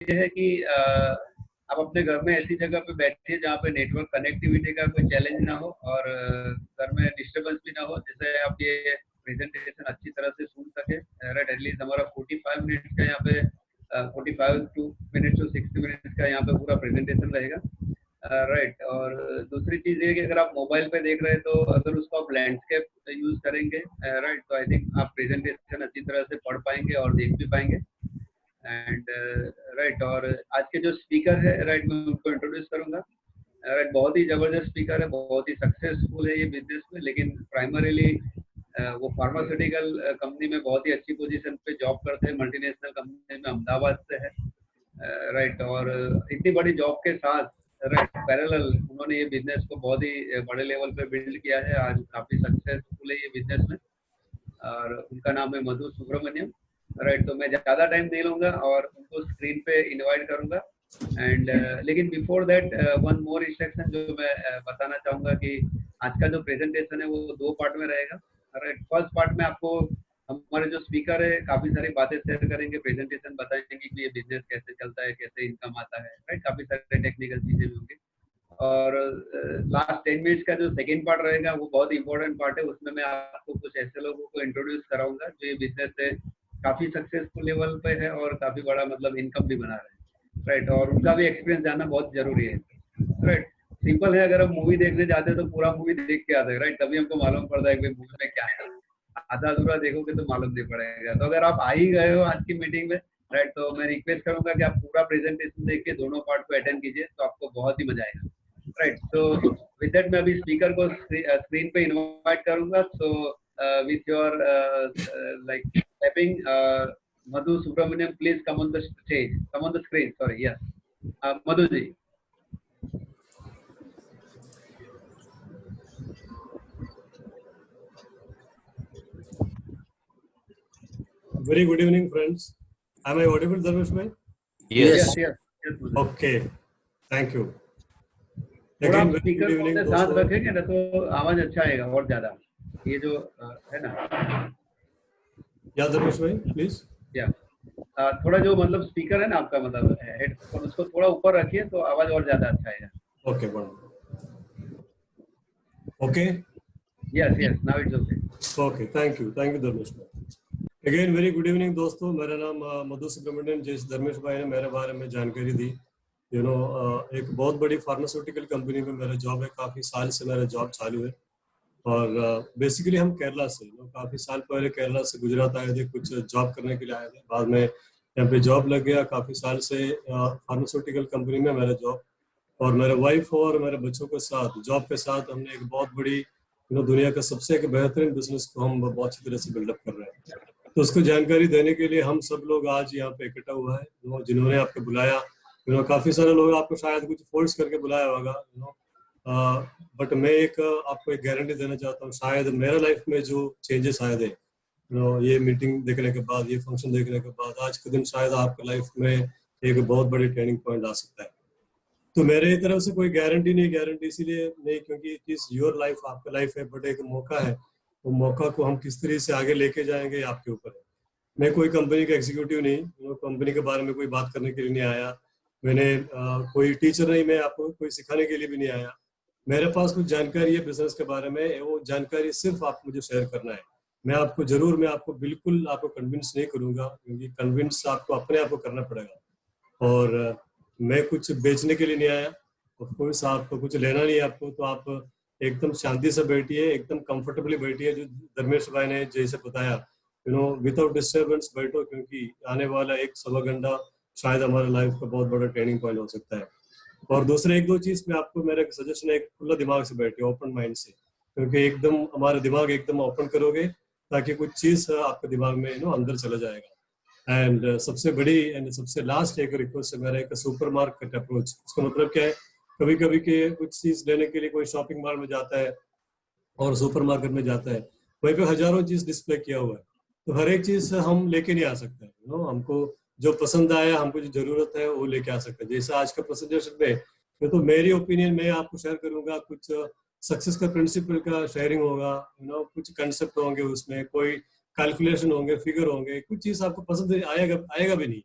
ये है कि आप अपने घर में ऐसी जगह पे बैठिए जहाँ पे नेटवर्क कनेक्टिविटी का कोई चैलेंज ना हो और घर में डिस्टरबेंस भी ना हो, जिससे आप ये प्रेजेंटेशन अच्छी तरह से सुन सके। राइट, एटलीस्ट हमारा 45 मिनट्स का यहाँ पे 45 टू मिनट्स टू 60 मिनट्स का यहाँ पे पूरा प्रेजेंटेशन रहेगा। राइट, और दूसरी चीज़ ये कि अगर आप मोबाइल पे देख रहे हैं तो अगर उसको आप लैंडस्केप यूज करेंगे, राइट, तो आई थिंक आप प्रेजेंटेशन अच्छी तरह से पढ़ पाएंगे और देख भी पाएंगे। एंड राइट, और आज के जो स्पीकर है, राइट, मैं उनको इंट्रोड्यूस करूंगा। राइट, बहुत ही जबरदस्त स्पीकर है, बहुत ही सक्सेसफुल है ये बिजनेस में, लेकिन प्राइमरीली वो फार्मास्यूटिकल कंपनी में बहुत ही अच्छी पोजीशन पे जॉब करते हैं, मल्टीनेशनल कंपनी में अहमदाबाद से है। राइट, और इतनी बड़ी जॉब के साथ, राइट, पैरेलल उन्होंने ये बिजनेस को बहुत ही बड़े लेवल पे बिल्ड किया है। आज काफी सक्सेसफुल है ये बिजनेस में, और उनका नाम है मधु सुब्रमण्यम। राइट, तो मैं ज्यादा टाइम नहीं लूंगा और उनको स्क्रीन पे इनवाइट करूंगा। एंड लेकिन before that one more instruction जो मैं बताना चाहूंगा कि आज का जो प्रेजेंटेशन है वो 2 पार्ट में रहेगा। राइट, फर्स्ट पार्ट में आपको हमारे जो स्पीकर है काफी सारी बातें शेयर करेंगे, प्रेजेंटेशन बताएंगे कि ये बिजनेस कैसे चलता है, कैसे इनकम आता है। राइट, काफी सारे टेक्निकल चीजें भी होंगी। और लास्ट 10 मिनट्स का जो सेकेंड पार्ट रहेगा वो बहुत इंपॉर्टेंट पार्ट है। उसमें मैं आपको कुछ ऐसे लोगों को इंट्रोड्यूस कराऊंगा जो ये बिजनेस से काफी सक्सेसफुल लेवल पे है और काफी बड़ा मतलब इनकम भी बना रहे हैं। राइट, और उनका भी एक्सपीरियंस जानना बहुत जरूरी है। राइट, सिंपल है, अगर हम मूवी देखने जाते हैं तो पूरा मूवी देख के आते हैं। राइट, तभी हमको मालूम पड़ता है कि मूवी में क्या है। आधा अधूरा देखोगे तो मालूम नहीं पड़ेगा। तो अगर आप आ ही गए हो आज की मीटिंग में, राइट, तो मैं रिक्वेस्ट करूंगा कि आप पूरा प्रेजेंटेशन देख के दोनों पार्ट को अटेंड कीजिए, तो आपको बहुत ही मजा आएगा। राइट, so with that मैं अभी स्पीकर को स्क्रीन पे इनवाइट करूंगा। so with your like tapping, Madhu Subramaniam, please come on the stage, come on the screen, sorry, yes, Madhu ji. Very good evening, friends. Am I audible, Dharmesh bhai? Yes, yes, yes, okay, thank you. थोड़ा speaker को साथ रखेंगे ना तो आवाज अच्छा आएगा और ज्यादा। ये जो है ना, या धर्मेश भाई प्लीज, या थोड़ा जो मतलब स्पीकर है ना आपका, मतलब हेडफोन, उसको थोड़ा ऊपर रखिए तो आवाज और ज्यादा अच्छा आएगा। Okay, okay, yes yes, now it's okay. Okay, thank you Dharmesh भाई। अगेन वेरी गुड इवनिंग दोस्तों, मेरा नाम मधु सुब्रमण्यम। जैसे धर्मेश भाई ने मेरे बारे में जानकारी दी, एक बहुत बड़ी फार्मास्यूटिकल कंपनी में मेरा जॉब है, काफ़ी साल से मेरा जॉब चालू है। और बेसिकली हम केरला से, काफ़ी साल पहले केरला से गुजरात आए थे, कुछ जॉब करने के लिए आए थे। बाद में यहाँ पे जॉब लग गया, काफ़ी साल से फार्मास्यूटिकल कंपनी में मेरा जॉब। और मेरे वाइफ और मेरे बच्चों के साथ, जॉब के साथ, हमने एक बहुत बड़ी दुनिया का सबसे एक बेहतरीन बिजनेस को हम बहुत अच्छी तरह से बिल्डअप कर रहे हैं। तो उसको जानकारी देने के लिए हम सब लोग आज यहाँ पे इकट्ठा हुआ है। जिन्होंने आपको बुलाया, काफ़ी सारे लोग आपको शायद कुछ फोर्स करके बुलाया होगा, बट मैं आपको एक गारंटी देना चाहता हूँ, शायद मेरा लाइफ में जो चेंजेस आए थे ये मीटिंग देखने के बाद, ये फंक्शन देखने के बाद, आज के दिन शायद आपके लाइफ में एक बहुत बड़ी टर्निंग पॉइंट आ सकता है। तो मेरे तरफ से कोई गारंटी नहीं, गारंटी इसीलिए नहीं क्योंकि इट इज योर लाइफ, आपका लाइफ है, बट एक मौका है। वो मौका को हम किस तरह से आगे लेके जाएंगे आपके ऊपर है। मैं कोई कंपनी का एग्जीक्यूटिव नहीं, कंपनी के बारे में कोई बात करने के लिए नहीं आया। मैंने कोई टीचर नहीं, मैं आपको कोई सिखाने के लिए भी नहीं आया। मेरे पास कुछ जानकारी है बिजनेस के बारे में, वो जानकारी सिर्फ आप मुझे शेयर करना है। मैं आपको बिल्कुल आपको कन्विंस नहीं करूंगा, क्योंकि कन्विंस आपको अपने आप को करना पड़ेगा। और मैं कुछ बेचने के लिए नहीं आया, ऑफकोर्स आपको कुछ लेना नहीं है आपको, तो आप एकदम शांति से बैठिए, एकदम कंफर्टेबली बैठिए, जो धर्मेश भाई ने जैसे बताया, विदाउट डिस्टर्बेंस बैठो, क्योंकि आने वाला 1-1.25 घंटा शायद हमारे लाइफ का बहुत बड़ा टर्निंग पॉइंट हो सकता है। और दूसरे 1-2 चीज में आपको मेरा सजेशन है, एक खुला दिमाग से बैठे, ओपन माइंड से, क्योंकि एकदम हमारा दिमाग एकदम ओपन करोगे ताकि कुछ चीज आपके दिमाग में अंदर चला जाएगा। एंड सबसे बड़ी एंड सबसे लास्ट एक रिक्वेस्ट है मेरा, एक सुपर मार्केट अप्रोच। उसका मतलब क्या है, कभी कभी के कुछ चीज लेने के लिए कोई शॉपिंग मॉल में जाता है और सुपर मार्केट में जाता है, वहीं पे हजारों चीज डिस्प्ले किया हुआ है, तो हर एक चीज हम लेके नहीं आ सकते। हमको जो पसंद आया, हमको जो जरूरत है वो लेके आ सकते हैं। जैसे आज का प्रेजेंटेशन में तो मेरी ओपिनियन मैं आपको शेयर करूंगा, कुछ सक्सेस का प्रिंसिपल का शेयरिंग होगा, कुछ कंसेप्ट होंगे, उसमें कोई कैलकुलेशन होंगे, फिगर होंगे, कुछ चीज आपको पसंद आएगा भी नहीं,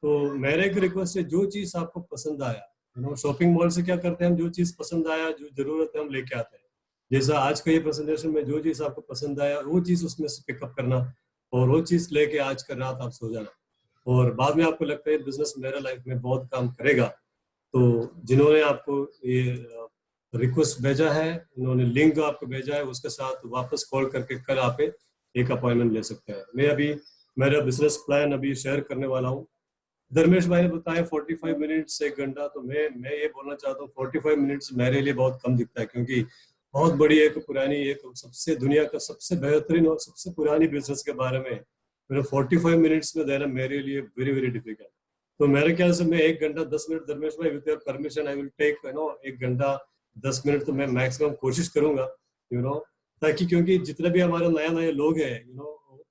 तो मेरा एक रिक्वेस्ट है, जो चीज आपको पसंद आया, शॉपिंग मॉल से क्या करते हैं हम, जो चीज पसंद आया, जो जरूरत है हम लेके आते हैं। जैसा आज का ये प्रेजेंटेशन में जो चीज आपको पसंद आया वो चीज उसमें से पिकअप करना, और वो चीज लेके आज कर रात आप सो जाना, और बाद में आपको लगता है बिजनेस मेरा लाइफ में बहुत काम करेगा, तो जिन्होंने आपको ये रिक्वेस्ट भेजा है, उन्होंने लिंक आपको भेजा है, उसके साथ वापस कॉल करके कल आप एक अपॉइंटमेंट ले सकते हैं। मैं अभी मेरा बिजनेस प्लान अभी शेयर करने वाला हूँ। धर्मेश भाई ने बताया 45 मिनट से 1 घंटा, तो मैं ये बोलना चाहता हूँ 45 मिनट्स मेरे लिए बहुत कम दिखता है, क्योंकि बहुत बड़ी एक पुरानी, एक सबसे दुनिया का सबसे बेहतरीन और सबसे पुरानी बिजनेस के बारे में मेरे 45 मिनट्स में देना मेरे लिए वेरी वेरी डिफिकल्ट। तो मेरे ख्याल से मैं 1 घंटा 10 मिनट, धर्मेश भाई with your permission I will take 1 घंटा 10 मिनट तो मैं मैक्सिमम कोशिश करूंगा, ताकि क्योंकि जितने भी हमारे नए नए लोग हैं,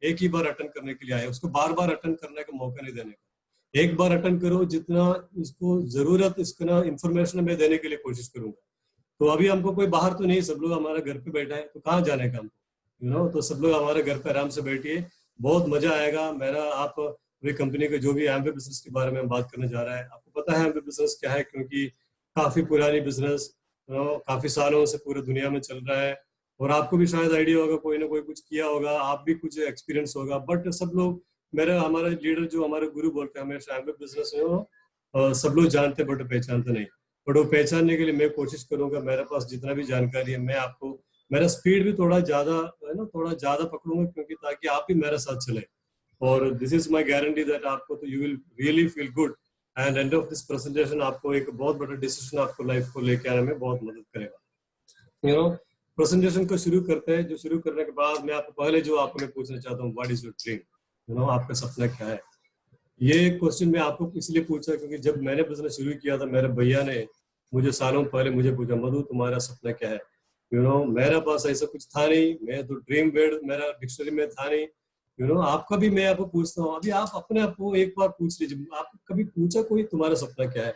एक ही बार अटेंड करने के लिए आए, उसको बार बार अटेंड करने का मौका नहीं देने का। एक बार अटेंड करो, जितना इसको जरूरत इसको ना इंफॉर्मेशन मैं देने के लिए कोशिश करूंगा। तो अभी हमको कोई बाहर तो नहीं, सब लोग हमारे घर पे बैठा है, तो कहाँ जाने का हमको, तो सब लोग हमारे घर पे आराम से बैठिए, बहुत मजा आएगा। मेरा आप पूरी कंपनी के जो भी एमवे बिजनेस के बारे में हम बात करने जा रहा है, आपको पता है एमवे बिजनेस क्या है, क्योंकि काफी पुरानी बिजनेस, काफी सालों से पूरी दुनिया में चल रहा है, और आपको भी शायद आइडिया होगा, कोई ना कोई कुछ किया होगा, आप भी कुछ एक्सपीरियंस होगा, बट सब लोग, मेरा हमारा लीडर जो हमारे गुरु बोलते हैं हमेशा, एमवे बिजनेस है सब लोग जानते बट पहचानते नहीं, बट वो पहचानने के लिए मैं कोशिश करूंगा, मेरे पास जितना भी जानकारी है मैं आपको, मेरा स्पीड भी थोड़ा ज्यादा है ना, थोड़ा ज्यादा पकड़ूंगा, क्योंकि ताकि आप भी मेरे साथ चले, और this is my guarantee that आपको तो you will really feel good, and end of this presentation आपको एक बहुत बड़ा डिसीजन आपको लाइफ को लेके आने में बहुत मदद करेगा। प्रेजेंटेशन को शुरू करते हैं। जो शुरू करने के बाद मैं आपको पहले जो आपको मैं पूछना चाहता हूँ, व्हाट इज योर ड्रीम, आपका सपना क्या है। ये क्वेश्चन मैं आपको इसलिए पूछा क्योंकि जब मैंने बिजनेस शुरू किया था, मेरे भैया ने मुझे सालों पहले मुझे पूछा, मधु तुम्हारा सपना क्या है। मेरे पास ऐसा कुछ था नहीं, मैं तो ड्रीम वर्ड मेरा डिक्शनरी में था नहीं। आपका भी मैं आपको पूछता हूँ, अभी आप अपने आप को एक बार पूछ लीजिए, आपको कभी पूछा कोई तुम्हारा सपना क्या है,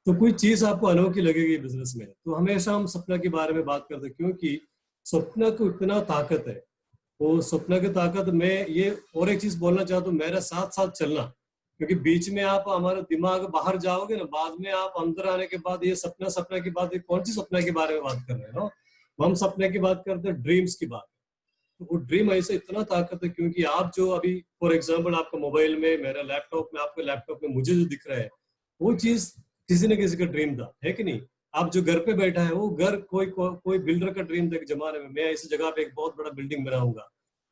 तो कोई चीज आपको अनोखी लगेगी बिजनेस में। तो हमेशा हम सपना के बारे में बात करते हैं, क्योंकि सपना को इतना ताकत है, वो सपना की ताकत में ये, और एक चीज बोलना चाहता हूँ, मेरा साथ साथ चलना, क्योंकि बीच में आप हमारा दिमाग बाहर जाओगे ना, बाद में आप अंदर आने के बाद ये सपना सपना की बात, कौन सी सपना के बारे में बात कर रहे हैं ना, हम सपने की बात करते हैं, ड्रीम्स की बात। तो वो ड्रीम ऐसे इतना ताकत है, क्योंकि आप जो अभी फॉर एग्जाम्पल आपका मोबाइल में, मेरा लैपटॉप में, आपके लैपटॉप में मुझे जो दिख रहा है, वो चीज किसी न किसी का ड्रीम था, है कि नहीं। आप जो घर पे बैठा है, वो घर कोई बिल्डर का ड्रीम था एक जमाने में, मैं ऐसी जगह पे एक बहुत बड़ा बिल्डिंग बनाऊंगा,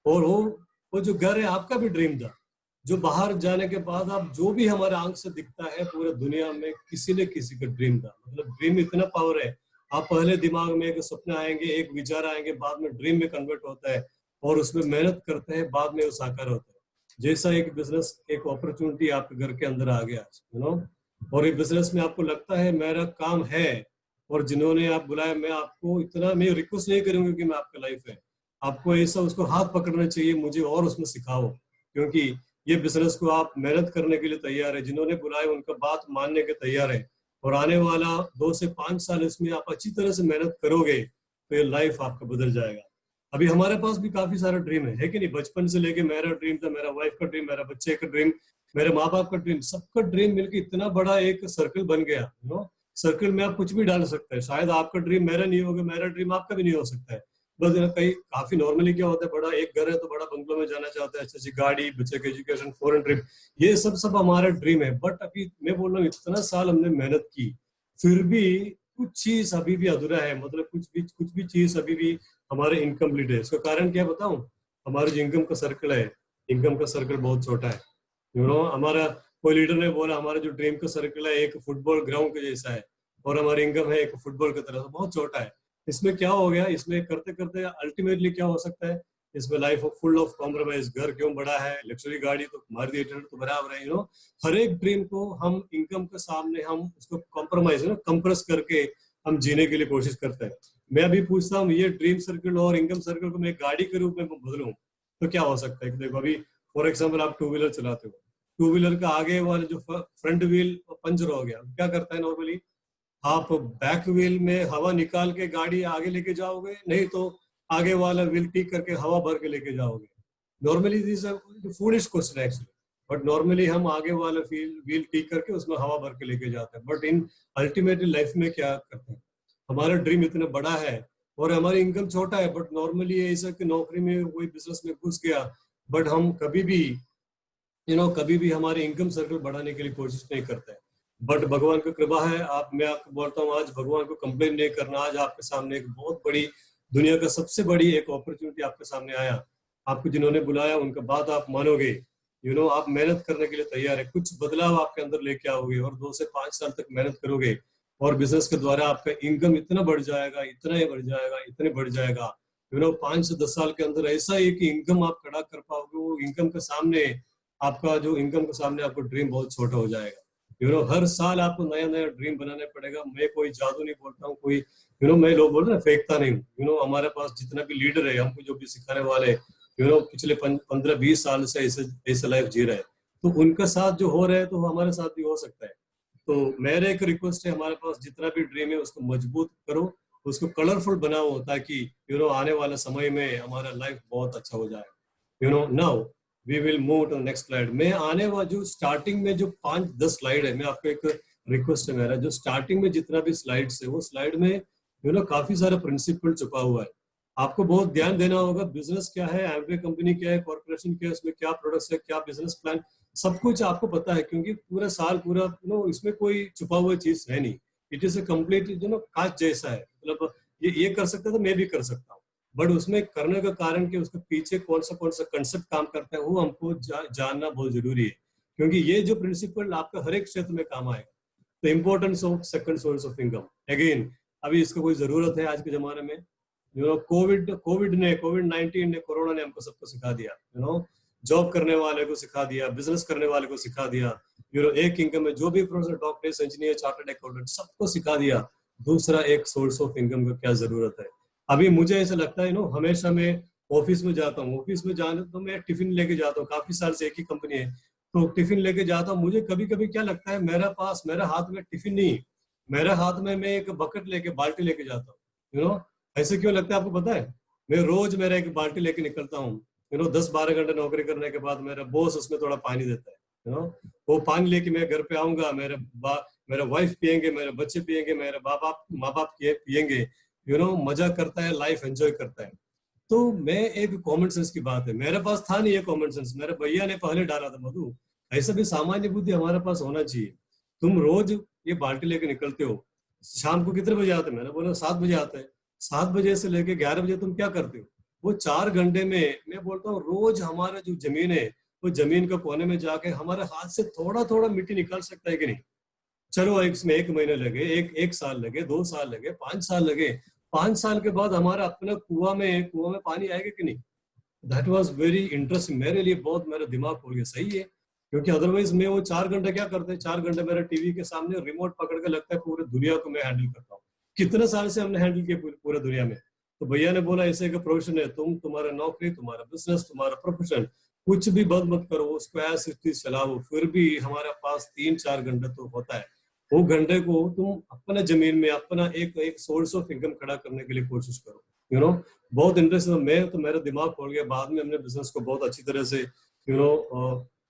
और वो जो घर है आपका भी ड्रीम था, जो बाहर जाने के बाद आप जो भी हमारे आंख से दिखता है पूरे दुनिया में, किसी न किसी का ड्रीम था। मतलब ड्रीम इतना पावर है, आप पहले दिमाग में एक सपना आएंगे, एक विचार आएंगे, बाद में ड्रीम में कन्वर्ट होता है, और उसमें मेहनत करते हैं, बाद में वो साकार होता है। जैसा एक बिजनेस, एक अपॉर्चुनिटी आपके घर के अंदर आ गया, और ये बिजनेस में आपको लगता है मेरा काम है, और जिन्होंने आप बुलाया, मैं आपको इतना, मैं रिक्वेस्ट नहीं करूंगी कि मैं आपका लाइफ है, आपको ऐसा उसको हाथ पकड़ना चाहिए मुझे, और उसमें सिखाओ, क्योंकि ये बिजनेस को आप मेहनत करने के लिए तैयार है, जिन्होंने बुलाया उनका बात मानने के तैयार है, और आने वाला 2 से 5 साल इसमें आप अच्छी तरह से मेहनत करोगे तो ये लाइफ आपका बदल जाएगा। अभी हमारे पास भी काफी सारा ड्रीम है कि नहीं, बचपन से लेके मेरा ड्रीम था, मेरा वाइफ का ड्रीम, मेरा बच्चे का ड्रीम, मेरे माँ बाप का ड्रीम, सबका ड्रीम मिलकर इतना बड़ा एक सर्कल बन गया, सर्कल में आप कुछ भी डाल सकते हैं, शायद आपका ड्रीम मेरा नहीं होगा, मेरा ड्रीम आपका भी नहीं हो सकता है, बस कहीं काफी नॉर्मली क्या होता है, बड़ा एक घर है तो बड़ा बंगलों में जाना चाहता है, अच्छी गाड़ी, बच्चे की एजुकेशन, फॉरेन ट्रिप, ये सब हमारा ड्रीम है। बट अभी मैं बोल रहा हूँ, इतना साल हमने मेहनत की, फिर भी कुछ चीज अभी भी अधूरा है, मतलब कुछ भी चीज अभी भी हमारे इनकम्प्लीट है। इसका कारण क्या बताऊं, हमारे जो इनकम का सर्कल है, इनकम का सर्कल बहुत छोटा है। हमारा कोई लीडर ने बोला हमारा जो ड्रीम का सर्कल है एक फुटबॉल ग्राउंड के जैसा है, और हमारी इनकम है एक फुटबॉल की तरह, बहुत छोटा है। इसमें क्या हो गया, इसमें करते करते अल्टीमेटली क्या हो सकता है, इसमें लाइफ फुल ऑफ कॉम्प्रोमाइज, घर क्यों बड़ा है, लग्जरी गाड़ी तो मारुति 800 तो बराबर है, हर एक ड्रीम को हम इनकम के सामने हम उसको कॉम्प्रोमाइज कंप्रेस करके हम जीने के लिए कोशिश करते हैं। मैं अभी पूछता हूँ, ये ड्रीम सर्कल और इनकम सर्कल को मैं गाड़ी के रूप में बदलूं तो क्या हो सकता है। देखो अभी फॉर एग्जाम्पल आप 2 व्हीलर चलाते हो, 2 व्हीलर का आगे वाला जो फ्रंट व्हील पंचर हो गया, क्या करता है नॉर्मली, आप बैक व्हील में हवा निकाल के गाड़ी आगे लेके जाओगे, नहीं तो आगे वाला व्हील टिक करके हवा भर के लेके जाओगे। Normally this foolish question actually, but normally हम आगे वाले व्हील ठीक करके उसमें हवा भर के लेके जाते हैं। बट इन अल्टीमेटली लाइफ में क्या करते हैं, हमारा ड्रीम इतना बड़ा है और हमारी इनकम छोटा है, बट नॉर्मली ऐसा कि नौकरी में कोई बिजनेस में घुस गया, बट हम कभी भी कभी भी हमारे इनकम सर्कल बढ़ाने के लिए कोशिश नहीं करते हैं। बट भगवान की कृपा है, आप मैं आपको बोलता हूँ आज भगवान को कंप्लेन नहीं करना। आज आपके सामने एक बहुत बड़ी, दुनिया का सबसे बड़ी एक अपॉर्चुनिटी आपके सामने आया, आपको जिन्होंने बुलाया उनका बात आप मानोगे, आप मेहनत करने के लिए तैयार है, कुछ बदलाव आपके अंदर लेके आओगे और 2 से 5 साल तक मेहनत करोगे और बिजनेस के द्वारा आपका इनकम इतना बढ़ जाएगा, इतना ही बढ़ जाएगा, इतने बढ़ जाएगा। 5 से 10 साल के अंदर ऐसा है कि इनकम आप खड़ा कर पाओगे, वो इनकम के सामने आपका जो इनकम के सामने आपको ड्रीम बहुत छोटा हो जाएगा। हर साल आपको नया नया ड्रीम बनाना पड़ेगा। मैं कोई जादू नहीं बोलता हूँ, कोई मैं लोग बोल रहे हैं फेंकता नहीं हूँ। हमारे पास जितना भी लीडर है, हमको जो भी सिखाने वाले पिछले 15-20 साल से ऐसे लाइफ जी रहे हैं, तो उनका साथ जो हो रहा है तो हमारे साथ भी हो सकता है। तो मेरा एक रिक्वेस्ट है, हमारे पास जितना भी ड्रीम है उसको मजबूत करो, उसको कलरफुल बनाओ, ताकि आने वाले समय में हमारा लाइफ बहुत अच्छा हो जाए। Now we will move to next slide. मैं आने वाला जो स्टार्टिंग में जो 5-10 स्लाइड है, मैं आपको एक रिक्वेस्ट है मेरा, जो स्टार्टिंग में जितना भी स्लाइड्स है वो स्लाइड में काफी सारा प्रिंसिपल छुपा हुआ है। आपको बहुत ध्यान देना होगा। बिजनेस क्या है, एमवे कंपनी क्या है, कॉर्पोरेशन क्या है, उसमें क्या प्रोडक्ट्स है, क्या बिजनेस प्लान, सब कुछ आपको पता है, क्योंकि पूरा साल पूरा इसमें कोई छुपा हुआ चीज है नहीं। इट इज ए कम्प्लीट कांच जैसा है, मतलब ये कर सकता तो मैं भी कर सकता हूँ, बट उसमें करने का कारण कि उसके पीछे कौन सा कंसेप्ट काम करता है वो हमको जानना बहुत जरूरी है, क्योंकि ये जो प्रिंसिपल आपका हर एक क्षेत्र में काम आएगा। तो importance of second source of income, again अभी इसका कोई जरूरत है आज के जमाने में। कोविड-19 ने, कोरोना ने हमको सबको सिखा दिया। जॉब करने वाले को सिखा दिया, बिजनेस करने वाले को सिखा दिया, एक इनकम में जो भी professor, doctor, engineer, chartered accountant, सबको सिखा दिया दूसरा एक सोर्स ऑफ इनकम का क्या जरूरत है। अभी मुझे ऐसा लगता है हमेशा मैं ऑफिस में जाता हूँ, ऑफिस में जाने तो मैं टिफिन लेके जाता हूँ, काफी साल से एक ही कंपनी है तो टिफिन लेके जाता हूँ। मुझे कभी कभी क्या लगता है, मेरा हाथ में टिफिन नहीं, मेरे हाथ में मैं एक बकेट लेके, बाल्टी लेके जाता हूँ। ऐसे क्यों लगता है आपको पता है? मैं रोज मेरा एक बाल्टी लेके निकलता हूँ। 10-12 घंटे नौकरी करने के बाद मेरा बॉस उसमें थोड़ा पानी देता है। वो पानी लेके मैं घर पे आऊंगा, मेरा वाइफ पियेंगे, मेरे बच्चे पियेंगे, मेरे माँ बाप पियेंगे। मजा करता है, लाइफ एंजॉय करता है। तो मैं एक कॉमन सेंस की बात है, मेरे पास था नहीं ये कॉमन सेंस, मेरे भैया ने पहले डाला था। मधु, ऐसा भी सामान्य बुद्धि हमारे पास होना चाहिए। तुम रोज ये बाल्टी लेके निकलते हो, शाम को कितने बजे आते? मैंने बोला 7 बजे आते हैं। 7 बजे से लेके 11 बजे तुम क्या करते हो? वो 4 घंटे में मैं बोलता हूँ रोज हमारा जो जमीन है, वो जमीन के कोने में जाके हमारे हाथ से थोड़ा थोड़ा मिट्टी निकाल सकता है कि नहीं? चलो इसमें 1 महीने लगे, एक साल लगे, 2 साल लगे, 5 साल लगे, 5 साल के बाद हमारा अपना कुआं में पानी आएगा कि नहीं? दैट वाज वेरी इंटरेस्टिंग, मेरे लिए बहुत, मेरा दिमाग खोल गया। सही है, क्योंकि अदरवाइज मैं वो 4 घंटे क्या करते, 4 घंटे मेरा टीवी के सामने रिमोट पकड़ के लगता है पूरी दुनिया को मैं हैंडल करता हूँ। कितने साल से हमने हैंडल किया पूरे दुनिया में। तो भैया ने बोला ऐसे का प्रोफेशन है, तुम्हारा नौकरी, तुम्हारा बिजनेस, तुम्हारा प्रोफेशन, कुछ भी बंद मत करो, उसको ऐसे चलाओ। फिर भी हमारे पास 3-4 घंटे तो होता है, वो घंटे को तुम अपना जमीन में अपना एक सोर्स ऑफ इनकम खड़ा करने के लिए कोशिश करो। बहुत इंटरेस्ट, मैं तो मेरा दिमाग खोल गया। बाद में हमने बिजनेस को बहुत अच्छी तरह से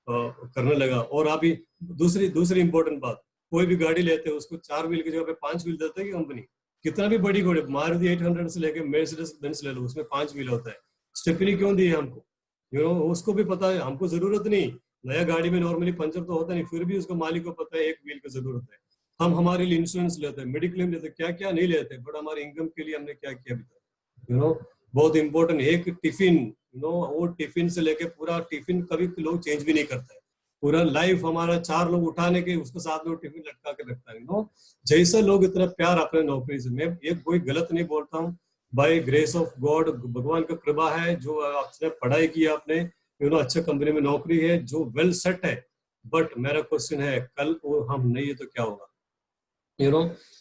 करने लगा। और अभी दूसरी इंपॉर्टेंट बात, कोई भी गाड़ी लेते हैं उसको 4 व्हील की जगह पे 5 व्हील देते है कि कंपनी, कितना भी बड़ी गाड़ी, मारुति 800 से लेके मर्सिडीज बेंज ले लो, उसमें 5 व्हील होता है। स्टेपनी क्यों दी है हमको? उसको भी पता है, हमको जरूरत नहीं। नया गाड़ी में नॉर्मली पंचर तो होता नहीं, फिर भी उसको मालिक को पता है 1 व्हील की जरूरत है। हम हमारे लिए इंश्योरेंस लेते हैं, मेडिक्लेम लेते हैं, क्या क्या नहीं लेते, बट हमारे इनकम के लिए हमने क्या किया अभी तक? बहुत इंपॉर्टेंट। एक टिफिन, वो टिफिन से लेके पूरा टिफिन कभी लोग चेंज भी नहीं करता है। पूरा लाइफ हमारा 4 लोग उठाने के उसके साथ में टिफिन लटका के रखता है। जैसे लोग इतना प्यार अपने नौकरी से, मैं ये कोई गलत नहीं बोलता हूँ, बाय ग्रेस ऑफ गॉड, भगवान का कृपा है, जो आपने पढ़ाई की, आपने अच्छे कंपनी में नौकरी है, जो वेल सेट है। बट मेरा क्वेश्चन है, कल वो हम नहीं है तो क्या होगा?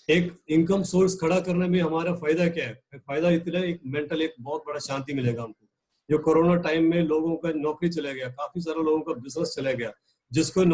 एक इनकम सोर्स खड़ा करने में हमारा फायदा क्या है? फायदा इतना, एक मेंटल एक बहुत बड़ा शांति मिलेगा हमको। जो कोरोना टाइम में लोगों का नौकरी चला गया, काफी सारे लोगों का बिजनेस चला गया, जो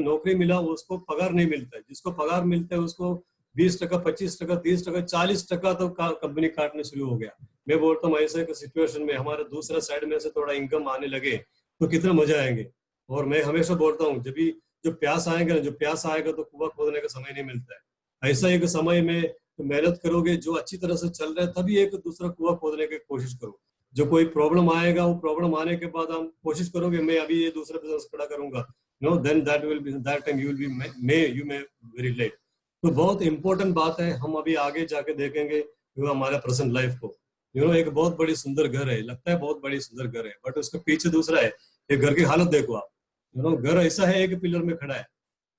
नौकरी मिला उसको पगार नहीं मिलता है, जिसको पगार मिलता है उसको 20%, 25%, 30%, 40% तो कंपनी काटने शुरू हो गया। मैं बोलता हूँ ऐसे सिचुएशन में हमारे दूसरा साइड में से थोड़ा इनकम आने लगे तो कितना मजा आएंगे। और मैं हमेशा बोलता हूँ, जब भी जो प्यास आएगा ना, जो प्यास आएगा तो कुआं खोदने का समय नहीं मिलता है। ऐसा एक समय में तो मेहनत करोगे, जो अच्छी तरह से चल रहा है तभी एक दूसरा कुआं खोदने की कोशिश करो। जो कोई प्रॉब्लम आएगा, वो प्रॉब्लम आने के बाद हम कोशिश करोगे मैं अभी ये दूसरा बिजनेस खड़ा करूंगा, no then that will be that time you will be may you may very late. तो बहुत इंपॉर्टेंट बात है, हम अभी आगे जाके देखेंगे जो हमारा प्रेजेंट लाइफ को, एक बहुत बड़ी सुंदर घर है, लगता है बहुत बड़ी सुंदर घर है, बट उसके पीछे दूसरा है। ये घर की हालत देखो आप, घर ऐसा है एक पिलर में खड़ा है।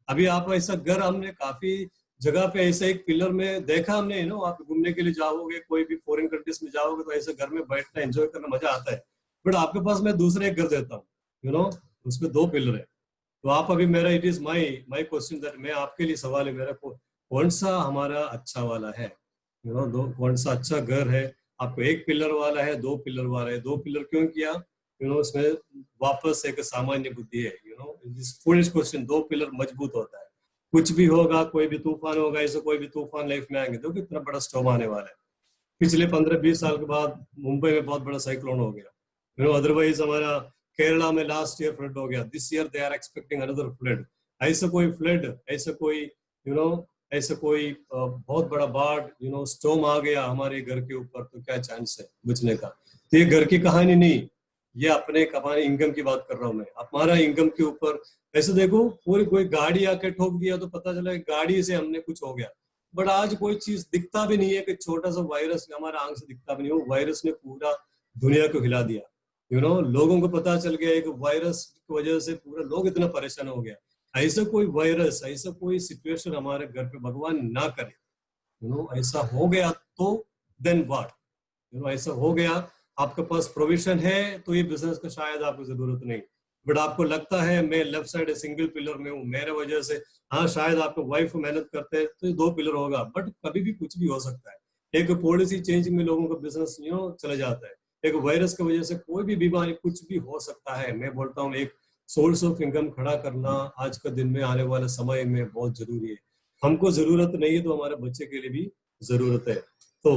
अभी आप ऐसा घर हमने काफी जगह पे ऐसा एक पिलर में देखा हमने, आप घूमने के लिए जाओगे, कोई भी फॉरेन कंट्रीज में जाओगे तो ऐसे घर में बैठना एंजॉय करना मजा आता है। बट आपके पास मैं दूसरा एक घर देता हूँ, उसमें दो पिलर है। तो आप अभी मेरा it is my my question that मैं आपके लिए सवाल है मेरा, कौन सा हमारा अच्छा वाला है, दो कौन सा अच्छा घर है। आपको एक पिलर वाला है, दो पिलर वाला है, दो पिलर क्यों किया, उसमें वापस एक सामान्य बुद्धि है, फुलिश क्वेश्चन। दो पिलर मजबूत होता है, कुछ भी होगा, कोई भी तूफान होगा, ऐसे कोई भी तूफान लाइफ में आएंगे तो कितना बड़ा स्टॉर्म आने वाला है। पिछले 15-20 साल के बाद मुंबई में बहुत बड़ा साइक्लोन हो गया, अदरवाइज हमारा केरला में लास्ट ईयर फ्लड हो गया, this year they are expecting another flood. ऐसा कोई फ्लड, ऐसा कोई ऐसा कोई बहुत बड़ा बाढ़, स्टॉर्म आ गया हमारे घर के ऊपर, तो क्या चांस है बचने का। तो ये घर की कहानी नहीं, ये अपने कमाने इनकम की बात कर रहा हूँ मैं। हमारा इनकम के ऊपर ऐसे देखो, पूरी कोई गाड़ी आके ठोक दिया तो पता चला गाड़ी से हमने कुछ हो गया, बट आज कोई चीज दिखता भी नहीं है कि छोटा सा वायरस हमारा आंख से दिखता भी नहीं, वो वायरस ने पूरा दुनिया को हिला दिया। लोगों को पता चल गया एक वायरस की वजह से पूरा लोग इतना परेशान हो गया। ऐसा कोई वायरस, ऐसा कोई सिचुएशन हमारे घर पे भगवान ना करे, ऐसा हो गया तो देन व्हाट, ऐसा हो गया। आपके पास प्रोविजन है तो ये बिजनेस का शायद आपको जरूरत नहीं, बट आपको लगता है मैं लेफ्ट साइड सिंगल पिलर में हूँ, मेरे वजह से, हाँ शायद आपको वाइफ मेहनत करते हैं तो ये दो पिलर होगा, बट कभी भी कुछ भी हो सकता है। एक पॉलिसी चेंज में लोगों का बिजनेस चला जाता है, एक वायरस की वजह से कोई भी बीमारी, कुछ भी हो सकता है। मैं बोलता हूँ एक सोर्स ऑफ इनकम खड़ा करना आज के दिन में, आने वाले समय में बहुत जरूरी है। हमको जरूरत नहीं है तो हमारे बच्चे के लिए भी जरूरत है। तो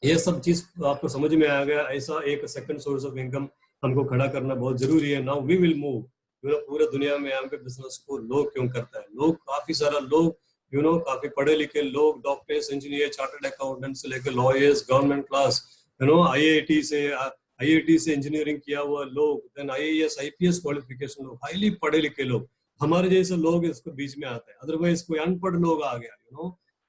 ये सब चीज आपको समझ में आ गया, ऐसा एक सेकंड सोर्स ऑफ इनकम हमको खड़ा करना बहुत जरूरी है। नाउ वी विल मूव, पूरे दुनिया में आपके बिजनेस को लोग क्यों करता है, लोग काफी सारा लोग, काफी पढ़े लिखे लोग, डॉक्टर्स, इंजीनियर, चार्टर्ड अकाउंटेंट से लेकर लॉयर्स, गवर्नमेंट क्लास, आईआईटी से इंजीनियरिंग किया हुआ लोग, देन आईएएस आईपीएस क्वालिफिकेशन लोग, हाईली पढ़े लिखे लोग, हमारे जैसे लोग इसके बीच में आते हैं। अदरवाइज कोई अनपढ़ लोग आ गया,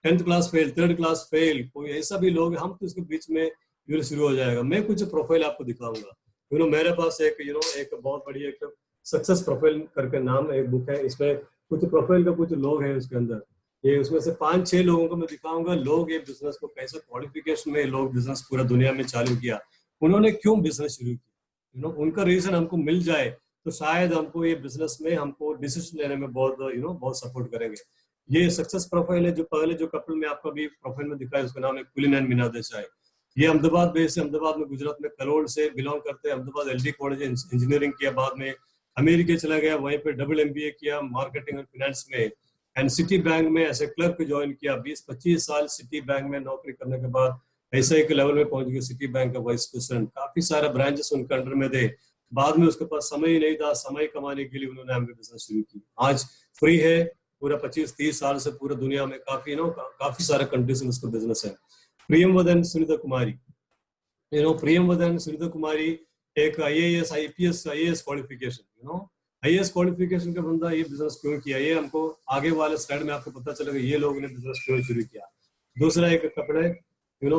10th class fail, 3rd class fail, कोई ऐसा भी लोग, हम तो इसके बीच में शुरू हो जाएगा। मैं कुछ प्रोफाइल आपको दिखाऊंगा, मेरे पास एक एक बहुत बड़ी एक सक्सेस प्रोफाइल करके नाम एक बुक है, इसमें कुछ प्रोफाइल का कुछ लोग हैं उसके अंदर, ये उसमें से 5-6 लोगों को मैं दिखाऊंगा, लोग ये बिजनेस को कैसे क्वालिफिकेशन में लोग बिजनेस पूरा दुनिया में चालू किया, उन्होंने क्यों बिजनेस शुरू किया, उनका रीजन हमको मिल जाए तो शायद हमको ये बिजनेस में हमको डिसीजन लेने में बहुत बहुत सपोर्ट करेंगे। ये सक्सेस प्रोफाइल है। जो पहले जो कपल में आपका भी प्रोफाइल में दिखाया उसका नाम है कुलीन एंड मीना देसाई। ये अहमदाबाद बेस है, अहमदाबाद में, गुजरात में, करोड़ से बिलोंग करते हैं। अहमदाबाद एलडी कॉलेज इंजीनियरिंग किया, बाद में अमेरिका चला गया, वहीं पे डबल एमबीए किया मार्केटिंग और फाइनेंस में, एंड सिटी बैंक में एज ए क्लर्क ज्वाइन किया। 20-25 साल सिटी बैंक में नौकरी करने के बाद ऐसे एक लेवल में पहुंच गए, सिटी बैंक का वाइस प्रेसिडेंट, काफी सारे ब्रांचेस उनके अंडर में थे। बाद में उसके पास समय ही नहीं था, समय कमाने के लिए उन्होंने एमबीए बिजनेस शुरू की। आज फ्री है, पूरा 25-30 साल से पूरा दुनिया में काफी काफी सारे कंट्रीज में उसका बिजनेस है। प्रियमवदन सुनीता कुमारी, प्रियमवदन सुनीता कुमारी एक IAS IPS IAS qualification, IAS qualification का बंदा ये बिजनेस क्यों किया, ये हमको आगे वाले स्लाइड में आपको पता चलेगा ये लोगों ने बिजनेस क्यों शुरू किया। दूसरा एक कपड़े,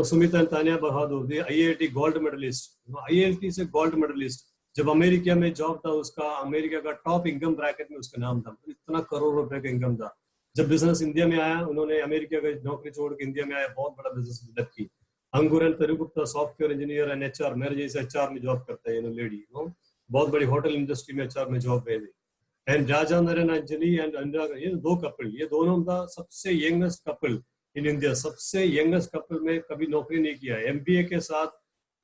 सुमिता तानिया बहादुर, आईआईटी गोल्ड मेडलिस्ट, आईआईटी से गोल्ड मेडलिस्ट, जब अमेरिका में जॉब था उसका, अमेरिका का टॉप इनकम ब्रैकेट में उसका नाम था, इतना करोड़ रुपए का इनकम था। जब बिजनेस इंडिया में आया, उन्होंने अमेरिका का नौकरी छोड़ के इंडिया में आया, बहुत बड़ा बिजनेस डेवलप की। अंकुरन तेरुगुप्ता सॉफ्टवेयर इंजीनियर एंड एचआर, मेरे जैसे एचआर में जॉब करता है लेडी, बहुत बड़ी होटल इंडस्ट्री में एचआर में जॉब है। एंड राजा नरेन अंजलि एंड अनुराग, ये दो कपल, ये दोनों का सबसे यंगेस्ट कपल इन इंडिया, सबसे यंगेस्ट कपल में कभी नौकरी नहीं किया। एमबीए के साथ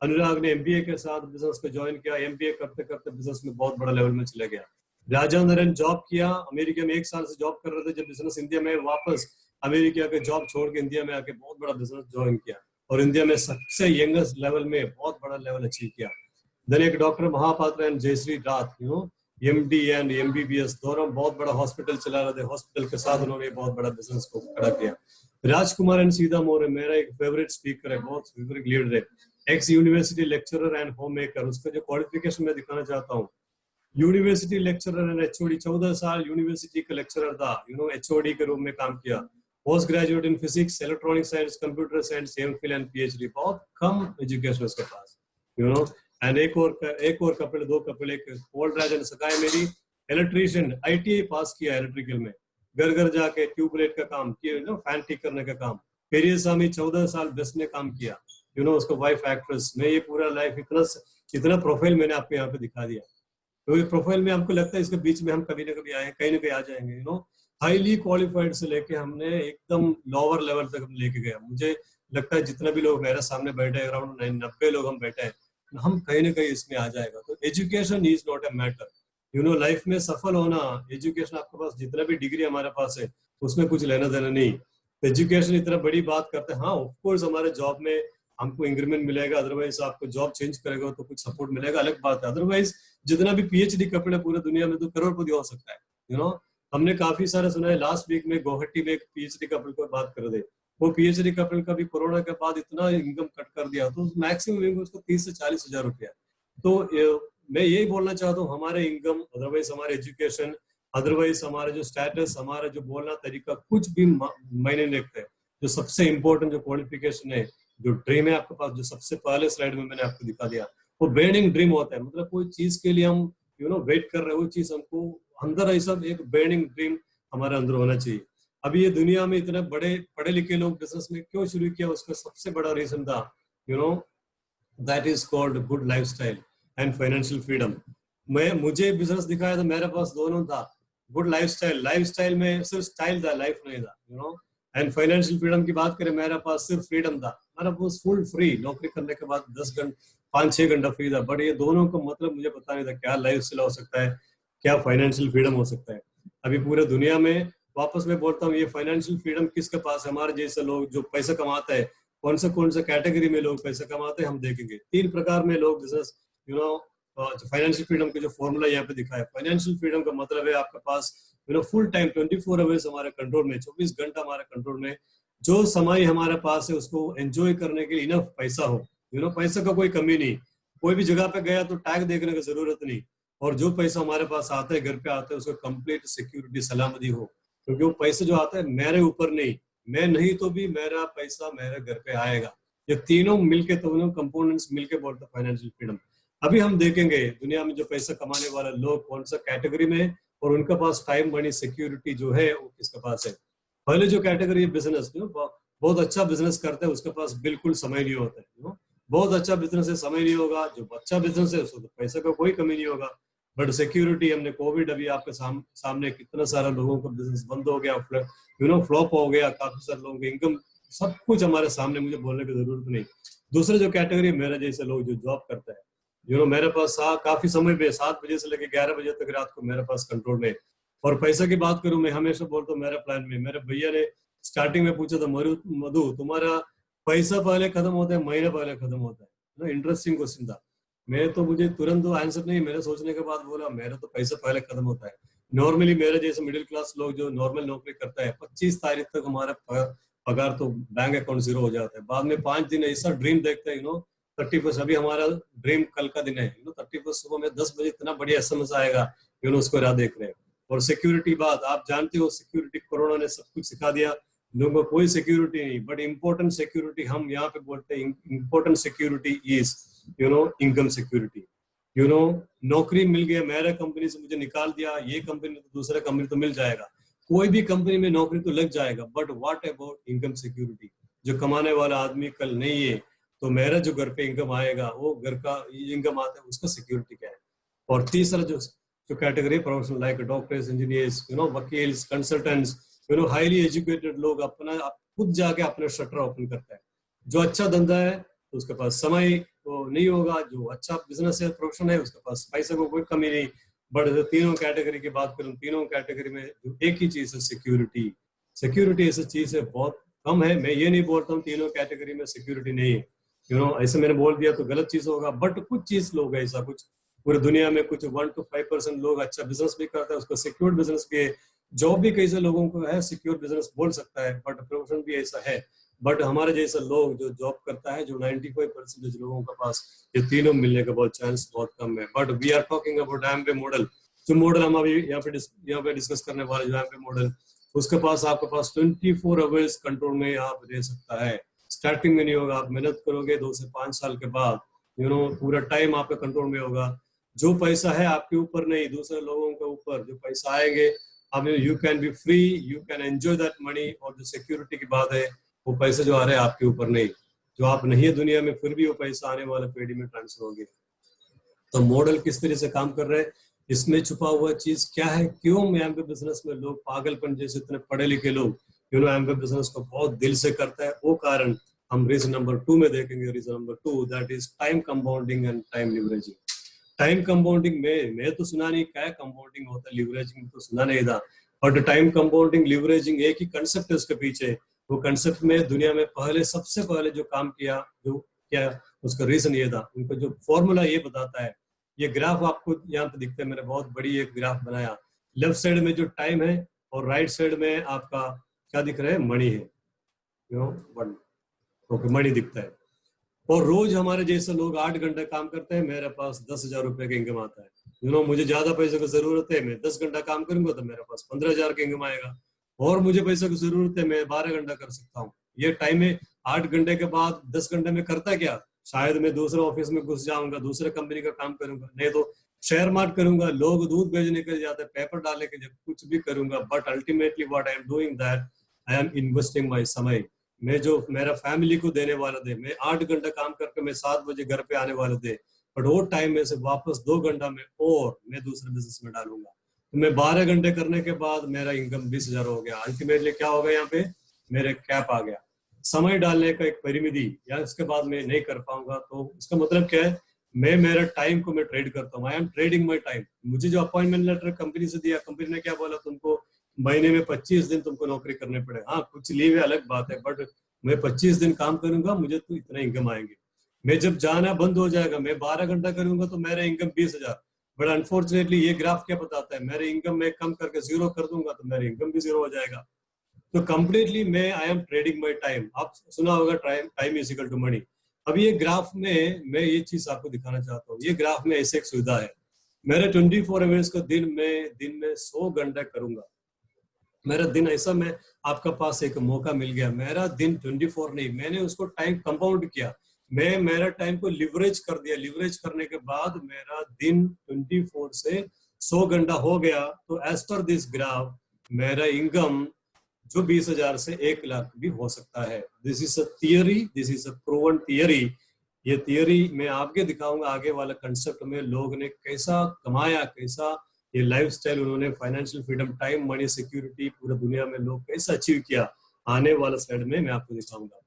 अनुराग ने एमबीए के साथ बिजनेस को ज्वाइन किया, एमबीए करते करते बिजनेस में बहुत बड़ा लेवल में चले गया। राजा नरेन जॉब किया अमेरिका में, 1 साल से जॉब कर रहे थे, जब बिजनेस इंडिया में, वापस अमेरिका के जॉब छोड़ के इंडिया में आके बहुत बड़ा बिजनेस ज्वाइन किया और इंडिया में सबसे यंगेस्ट लेवल में बहुत बड़ा लेवल अचीव किया। देन एक डॉक्टर महापात्र एंड जयश्री रात, MD एंड MBBS दोनों बहुत बड़ा हॉस्पिटल चला रहे थे। हॉस्पिटल के साथ उन्होंने बहुत बड़ा बिजनेस को खड़ा किया। राजकुमार एंड सीधा मोरे मेरा एक फेवरेट स्पीकर है, बहुत फेवरेट लीडर है, x university lecturer and home maker. उसका जो क्वालिफिकेशन मैं दिखाना चाहता हूँ, यूनिवर्सिटी लेक्चरर एंड HOD, 14 साल यूनिवर्सिटी का लेक्चरर था, HOD के रूप में काम किया। Post graduate in physics, electronic science, computer science, MPhil and PhD। बहुत कम एजुकेशन उसके पास, एंड एक और कपल, दो कपल, एक ओल्ड राज एंड सगाई मेरी इलेक्ट्रीशियन, ITI पास किया इलेक्ट्रिकल में, घर घर जाके ट्यूबलाइट का काम किया, फैन ठीक करने का काम। पेरियर स्वामी 14 साल बेस्ट में काम किया, उसको वाइफ एक्ट्रेस। मैं ये पूरा लाइफ इतना प्रोफाइल मैंने आपको यहाँ पे दिखा दिया। तो ये प्रोफाइल में हमको लगता है इसके बीच में हम कभी ना कभी आए, कहीं ना कहीं आ जाएंगे। हाईली क्वालिफाइड से लेके हमने एकदम लोअर लेवल तक हम लेके गया। मुझे लगता है जितना भी लोग मेरे सामने बैठे हैं, अराउंड 90 लोग हम बैठे हैं, हम कहीं ना कहीं इसमें आ जाएगा। तो education is not a matter, life में सफल होना, एजुकेशन आपके पास जितना भी डिग्री हमारे पास है उसमें कुछ लेना देना नहीं। एजुकेशन इतना बड़ी बात करते हैं, हाँ ऑफकोर्स हमारे जॉब में हमको इंक्रीमेंट मिलेगा, अदरवाइज आपको जॉब चेंज करेगा तो कुछ सपोर्ट मिलेगा, अलग बात है। अदरवाइज जितना भी PhD कपल है पूरे दुनिया में तो करोड़पति हो सकता है। हमने काफी सारे सुना है। लास्ट वीक में गुवाहाटी में एक PhD कपल को बात कर दे, वो PhD कपल का भी कोरोना के बाद इतना इनकम कट कर दिया, तो मैक्सिमम उसको 30 से 40 हजार रुपया। तो मैं यही बोलना चाहता हूँ, हमारे इनकम, अदरवाइज हमारे एजुकेशन, अदरवाइज हमारा जो स्टेटस, हमारा जो बोलना तरीका कुछ भी मायने नहीं रखता है। जो सबसे इम्पोर्टेंट जो क्वालिफिकेशन है, जो ड्रीम है आपके पास, जो सबसे पहले स्लाइड में मैंने आपको दिखा दिया, वो बर्निंग ड्रीम होता है। मतलब कोई चीज के लिए हम वेट कर रहे हैं, वो चीज हमको अंदर ऐसा एक बर्निंग ड्रीम हमारे अंदर होना चाहिए। अभी ये दुनिया में इतने बड़े पढ़े लिखे लोग बिजनेस में क्यों शुरू किया, उसका सबसे बड़ा रीजन था that is called good lifestyle and financial freedom. मुझे बिजनेस दिखाया तो मेरे पास दोनों था, गुड लाइफस्टाइल में सिर्फ स्टाइल था, लाइफ नहीं था। एंड फाइनेंशियल फ्रीडम की बात करें, मेरे पास सिर्फ फ्रीडम था, मेरा पास फुल फ्री। नौकरी करने के बाद 5-6 घंटा फ्री था, बट ये दोनों का मतलब मुझे पता नहीं था क्या लाइफस्टाइल हो सकता है, क्या फाइनेंशियल फ्रीडम हो सकता है। अभी पूरे दुनिया में वापस मैं बोलता हूँ, ये फाइनेंशियल फ्रीडम किसके पास है? हमारे जैसे लोग जो पैसा कमाते हैं। कौन से कैटेगरी में लोग पैसा कमाते हैं हम देखेंगे। 3 प्रकार में लोग बिजनेस फाइनेंशियल फ्रीडम का जो फॉर्मूला यहाँ पे दिखा है, फाइनेंशियल फ्रीडम का मतलब है आपके पास फुल टाइम 24 आवर्स हमारे कंट्रोल में, 24 घंटा हमारे कंट्रोल में, जो समय हमारे पास है उसको एंजॉय करने के लिए इनफ पैसा हो। पैसा का कोई कमी नहीं, कोई भी जगह पे गया तो टैग देखने की जरूरत नहीं, और जो पैसा हमारे पास आता है, घर पे आता है, उसको कंप्लीट सिक्योरिटी सलामती हो, क्योंकि वो पैसा जो आता है मेरे ऊपर नहीं, मैं नहीं तो भी मेरा पैसा मेरे घर पे आएगा। ये तीनों मिलके, तो कंपोनेंट्स मिलके बोलते फाइनेंशियल फ्रीडम। अभी हम देखेंगे दुनिया में जो पैसा कमाने वाले लोग कौन सा कैटेगरी में, और उनके पास टाइम मनी सिक्योरिटी जो है वो किसके पास है। पहले जो कैटेगरी है बिजनेस, बहुत अच्छा बिजनेस करते हैं, उसके पास बिल्कुल समय नहीं होता है। बहुत अच्छा बिजनेस है, समय नहीं होगा। जो अच्छा बिजनेस है उसको तो पैसे का कोई कमी नहीं होगा, बट सिक्योरिटी, हमने कोविड अभी आपके सामने कितना सारा लोगों का बिजनेस बंद हो गया, फ्लॉप हो गया, काफी सारे लोगों की इनकम, सब कुछ हमारे सामने, मुझे बोलने की जरूरत नहीं। दूसरे जो कैटेगरी मेरे जैसे लोग जो जॉब करते हैं, मेरे पास काफी समय पे 7 बजे से लेकर 11 बजे तक रात को मेरे पास कंट्रोल में। और पैसा की बात करूं, मैं हमेशा बोलता हूँ मेरा प्लान में, मेरे भैया ने स्टार्टिंग में पूछा था, मधु तुम्हारा पैसा पहले खत्म होता है महीना पहले खत्म होता है? इंटरेस्टिंग क्वेश्चन था। मुझे तुरंत तो आंसर नहीं, मेरे सोचने के बाद बोला मेरा तो पैसा पहले खत्म होता है। नॉर्मली मेरे जैसे मिडिल क्लास लोग जो नॉर्मल नौकरी करता है, 25 तारीख तक हमारा पगार तो बैंक अकाउंट 0 हो जाता है। बाद में 5 दिन ऐसा ड्रीम देखते हैं 31, अभी हमारा ड्रीम कल का दिन है 31 सुबह में 10 बजे इतना बढ़िया SMS आएगा, उसको राह देख रहे हैं। और सिक्योरिटी बात आप जानते हो, सिक्योरिटी कोरोना ने सब कुछ सिखा दिया, लोगों को कोई सिक्योरिटी नहीं, बट इम्पोर्टेंट सिक्योरिटी हम यहाँ पे बोलते हैं, important security is income security. नौकरी मिल गया, मेरा कंपनी से मुझे निकाल दिया, ये कंपनी तो दूसरा कंपनी तो मिल जाएगा, कोई भी कंपनी में नौकरी तो लग जाएगा, but what about income security? जो कमाने वाला आदमी कल नहीं है तो मेरा जो घर पे इनकम आएगा, वो घर का इनकम आता है, उसका सिक्योरिटी क्या है? और तीसरा जो category professional like doctors, engineers, वकील्स, कंसल्टेंट्स, हाईली एजुकेटेड लोग अपना खुद जाके अपना शटर ओपन करता है। जो अच्छा धंधा है तो उसके पास समय तो नहीं होगा, जो अच्छा बिजनेस है, प्रोफेशन है, उसके पास पैसे को कोई कमी नहीं। बट तीनों कैटेगरी की बात करूं, तीनों कैटेगरी में जो एक ही चीज है, सिक्योरिटी। सिक्योरिटी ऐसी चीज है बहुत कम है। मैं ये नहीं बोलता हूँ तीनों कैटेगरी में सिक्योरिटी नहीं है, ऐसे मैंने बोल दिया तो गलत चीज होगा, बट कुछ चीज लोग ऐसा कुछ पूरी दुनिया में कुछ 1 to 5% लोग अच्छा बिजनेस भी करता है, उसको सिक्योर बिजनेस भी है। जॉब भी कई से लोगों को है, सिक्योर बिजनेस बोल सकता है, बट प्रोफेशन भी ऐसा है। बट हमारे जैसे लोग जो जॉब करता है, जो 95% लोगों के पास ये तीनों मिलने का बहुत चांस बहुत कम है। But we are talking about Amway model. जो मॉडल हम अभी यहाँ पे डिस्कस करने वाले, जो एमवे मॉडल, उसके पास आपके पास 24 आवर्स कंट्रोल में आप रह सकता है। स्टार्टिंग में नहीं होगा, आप मेहनत करोगे 2 से 5 साल के बाद पूरा टाइम आपके कंट्रोल में होगा। जो पैसा है आपके ऊपर नहीं, दूसरे लोगों के ऊपर जो पैसा आएंगे, अब you can be free, you can enjoy that money. और जो सिक्योरिटी की बात है, वो पैसे जो आ रहे हैं आपके ऊपर नहीं, जो आप नहीं है दुनिया में, फिर भी वो पैसा आने वाले पीढ़ी में ट्रांसफर हो गया। तो मॉडल किस तरह से काम कर रहे हैं, इसमें छुपा हुआ चीज क्या है, क्यों एमवे बिजनेस में लोग पागलपन जैसे इतने पढ़े लिखे लोग एमवे बिजनेस को बहुत दिल से करता है, वो कारण हम रीजन नंबर 2 में देखेंगे। Reason number 2, that is time compounding and time leveraging. Time compounding में मैं तो सुना नहीं, क्या कंपाउंडिंग होता है, लिवरेजिंग तो सुना नहीं था। बट टाइम कंपाउंडिंग लिवरेजिंग एक ही कंसेप्ट है उसके पीछे। वो कंसेप्ट में दुनिया में सबसे पहले जो काम किया, जो क्या उसका रीजन ये था, उनका जो फॉर्मूला ये बताता है। ये ग्राफ आपको यहाँ पे दिखता है, मैंने बहुत बड़ी एक ग्राफ बनाया। लेफ्ट साइड में जो टाइम है और राइट साइड में आपका क्या दिख रहा है, मनी है, ओके, मनी दिखता है। और रोज हमारे जैसे लोग 8 घंटे काम करते हैं, मेरे पास 10,000 रुपए का इनकम आता है। मुझे ज्यादा पैसे की जरूरत है, मैं 10 घंटा काम करूंगा तो मेरे पास 15,000 का इनकम आएगा। और मुझे पैसे की जरूरत है, मैं 12 घंटा कर सकता हूँ। ये टाइम है 8 घंटे के बाद 10 घंटे में करता क्या, शायद मैं दूसरे ऑफिस में घुस जाऊंगा, दूसरे कंपनी का काम करूंगा, नहीं तो शेयर मार्केट करूंगा, लोग दूध बेचने के लिए जाते हैं, पेपर डालने के लिए, कुछ भी करूंगा। But ultimately what I am doing that I am investing my समय। मैं जो मेरा फैमिली को देने वाले थे, मैं 8 घंटा काम करके मैं 7 बजे घर पे आने वाले थे, बट वो टाइम में से वापस 2 घंटा में और मैं दूसरे बिजनेस में डालूंगा। तो मैं 12 घंटे करने के बाद मेरा इनकम 20,000 हो गया। अल्टीमेटली क्या होगा, यहाँ पे मेरे कैप आ गया, समय डालने का एक परिमिति, या उसके बाद मैं नहीं कर पाऊंगा। तो इसका मतलब क्या है, मैं मेरा टाइम को मैं ट्रेड करता हूँ, आई एम ट्रेडिंग माई टाइम। मुझे जो अपॉइंटमेंट लेटर कंपनी से दिया, कंपनी ने क्या बोला, तुमको महीने में 25 दिन तुमको नौकरी करने पड़े। हाँ, कुछ लीव है अलग बात है, बट मैं 25 दिन काम करूंगा, मुझे तो इतना इनकम आएंगे। मैं जब जाना बंद हो जाएगा, मैं 12 घंटा करूंगा तो मेरा इनकम 20,000। बट अनफॉर्चुनेटली ये ग्राफ क्या बताता है, मेरे इनकम में कम करके 0 कर दूंगा तो मेरा इनकम भी 0 हो जाएगा। तो कंप्लीटली मैं I am trading my time. आप सुना होगा time is equal to money. अब ये ग्राफ में मैं ये चीज आपको दिखाना चाहता हूँ। ये ग्राफ में ऐसे एक सुविधा है, मेरे 24 आवर्स का दिन में 100 घंटे करूंगा। मेरा दिन ऐसा, मैं आपका पास एक मौका मिल गया, मेरा दिन 24 नहीं, मैंने उसको टाइम कंपाउंड किया, मैं मेरा टाइम को लिवरेज कर दिया। लिवरेज करने के बाद मेरा दिन 24 से 100 घंटा हो गया। तो एज पर दिस ग्राफ मेरा इनकम जो 20,000 से 1 लाख भी हो सकता है। This is a theory, this is a proven theory. ये थियरी मैं आपके दिखाऊंगा आगे वाला कंसेप्ट में लोग ने कैसा कमाया, कैसा ये लाइफस्टाइल उन्होंने, financial freedom, time, money, security, पूरी दुनिया में लोग कैसा अचीव किया, आने वाला स्लाइड में मैं आपको दिखाऊंगा।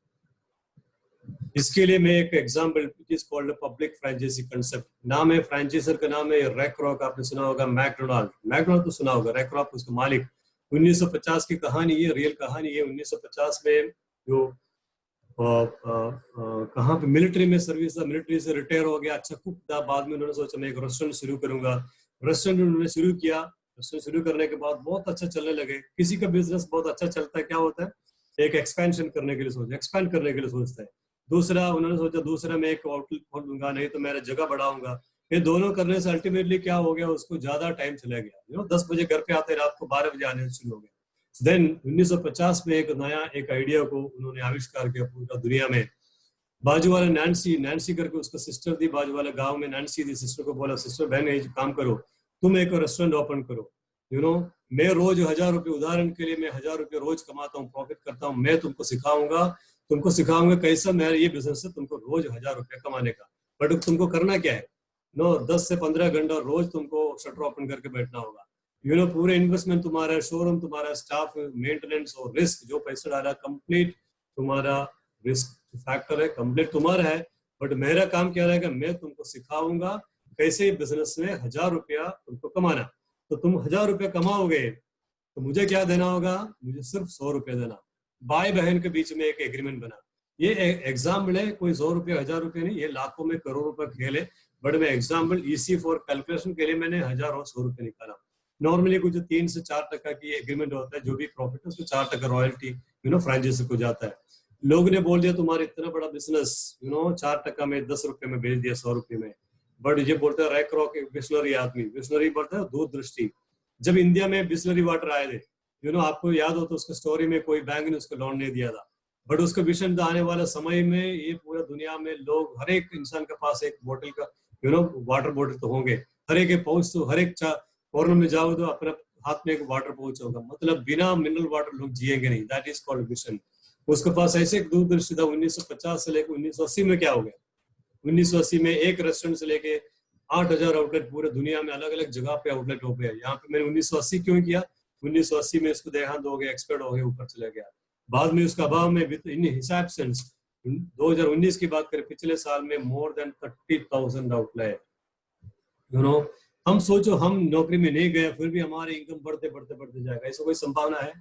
इसके लिए मैं एक example, is called public franchisee concept. नाम है, फ्रेंचाइजर का नाम है रैकरॉक, आपने सुना होगा। मैकडोनाल्ड तो सुना होगा, रैकरॉक उसका मालिक। 1950 की कहानी, ये रियल कहानी है। 1950 में जो कहाँ पे मिलिट्री में सर्विस था, मिलिट्री से रिटायर हो गया, अच्छा कुक था। बाद में उन्होंने सोचा मैं एक रेस्टोरेंट शुरू करूंगा। रेस्टोरेंट उन्होंने शुरू किया। रेस्टोरेंट शुरू करने के बाद बहुत अच्छा चलने लगे। किसी का बिजनेस बहुत अच्छा चलता है, क्या होता है, एक एक्सपेंशन करने के लिए सोचता है, एक्सपेंड करने के लिए सोचता है। दूसरा उन्होंने सोचा, दूसरा मैं एक आउटलेट खोलूंगा, नहीं तो मेरा जगह बढ़ाऊंगा। ये दोनों करने से अल्टीमेटली क्या हो गया, उसको ज्यादा टाइम चला गया। 10 बजे घर पे आते, रात को 12 बजे आने शुरू हो गया। देन 1950 में एक नया एक आइडिया को उन्होंने आविष्कार किया पूरा दुनिया में। बाजू वाले नैन्सी करके उसका सिस्टर थी, बाजू वाले गांव में नैन्सी थी। सिस्टर को बोला, सिस्टर बहन एक काम करो, तुम एक रेस्टोरेंट ओपन करो। मैं रोज 1,000 रुपये, उदाहरण के लिए मैं 1,000 रुपये रोज कमाता हूँ, प्रॉफिट करता हूँ। मैं तुमको सिखाऊंगा कैसा मेरा ये बिजनेस है, तुमको रोज 1,000 रुपये कमाने का। बट तुमको करना क्या है, 10 से 15 घंटा रोज तुमको शटर ओपन करके बैठना होगा। पूरे इन्वेस्टमेंट तुम्हारा है, शोरूम तुम्हारा, स्टाफ, मेंटेनेंस और रिस्क, जो पैसा डाला कंप्लीट तुम्हारा, रिस्क फैक्टर है कंप्लीट तुम्हारा है। बट मेरा काम क्या रहेगा, मैं तुमको सिखाऊंगा कैसे बिजनेस में 1,000 रुपया तुमको कमाना। तो तुम 1,000 रुपया कमाओगे तो मुझे क्या देना होगा, मुझे सिर्फ 100 रुपया देना। भाई बहन के बीच में एक एग्रीमेंट बना। ये एग्जाम्पल है, कोई 100 रुपया 1,000 रुपये नहीं, ये लाखों में करोड़ों रुपया खेल है। बट मैं एग्जाम्पल इसी फॉर कैलकुलेशन के लिए मैंने 1000 और 100 रुपये निकाला। नॉर्मली कुछ 3 से 4% की एग्रीमेंट होता है, जो भी प्रॉफिट है उसको 4% रॉयल्टी फ्रेंचाइजी को जाता है। लोग ने बोल दिया तुम्हारा इतना बड़ा बिजनेस 4% में 10 रुपए में बेच दिया 100 रुपए में। बट ये बोलते हैं रैक रॉक बिस्लरी आदमी, बिस्लरी बोलता है दूरदृष्टि। जब इंडिया में बिस्लरी वाटर आए थे आपको याद हो तो उसका स्टोरी में कोई बैंक ने उसको लोन नहीं दिया था। बट उसका विजन आने वाला समय में ये पूरा दुनिया में लोग, हर एक इंसान के पास एक बोतल का वाटर बोतल तो होंगे, हर एक पाउच तो, हर एक कॉर्नर में जाओ तो अपने हाथ में एक वाटर पाउच होगा। मतलब बिना मिनरल वाटर लोग जिएंगे नहीं। That is called vision. उसके पास ऐसे एक दूरदृष्टि था। 1950 से लेकर 1980 में क्या हो गया, 1980 में एक रेस्टोरेंट से लेके 8000 आउटलेट पूरे दुनिया में अलग अलग जगह पे आउटलेट हो गया। यहाँ पे मैंने 1980 क्यों किया, 1980 में इसको देहांत हो गया, एक्सपर्ट हो गया, ऊपर चला गया। बाद में उसका अभाव में इन हिसाब से 2019 की बात करें, पिछले साल में मोर देन 30,000 आउटलेट। हम सोचो हम नौकरी में नहीं गए फिर भी हमारे इनकम बढ़ते बढ़ते बढ़ते जाएगा, ऐसा कोई संभावना है?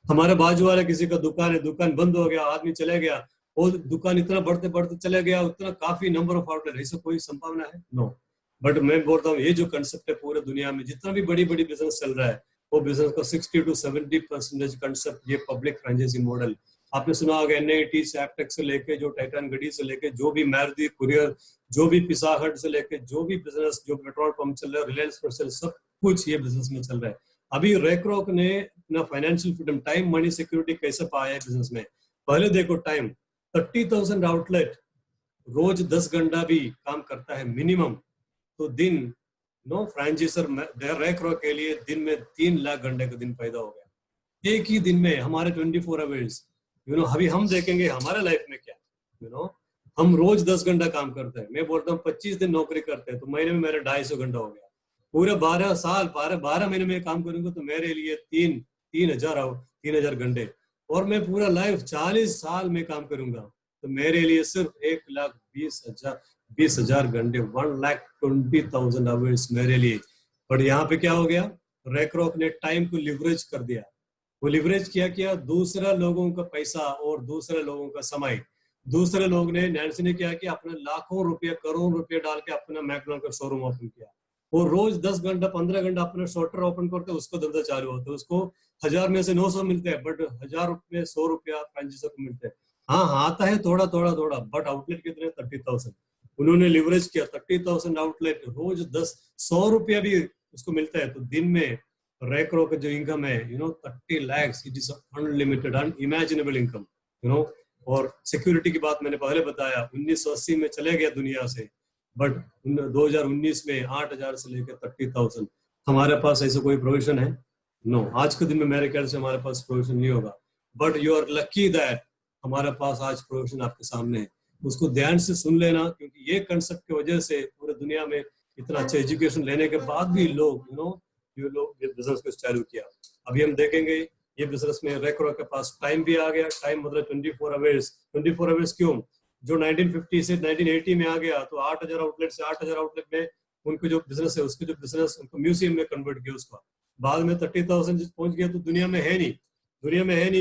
हमारे बाजू वाला किसी का दुकान है, दुकान बंद हो गया, आदमी चले गया, और दुकान इतना बढ़ते बढ़ते चले गया, उतना काफी नंबर ऑफ आउटलेट, ऐसा कोई संभावना है? नो। बट मैं बोलता हूँ ये जो कंसेप्ट है पूरे दुनिया में जितना भी बड़ी बड़ी बिजनेस चल रहा है, वो बिजनेस का 60 to 70% कंसेप्ट ये पब्लिक फ्रेंचाइजी मॉडल। आपने सुना होगा NIT सैपटेक से लेके, जो टाइटन गडी से लेके, जो भी मारुति कुरियर, जो भी पिज़्ज़ा हट से लेके, जो भी बिजनेस, जो पेट्रोल पंप चल रहा है, रिलायंस पर सब कुछ ये बिजनेस में चल रहा है। अभी रैकरॉक ने अपना financial freedom, time, money, security कैसे पाया है बिजनेस में? पहले देखो टाइम, 30,000 आउटलेट, रोज 10 घंटा भी काम करता है मिनिमम, तो दिन फ्रेंचाइजर रैकरॉक के लिए दिन में 3 लाख घंटे का दिन पैदा हो गया एक ही दिन में। हमारे 24 आवर्स अभी हम देखेंगे हमारे लाइफ में क्या, हम रोज 10 घंटा काम करते हैं। मैं बोलता हूँ 25 दिन नौकरी करते हैं तो महीने में मेरा 250 घंटा हो गया। पूरे 12 साल 12 महीने में काम करूंगा तो मेरे लिए 3,000 घंटे, और मैं पूरा लाइफ 40 साल में काम करूंगा तो मेरे लिए सिर्फ 1,20,000 घंटे, 1,20,000 आवर्स मेरे लिए। पर यहाँ पे क्या हो गया, रैकरॉक ने टाइम को लिवरेज कर दिया। वो लिवरेज किया दूसरा लोगों का पैसा और दूसरे लोगों का समय। दूसरे लोग ने, नैन्सी ने क्या किया, अपने लाखों रुपए करोड़ रुपए डाल के अपना मैकडॉनल्ड का शोरूम ओपन किया। वो रोज 10 घंटा 15 घंटा अपना शॉर्टर ओपन करते, उसको धंधा चालू होता है। उसको 1000 में से 900 मिलते हैं, बट 1000 रुपये 100 रुपया फ्रेंचाइजर को मिलते हैं। हाँ आता है थोड़ा थोड़ा थोड़ा, बट आउटलेट कितने? 30,000। उन्होंने लिवरेज किया 30,000 आउटलेट, रोज 100 रुपया भी उसको मिलता है तो दिन में रैकरॉक का जो इनकम है 30 lakhs, it is unlimited, unimaginable income. और सिक्योरिटी की बात मैंने पहले बताया, 1980 में चले गया दुनिया से, बट 2019 में 8,000 से लेकर 30,000। हमारे पास ऐसा कोई प्रोविजन है? नो। आज के दिन में मेरे ख्याल से हमारे पास प्रोविजन नहीं होगा, but you are lucky that हमारे पास आज प्रोविजन आपके सामने है। उसको ध्यान से सुन लेना, क्योंकि ये कंसेप्ट की वजह से पूरे दुनिया में इतना अच्छा एजुकेशन लेने के बाद भी लोग ये बिजनेस को चालू किया। अभी हम देखेंगे ये बिजनेस में रैकरॉक के पास टाइम भी आ गया। टाइम मतलब 24 आवर्स। 24 आवर्स क्यों? जो 1950 से 1980 में आ गया तो 8,000 आउटलेट से 8,000 आउटलेट में उनको जो बिजनेस है, उसके जो बिजनेस उनको म्यूजियम में कन्वर्ट किया उसका। बाद में 30,000 पहुंच गया तो दुनिया में है नहीं,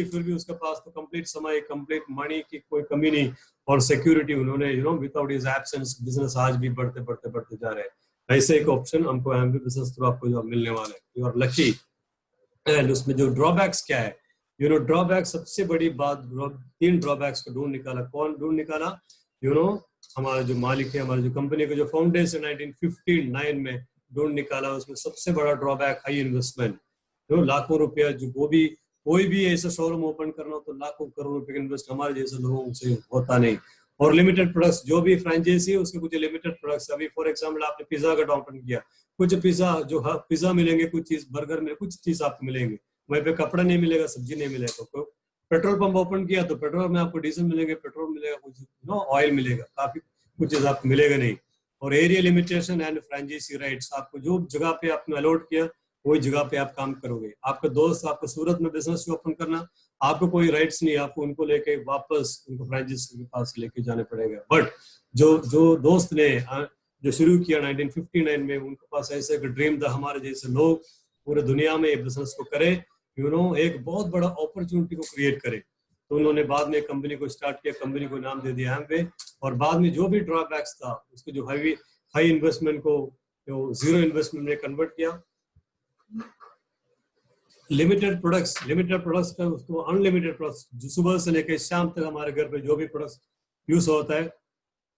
फिर भी उसके पास तो कंप्लीट समय, कंप्लीट मनी की कोई कमी नहीं, और सिक्योरिटी उन्होंने विदाउट हिज एब्सेंस बिजनेस आज भी बढ़ते बढ़ते बढ़ते जा रहे हैं। ऐसे एक ऑप्शन हमको एमबी बिजनेस थ्रू आपको जो मिलने वाला है, यू आर लकी। एंड उसमें जो ड्रॉबैक्स क्या है, ड्रॉबैक सबसे बड़ी बात, 3 ड्रॉबैक्स को ढूंढ निकाला। कौन ढूंढ निकाला? हमारा जो मालिक है, हमारे जो कंपनी का जो फाउंडेशन 1959 में ढूंढ निकाला। उसमें सबसे बड़ा ड्रॉबैक हाई इन्वेस्टमेंट। लाखों रुपया, जो कोई भी ऐसा शोरूम ओपन करना हो तो लाखों करोड़ रुपए का इन्वेस्ट हमारे जैसे लोगों से होता नहीं। और लिमिटेड प्रोडक्ट्स, जो भी फ्रेंचाइजी है उसके कुछ लिमिटेड प्रोडक्ट्स। अभी फॉर एग्जांपल आपने पिज्जा का ओपन किया, कुछ पिज्जा मिलेंगे, कुछ चीज बर्गर में, कुछ चीज आपको मिलेंगे, वहीं पे कपड़ा नहीं मिलेगा, सब्जी नहीं मिलेगा। तो पेट्रोल पंप ओपन किया तो पेट्रोल में आपको डीजल मिलेंगे, पेट्रोल मिलेगा, कुछ ऑयल मिलेगा, काफी कुछ चीज आपको मिलेगा नहीं। और area limitation and franchisee rights, आपको जो जगह पे आपने अलॉट किया वही जगह पे आप काम करोगे। आपका दोस्त आपको सूरत में बिजनेस ओपन करना, आपको कोई राइट्स नहीं, आपको उनको लेके वापस उनको फ्रेंचाइजी के पास लेके जाने पड़ेगा। बट जो दोस्त ने जो शुरू किया 1959 में, उनके पास ऐसे एक ड्रीम था हमारे जैसे लोग पूरे दुनिया में बिजनेस को करे, एक बहुत बड़ा अपॉर्चुनिटी को क्रिएट करे। तो उन्होंने बाद में कंपनी को स्टार्ट किया, कंपनी को नाम दे दिया एमवे। और बाद में जो भी ड्रॉबैक्स था, उसके जो हाई इन्वेस्टमेंट को जीरो इन्वेस्टमेंट में कन्वर्ट किया। लिमिटेड प्रोडक्ट्स का उसको अनलिमिटेड प्रोडक्ट्स, जो सुबह से लेकर शाम तक हमारे घर पे जो भी प्रोडक्ट्स यूज होता है,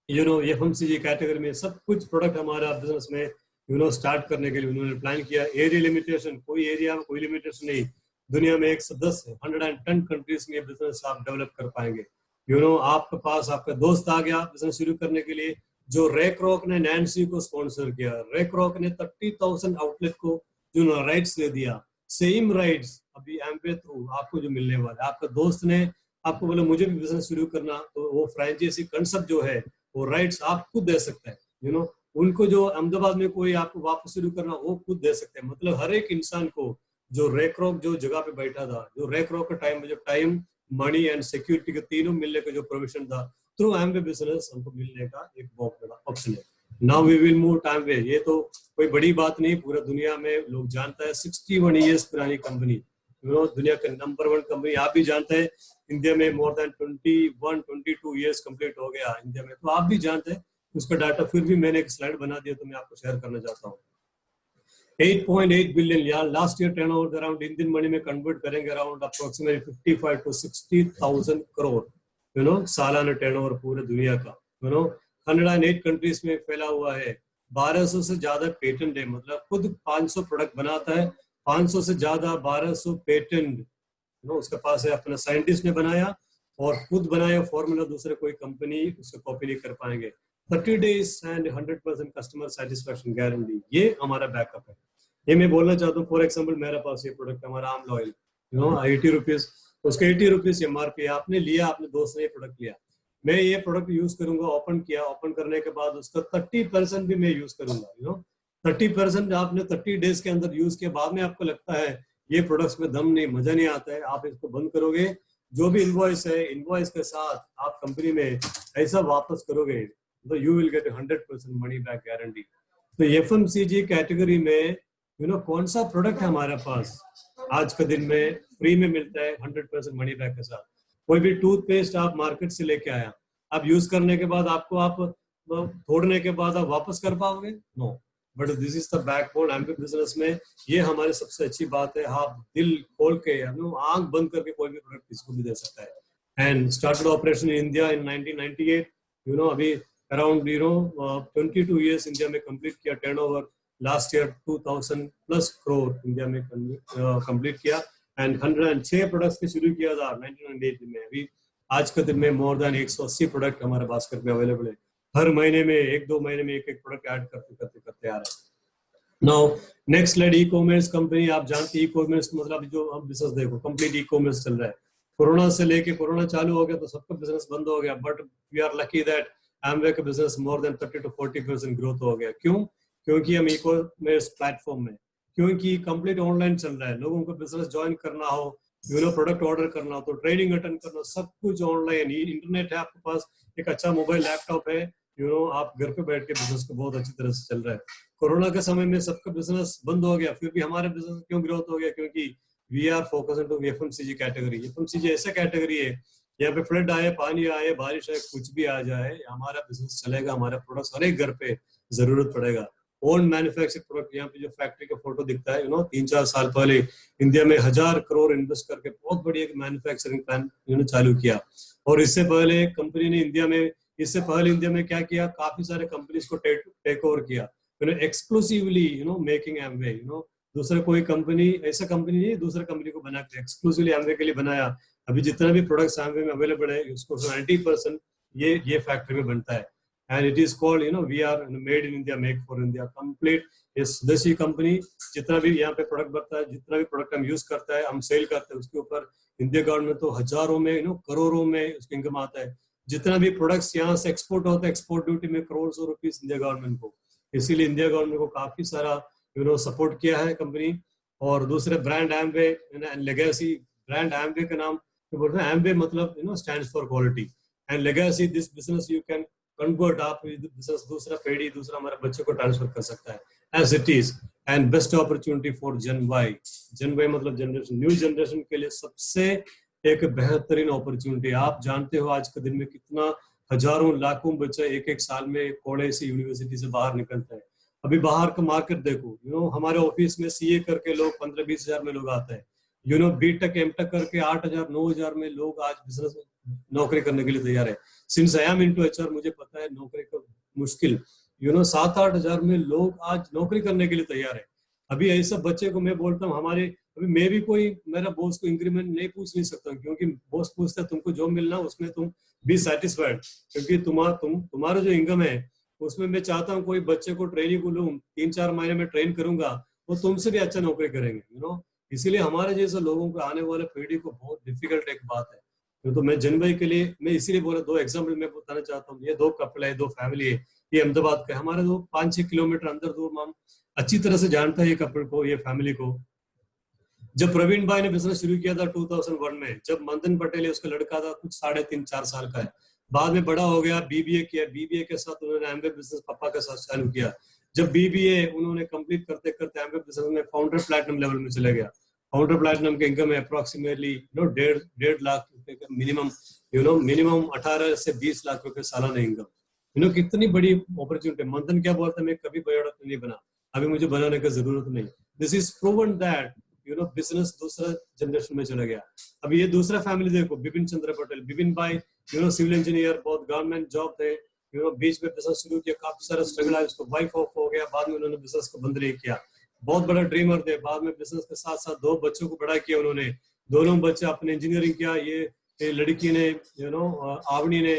FMCG कैटेगरी में सब कुछ प्रोडक्ट हमारा बिजनेस में स्टार्ट करने के लिए उन्होंने प्लान किया। एरिया लिमिटेशन, कोई एरिया में कोई लिमिटेशन नहीं। दुनिया में 110 कंट्रीज में बिजनेस आप डेवलप कर पाएंगे। आपके पास आपका दोस्त आ गया बिजनेस शुरू करने के लिए, जो रैकरॉक ने नैन्सी को स्पॉन्सर किया। रैकरॉक ने 30,000 आउटलेट को जो राइट्स दे दिया, सेम राइट्स अभी एमवे थ्रू आपको जो मिलने वाला है। आपका दोस्त ने आपको बोला मुझे भी बिजनेस शुरू करना, तो वो फ्रेंचाइजी कंसेप्ट जो है वो राइट्स आप खुद दे सकते हैं। उनको जो अहमदाबाद में कोई आपको वापस शुरू करना वो खुद दे सकते हैं। मतलब हर एक इंसान को जो रैकरॉक जो जगह पे बैठा था, जो रैकरॉक का टाइम में जब टाइम, मनी एंड सिक्योरिटी के तीनों मिलने का जो प्रोविजन था, थ्रू एमवे बिजनेस हमको मिलने का एक बहुत बड़ा ऑप्शन है। Now we will move to Amway. ये तो कोई बड़ी बात नहीं, पूरा दुनिया में लोग जानता है। 61 ईयर्स पुरानी कंपनी, दुनिया का नंबर 1 कंपनी। आप भी जानते हैं इंडिया में मोर देन 22 ईयर्स कंप्लीट हो गया इंडिया में, तो आप भी जानते हैं उसका डाटा। फिर भी मैंने एक स्लाइड बना दिया तो मैं आपको शेयर करना चाहता हूँ। 8.8 बिलियन यार last year turnover around Indian money में कन्वर्ट करेंगे अराउंड अप्रोक्सीमेटली 55 to 60,000 करोड़ सालाना टर्नओवर पूरे दुनिया का। 108 कंट्रीज में फैला हुआ है। 1200 से ज्यादा पेटेंट है, मतलब खुद 500 प्रोडक्ट बनाता है। 500 से ज्यादा 1200 पेटेंट उसके पास है। अपना साइंटिस्ट ने बनाया और खुद बनाया फॉर्मूला, दूसरे कोई कंपनी उसको कॉपी नहीं कर पाएंगे। 30 days and 100% customer satisfaction guarantee, ये हमारा बैकअप है। ये मैं बोलना चाहता हूँ। फॉर एग्जाम्पल मेरे पास ये प्रोडक्ट हमारा आमला ऑयल 80 रुपीज, उसका 80 रुपीज MRP। आपने लिया, आपने दोस्त ने ये प्रोडक्ट लिया, मैं ये प्रोडक्ट यूज करूंगा। ओपन किया, ओपन करने के बाद उसका 30% भी मैं यूज करूंगा। 30% आपने 30 डेज के अंदर यूज किया, बाद में आपको लगता है ये प्रोडक्ट्स में दम नहीं, मजा नहीं आता है, आप इसको बंद करोगे। जो भी इनवॉइस है, इनवॉइस के साथ आप कंपनी में ऐसा वापस करोगे तो you will get 100% money back guarantee. तो FMCG कैटेगरी में कौन सा प्रोडक्ट है हमारे पास आज के दिन में फ्री में मिलता है 100% मनी बैक के साथ? कोई भी टूथपेस्ट आप मार्केट से लेके आया, आप यूज करने के बाद आपको आप तोड़ने के बाद आप वापस कर पाओगे? No. But this is the backbone Amway business में। ये हमारी सबसे अच्छी बात है। आप दिल खोल के आंख बंद करके कोई भी प्रोडक्ट किसको भी दे सकता है। And started operation in India in 1998। अभी अराउंड 22 ईयर्स इंडिया में कंप्लीट किया। Turnover last year 2000+ crore India में कंप्लीट किया। एंड 106 प्रोडक्ट्स के शुरू किया था 1998 में। अभी आज के दिन में मोर देन 180 प्रोडक्ट हमारे बास्केट में अवेलेबल है। हर महीने में 1-2 महीने में एक प्रोडक्ट ऐड करते आ रहे हैं। Now next slide, e commerce company. आप जानते हैं ई कॉमर्स मतलब जो अब बिजनेस देखो कंप्लीट ई कॉमर्स चल रहा है। कोरोना से लेके कोरोना चालू हो गया तो सबका बिजनेस बंद हो गया, but we are lucky that Amway का business more than 30 to 40% growth हो गया। क्यों? क्योंकि हम ई कॉमर्स प्लेटफॉर्म में, क्योंकि कंप्लीट ऑनलाइन चल रहा है। लोगों को बिजनेस ज्वाइन करना हो, प्रोडक्ट ऑर्डर करना हो, तो ट्रेनिंग अटेंड करना, सब कुछ ऑनलाइन। इंटरनेट है आपके पास, एक अच्छा मोबाइल लैपटॉप है, आप घर पे बैठ के बिजनेस को बहुत अच्छी तरह से चल रहा है। कोरोना के समय में सबका बिजनेस बंद हो गया, फिर भी हमारे बिजनेस क्यों ग्रोथ हो गया? क्योंकि we are focused on FMCG category. FMCG ऐसा कैटेगरी है, यहाँ पे फ्लड आए, पानी आए, बारिश आए, कुछ भी आ जाए, हमारा बिजनेस चलेगा। हमारा प्रोडक्ट हर एक घर पे जरूरत पड़ेगा। Own manufacture product. यहाँ पे जो फैक्ट्री का फोटो दिखता है, 3-4 साल पहले इंडिया में 1000 करोड़ इन्वेस्ट करके बहुत बड़ी एक मैन्युफैक्चरिंग प्लान चालू किया। और इससे पहले कंपनी ने इंडिया में क्या किया? काफी सारे कंपनीज को टेक ओवर किया। Exclusively making Amway. दूसरा कोई कंपनी, ऐसा कंपनी नहीं दूसरा कंपनी को बना के एक्सक्लूसिवली एमवे के लिए बनाया। अभी जितना भी प्रोडक्ट्स एमवे में अवेलेबल है उसको 90% ये फैक्ट्री में बनता है। And it is called we are made in India, make for India. Complete ये स्वदेशी कंपनी। जितना भी यहाँ पे प्रोडक्ट बनता है, जितना भी प्रोडक्ट हम यूज करता है, हम सेल करते हैं, उसके ऊपर इंडिया गवर्नमेंट तो हजारों में करोड़ों में उसका इनकम आता है। जितना भी प्रोडक्ट्स यहाँ से एक्सपोर्ट होता है, एक्सपोर्ट ड्यूटी में करोड़ों रुपीस इंडिया गवर्नमेंट को। इसीलिए इंडिया गवर्नमेंट को काफी सारा सपोर्ट किया है कंपनी। और दूसरे brand Amway, legacy brand Amway का नाम बोलते हैं। एमवे मतलब stands for quality and legacy. This business you can convert. आप बिजनेस दूसरा पीढ़ी, दूसरा हमारे बच्चे को ट्रांसफर कर सकता है as it is. And best opportunity for Gen Y। Gen Y मतलब जनरेशन, न्यू जनरेशन के लिए सबसे एक बेहतरीन अपॉर्चुनिटी। आप जानते हो आज के दिन में कितना हजारों लाखों बच्चे एक एक साल में कॉलेज से यूनिवर्सिटी से बाहर निकलते हैं। अभी बाहर का मार्केट देखो, हमारे ऑफिस में सीए करके लोग 15-20 हजार में लोग आते हैं। बीटेक एमटेक करके 8,000-9,000 में लोग आज बिजनेस में नौकरी करने के लिए तैयार है। Since I am into HR, मुझे पता है नौकरी का मुश्किल 7-8 हजार में लोग आज नौकरी करने के लिए तैयार है। अभी ऐसा बच्चे को मैं बोलता हूँ, हमारे अभी मैं भी कोई मेरा बॉस को इंक्रीमेंट नहीं पूछ नहीं सकता, क्योंकि बॉस पूछता है तुमको जो मिलना उसमें तुम बी सेटिस्फाइड, क्योंकि तुम्हारा जो इनकम है उसमें मैं चाहता हूँ कोई बच्चे को ट्रेनिंग को लूँ, 3-4 महीने में ट्रेन करूंगा, वो तुमसे भी अच्छा नौकरी करेंगे। इसीलिए हमारे जैसे लोगों को आने वाले पीढ़ी को बहुत डिफिकल्ट एक बात है। तो मैं जन भाई के लिए मैं इसीलिए बोला, 2 एग्जाम्पल मैं बताना चाहता हूँ। ये 2 कपल है, 2 फैमिली है, ये अहमदाबाद का, हमारे 5-6 किलोमीटर अंदर दूर। हम अच्छी तरह से जानता है ये कपल को, ये फैमिली को। जब प्रवीण भाई ने बिजनेस शुरू किया था 2001 में, जब मंदन पटेल है उसका लड़का था, कुछ 3.5-4 साल का है, बाद में बड़ा हो गया, बीबीए किया, बीबीए के साथ उन्होंने एमबीए बिजनेस पापा के साथ चालू किया। जब बीबीए उन्होंने कंप्लीट करते करते एमबीए बिजनेस में फाउंडर प्लैटिनम लेवल में चले गया। फाउंडर प्लैटिनम के इनकम है अप्रोक्सीमेटली 1.5 लाख रुपए का मिनिमम, मिनिमम 18 से 20 लाख रुपए सालाना इनकम। कितनी बड़ी अपॉर्चुनिटी। मंथन क्या बोलता है, मैं कभी बड़ा नहीं बना, अभी मुझे बनाने की जरूरत नहीं। This is proven that business दूसरा जनरेशन में चला गया। अभी ये दूसरा फैमिली देखो, बिपिन चंद्र पटेल, बिपिन भाई सिविल इंजीनियर, बहुत गवर्नमेंट जॉब थे, बीच में बिजनेस शुरू किया, काफी सारा स्ट्रगल आया, उसको वाइफ ऑफ हो गया, बाद में उन्होंने बिजनेस को बंद नहीं किया। बहुत बड़ा ड्रीमर थे, बाद में बिजनेस के साथ साथ 2 बच्चों को बड़ा किया उन्होंने, दोनों बच्चे अपने इंजीनियरिंग किया। ये लड़की ने आवनी ने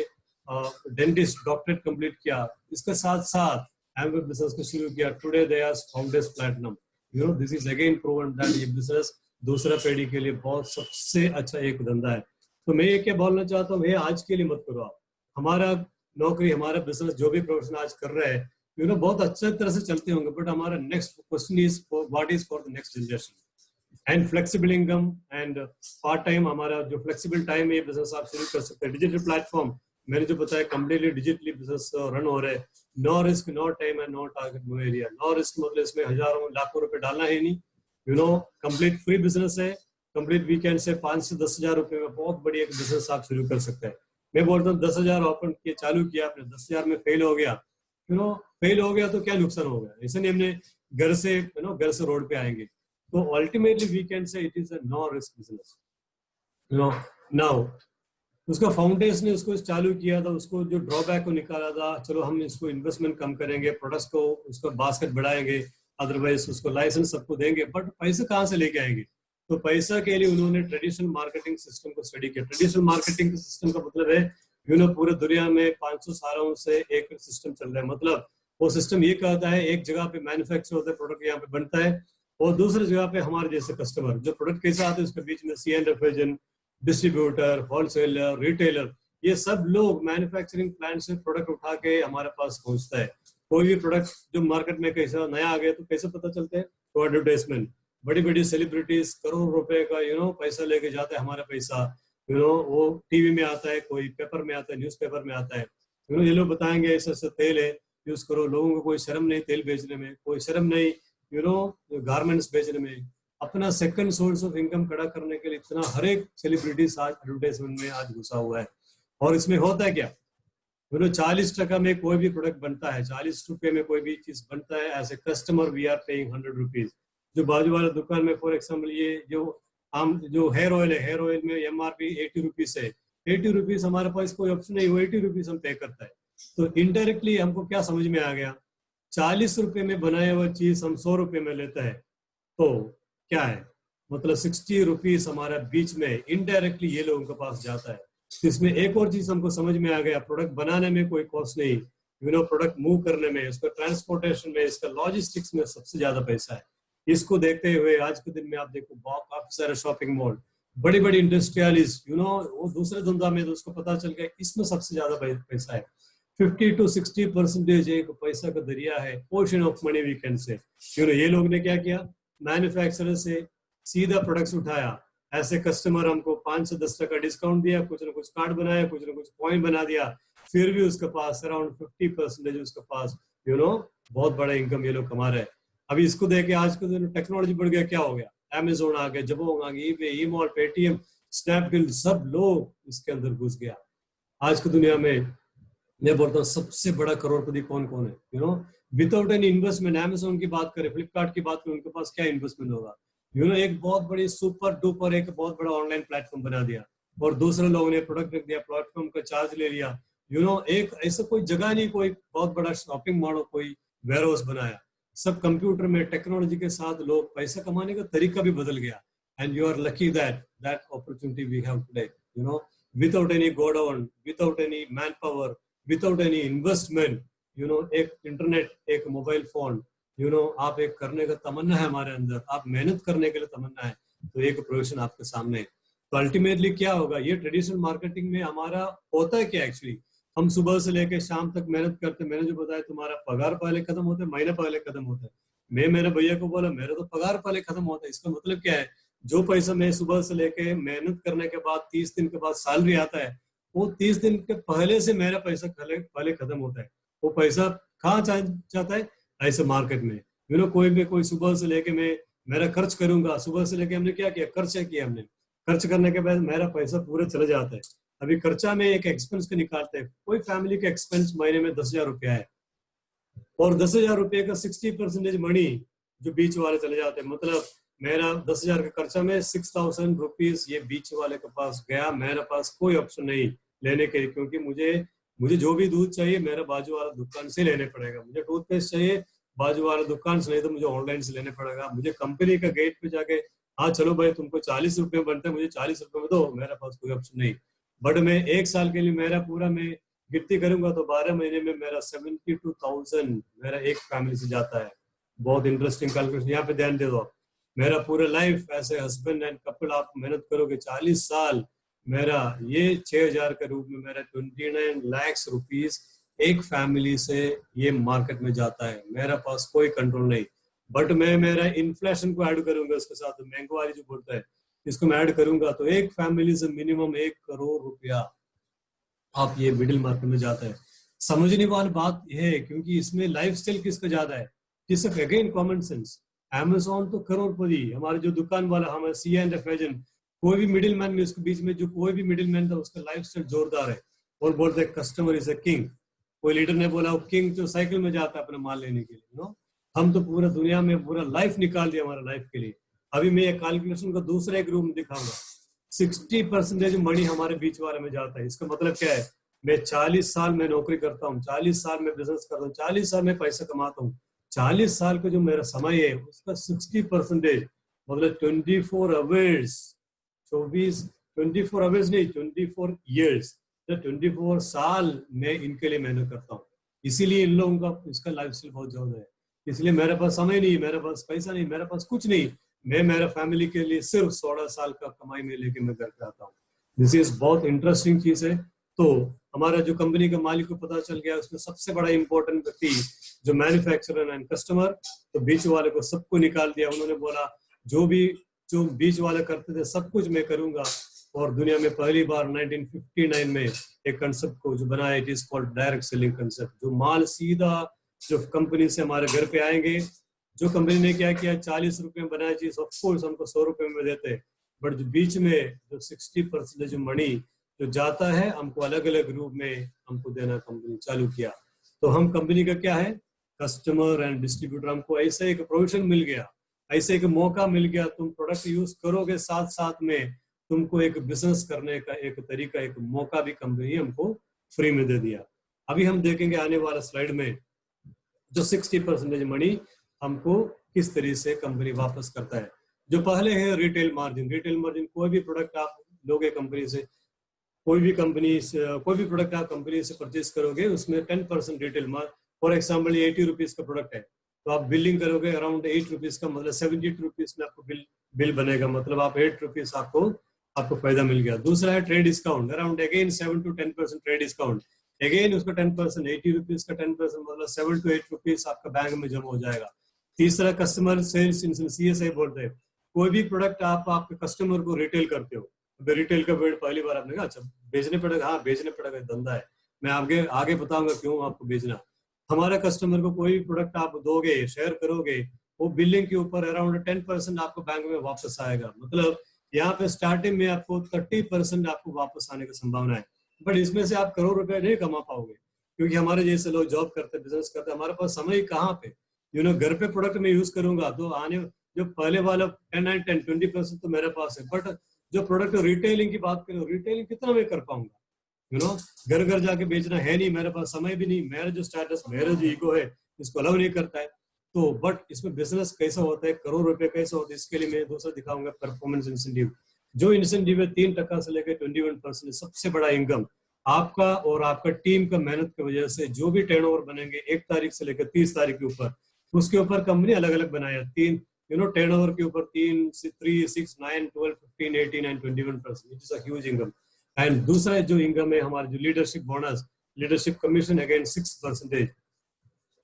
डेंटिस्ट डॉक्टरेट कंप्लीट किया, इसके साथ साथ एमवे बिजनेस को शुरू किया। Today they are founders platinum. This is again proven that ये बिजनेस दूसरा पीढ़ी के लिए बहुत सबसे अच्छा एक धंधा है। तो मैं ये क्या बोलना चाहता हूँ, आज के लिए मत करो आप। हमारा नौकरी, हमारा बिजनेस, जो भी प्रोफेशन आज कर रहे हैं, बहुत अच्छे तरह से चलते होंगे, बट हमारा next question is what is for the next generation. And flexible income and part time, हमारा जो फ्लेक्सिबल टाइम है, बिजनेस आप शुरू कर सकते हैं। डिजिटल प्लेटफॉर्म मैंने जो बताया, कम्प्लीटली डिजिटली बिजनेस रन हो रहे हैं। No risk, no time and no target, no area. No risk मतलब इसमें हजारों लाखों रुपए डालना है नहीं, कंप्लीट फ्री बिजनेस है। कंप्लीट वीकेंड से 5 से 10 हजार रुपए में बहुत बड़ी एक बिजनेस आप शुरू कर सकते हैं। मैं बोलता हूँ 10,000 ओपन किए, चालू किया आपने, 10,000 में फेल हो गया, फेल हो गया तो क्या नुकसान हो गया, ऐसे नहीं हमने घर से रोड पे आएंगे। तो ultimately we can say it is a no risk business. Now उसका फाउंडेशन ने उसको चालू किया था, उसको जो ड्रॉबैक को निकाला था, चलो हम इसको इन्वेस्टमेंट कम करेंगे, प्रोडक्ट्स को उसका बास्केट बढ़ाएंगे, अदरवाइज उसको लाइसेंस सबको देंगे, बट पैसे कहाँ से लेके आएंगे। तो पैसा के लिए उन्होंने ट्रेडिशनल मार्केटिंग सिस्टम को स्टडी किया। ट्रेडिशनल मार्केटिंग सिस्टम का मतलब है पूरे दुनिया में 500 सालों से एक सिस्टम चल रहा है। मतलब वो सिस्टम ये कहता है, एक जगह पे मैन्युफैक्चर होता है, प्रोडक्ट यहाँ पे बनता है, और दूसरी जगह पे हमारे जैसे कस्टमर जो प्रोडक्ट कैसे आते हैं, उसके बीच में C&F agent, distributor, wholesaler, retailer, ये सब लोग मैन्युफैक्चरिंग प्लांट से प्रोडक्ट उठा के हमारे पास पहुंचता है। कोई भी प्रोडक्ट जो मार्केट में कैसा नया आ गया तो कैसे पता चलता है, तो एडवर्टाइजमेंट, बड़ी बड़ी सेलिब्रिटीज करोड़ रुपए का पैसा लेके जाते हैं, हमारा पैसा वो टीवी में आता है, कोई पेपर में आता है, न्यूज़पेपर में आता है। ये लोग बताएंगे ऐसा ऐसा तेल है, यूज करो। लोगों को कोई शर्म नहीं तेल बेचने में, कोई शर्म नहीं गारमेंट्स बेचने में। अपना सेकंड सोर्स ऑफ इनकम खड़ा करने के लिए इतना हर एक सेलिब्रिटीज आज एडवर्टाइजमेंट में आज घुसा हुआ है। और इसमें होता है क्या, 40% में कोई भी प्रोडक्ट बनता है, 40 रुपए में कोई भी चीज बनता है, as a customer we are paying 100 rupees. जो बाजू वाले दुकान में फॉर एग्जाम्पल ये जो हेयर ऑयल है, हेयर ऑयल में MRP 80 रुपीज है, 80 रुपीज हमारे पास कोई ऑप्शन नहीं, वो 80 रुपीज हम पे करता है। तो इनडायरेक्टली हमको क्या समझ में आ गया, 40 रुपए में बनाया हुआ चीज हम 100 रुपए में लेता है, तो क्या है मतलब 60 रुपीज हमारा बीच में इनडायरेक्टली ये लोगों के पास जाता है। इसमें एक और चीज हमको समझ में आ गया, प्रोडक्ट बनाने में कोई कॉस्ट नहीं, प्रोडक्ट मूव करने में, उसका ट्रांसपोर्टेशन में, इसका लॉजिस्टिक्स में सबसे ज्यादा पैसा है। इसको देखते हुए आज के दिन में आप देखो काफी सारे शॉपिंग मॉल, बड़ी बड़ी इंडस्ट्रियलिस्ट वो दूसरे धंधा में, तो उसको पता चल गया इसमें सबसे ज्यादा पैसा है। 50 to 60% एक पैसा का दरिया है, portion of money we can say. ये लोग ने क्या किया, मैन्युफैक्चरर से सीधा प्रोडक्ट्स उठाया, ऐसे कस्टमर हमको 5 से 10% डिस्काउंट दिया, कुछ ना कुछ कार्ड बनाया, कुछ ना कुछ पॉइंट बना दिया, फिर भी उसके पास अराउंड 50% उसके पास बहुत बड़ा इनकम ये लोग कमा रहे हैं। अभी इसको देख के आज के दिन टेक्नोलॉजी बढ़ गया, क्या हो गया, अमेजोन आ गया, जबोंग आ गया, ईबे, ईमॉल, पेटीएम, स्नैपडील, सब लोग इसके अंदर घुस गया। आज की दुनिया में मैं बोलता हूँ सबसे बड़ा करोड़पति कौन कौन है, you know, without any investment. Amazon की बात करें, फ्लिपकार्ट की बात करें, उनके पास क्या इन्वेस्टमेंट होगा, यू नो, एक बहुत बड़ी सुपर डुपर एक बहुत बड़ा ऑनलाइन प्लेटफॉर्म बना दिया और दूसरे लोगों ने प्रोडक्ट रख दिया, प्लेटफॉर्म का चार्ज ले लिया, यू नो, एक ऐसा कोई जगह नहीं, कोई बहुत बड़ा शॉपिंग मॉल, कोई वेयर हाउस बनाया। सब कंप्यूटर में टेक्नोलॉजी के साथ लोग पैसा कमाने का तरीका भी बदल गया। And you are lucky that that opportunity we have today, you know, without any godown, without any manpower, without any investment, you know, एक इंटरनेट, एक मोबाइल फोन, यू नो, आप एक करने का तमन्ना है हमारे अंदर, आप मेहनत करने के लिए तमन्ना है, तो एक प्रोफेशन आपके सामने है। तो अल्टीमेटली क्या होगा, ये ट्रेडिशनल मार्केटिंग में हमारा होता है क्या एक्चुअली, हम सुबह से लेकर शाम तक मेहनत करते, मैंने जो बताया तुम्हारा पगार पहले खत्म होता है, महीना पहले खत्म होता है। मैं मेरे भैया को बोला मेरा तो पगार पहले खत्म होता है, इसका मतलब क्या है, जो पैसा मैं सुबह से लेके मेहनत करने के बाद 30 दिन के बाद सैलरी आता है, वो 30 दिन के पहले से मेरा पैसा पहले खत्म होता है। वो पैसा कहाँ जाता है, ऐसे मार्केट में, यू नो, कोई भी कोई सुबह से लेके मैं मेरा खर्च करूंगा, सुबह से लेके हमने क्या किया, खर्च किया हमने, खर्च करने के बाद मेरा पैसा पूरा चला जाता है। अभी खर्चा में एक एक्सपेंस का निकालते हैं, कोई फैमिली का एक्सपेंस महीने में 10,000 रुपया है, और 10,000 रुपये का 60% मनी जो बीच वाले चले जाते हैं, मतलब मेरा 10,000 का खर्चा में 6,000 रुपीज ये बीच वाले के पास गया, मेरे पास कोई ऑप्शन नहीं लेने के, क्योंकि मुझे मुझे जो भी दूध चाहिए मेरा बाजू वाला दुकान से लेने पड़ेगा, मुझे टूथपेस्ट चाहिए बाजू वाला दुकान से, नहीं तो मुझे ऑनलाइन से लेने पड़ेगा, मुझे कंपनी का गेट पे जाके हाँ चलो भाई तुमको 40 रुपये बनते हैं, मुझे 40 रुपये में दो, मेरे पास कोई ऑप्शन नहीं। बट मैं एक साल के लिए मेरा पूरा मैं गिनती करूंगा तो 12 महीने में मेरा 72,000 मेरा एक फैमिली से जाता है। बहुत इंटरेस्टिंग कैलकुलेशन, यहाँ पे ध्यान दे दो आप, मेरा पूरा लाइफ ऐसे हस्बैंड एंड कपल आप मेहनत करोगे 40 साल, मेरा ये 6,000 के रूप में मेरा 29 लाख रुपीज एक फैमिली से ये मार्केट में जाता है, मेरा पास कोई कंट्रोल नहीं। बट मैं मेरा इन्फ्लेशन को ऐड करूंगा उसके साथ, महंगाई जो बोलता है इसको मैं ऐड करूंगा तो एक फैमिली से मिनिमम 1 करोड़ रुपया आप ये मिडिल मार्केट में जाता है। समझने वाली बात यह है क्योंकि इसमें लाइफस्टाइल किसका ज्यादा है, जिससे अगेन कॉमन सेंस, अमेज़न तो करोड़पति, हमारे जो दुकान वाला हमारे C&F एजेंट, कोई भी मिडिल मैन में उसके बीच में जो कोई भी मिडिल मैन था उसका लाइफस्टाइल जोरदार है, और बोलते हैं कस्टमर इज ए किंग। कोई लीडर ने बोला वो किंग जो साइकिल में जाता है अपना माल लेने के लिए, नो, हम तो पूरा दुनिया में पूरा लाइफ निकाल दिया हमारा लाइफ के लिए। अभी मैं ये कैलकुलेशन का दूसरा एक रूम दिखाऊंगा, 60% मनी हमारे बीच वाले में जाता है। इसका मतलब क्या है, मैं 40 साल में नौकरी करता हूँ, 40 साल में बिजनेस करता हूँ, 40 साल में पैसा कमाता हूँ, 40 साल का जो मेरा समय है उसका 60% मतलब 24 आवर्स, 24 आवर्स नहीं 24 ईयर्स, 24 साल मैं इनके लिए मेहनत करता हूँ। इसीलिए इन लोगों का इसका लाइफस्टाइल बहुत ज्यादा है। इसलिए मेरे पास समय नहीं, मेरे पास पैसा नहीं, मेरे पास कुछ नहीं, मैं मेरा फैमिली के लिए सिर्फ 16 साल का कमाई में लेके मैं घर पे आता हूँ। दिस इज बहुत इंटरेस्टिंग चीज है। तो हमारा जो कंपनी का मालिक को पता चल गया, उसमें सबसे बड़ा इंपॉर्टेंट व्यक्ति जो मैन्युफैक्चरर एंड कस्टमर, तो बीच वाले को सबको निकाल दिया। उन्होंने बोला जो बीच वाले करते थे सब कुछ मैं करूंगा। और दुनिया में पहली बार 1959 में एक कंसेप्ट को जो बनाया, it is called direct selling concept, जो माल सीधा जो कंपनी से हमारे घर पे आएंगे। जो कंपनी ने क्या किया, 40 रुपए में बनाया चीज ऑफकोर्स हमको 100 रुपए में देते, बट जो बीच में जो 60% जो मनी जो जाता है हमको अलग अलग रूप में हमको देना कंपनी चालू किया। तो हम कंपनी का क्या है, कस्टमर एंड डिस्ट्रीब्यूटर, हमको ऐसे एक प्रोविजन मिल गया, ऐसे एक मौका मिल गया, तुम प्रोडक्ट यूज करोगे साथ साथ में तुमको एक बिजनेस करने का एक तरीका, एक मौका भी कंपनी हमको फ्री में दे दिया। अभी हम देखेंगे आने वाला स्लाइड में जो 60% मनी हमको किस तरीके से कंपनी वापस करता है। जो पहले है रिटेल मार्जिन, रिटेल मार्जिन कोई भी प्रोडक्ट आप लोगे कंपनी से, कोई भी प्रोडक्ट आप कंपनी से परचेज करोगे उसमें 10% retail margin. For example 80 rupees का प्रोडक्ट है तो आप बिलिंग करोगे अराउंड 8 रुपीज का, मतलब 72 रुपीज में आपको बिल बनेगा, मतलब आप 8 रुपीज आपको फायदा मिल गया। दूसरा है trade discount, around again 7 to 10% trade discount, again उसका 10%, 80 रुपीज का 10% मतलब 7 to 8 रुपीज आपका बैंक में जमा हो जाएगा। तीसरा कस्टमर सेल्स CSI बोलते हैं, कोई भी प्रोडक्ट आप आपके कस्टमर को रिटेल करते हो, रिटेल का वर्ड पहली बार आपने कहा, अच्छा बेचने पड़ेगा, हाँ बेचने पड़ेगा, धंधा है, मैं आगे बताऊंगा क्यों आपको बेचना। हमारे कस्टमर को कोई भी प्रोडक्ट आप दोगे, शेयर करोगे, वो बिलिंग के ऊपर अराउंड 10% आपको बैंक में वापस आएगा, मतलब यहाँ पे स्टार्टिंग में आपको 30% आपको वापस आने की संभावना है। बट इसमें से आप करोड़ रुपए नहीं कमा पाओगे, क्योंकि हमारे जैसे लोग जॉब करते बिजनेस करते, हमारे पास समय कहाँ पे, घर पे प्रोडक्ट में यूज करूंगा तो आने जो पहले वाला 10-20% तो मेरे पास है, बट जो प्रोडक्ट रिटेलिंग की बात करें, रिटेलिंग कितना मैं कर पाऊंगा, घर घर जाके बेचना है नहीं, मेरे पास समय भी नहीं, मेरा जो स्टेटस, मेरा जो ईगो है इसको अलाउ नहीं करता है। तो बट इसमें बिजनेस कैसा होता है, करोड़ रुपए कैसा होता है, इसके लिए मैं दूसरा दिखाऊंगा परफॉर्मेंस इंसेंटिव। जो इंसेंटिव है 3% से लेकर 21%, सबसे बड़ा इनकम आपका और आपका टीम का मेहनत की वजह से जो भी टर्नओवर बनेंगे 1 तारीख से लेकर 30 तारीख के ऊपर, उसके ऊपर कंपनी अलग अलग बनाया, तीन टर्नओवर के ऊपर 3, 3, 6, 9, 12, 15, 18 and 21%, it is a huge income. And दूसरा जो इनकम है हमारा जो leadership bonus, leadership commission again 6%,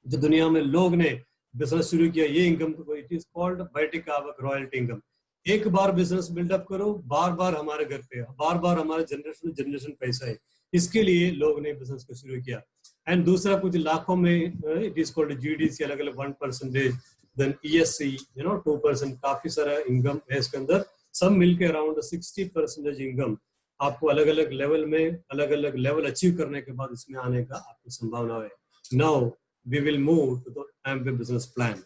जो दुनिया में लोग ने बिजनेस शुरू किया ये इनकम, तो इट इज कॉल्ड बायोटिक आवक रॉयल्टी इनकम। एक बार बिजनेस बिल्डअप करो, बार बार हमारे घर पे, बार बार हमारे जनरेशन पैसा है, इसके लिए लोग ने बिजनेस को शुरू किया। एंड दूसरा कुछ लाखों में इट इज कॉल्ड जीडीसी, अलग अलग 1%, देन ईएससी 2%, काफी सारा इनकम है इसके अंदर, सब मिलके अराउंड 60% इनकम आपको अलग अलग लेवल में, अलग अलग लेवल अचीव करने के बाद इसमें आने का आपकी संभावना है। Now we will move to the Amway business plan.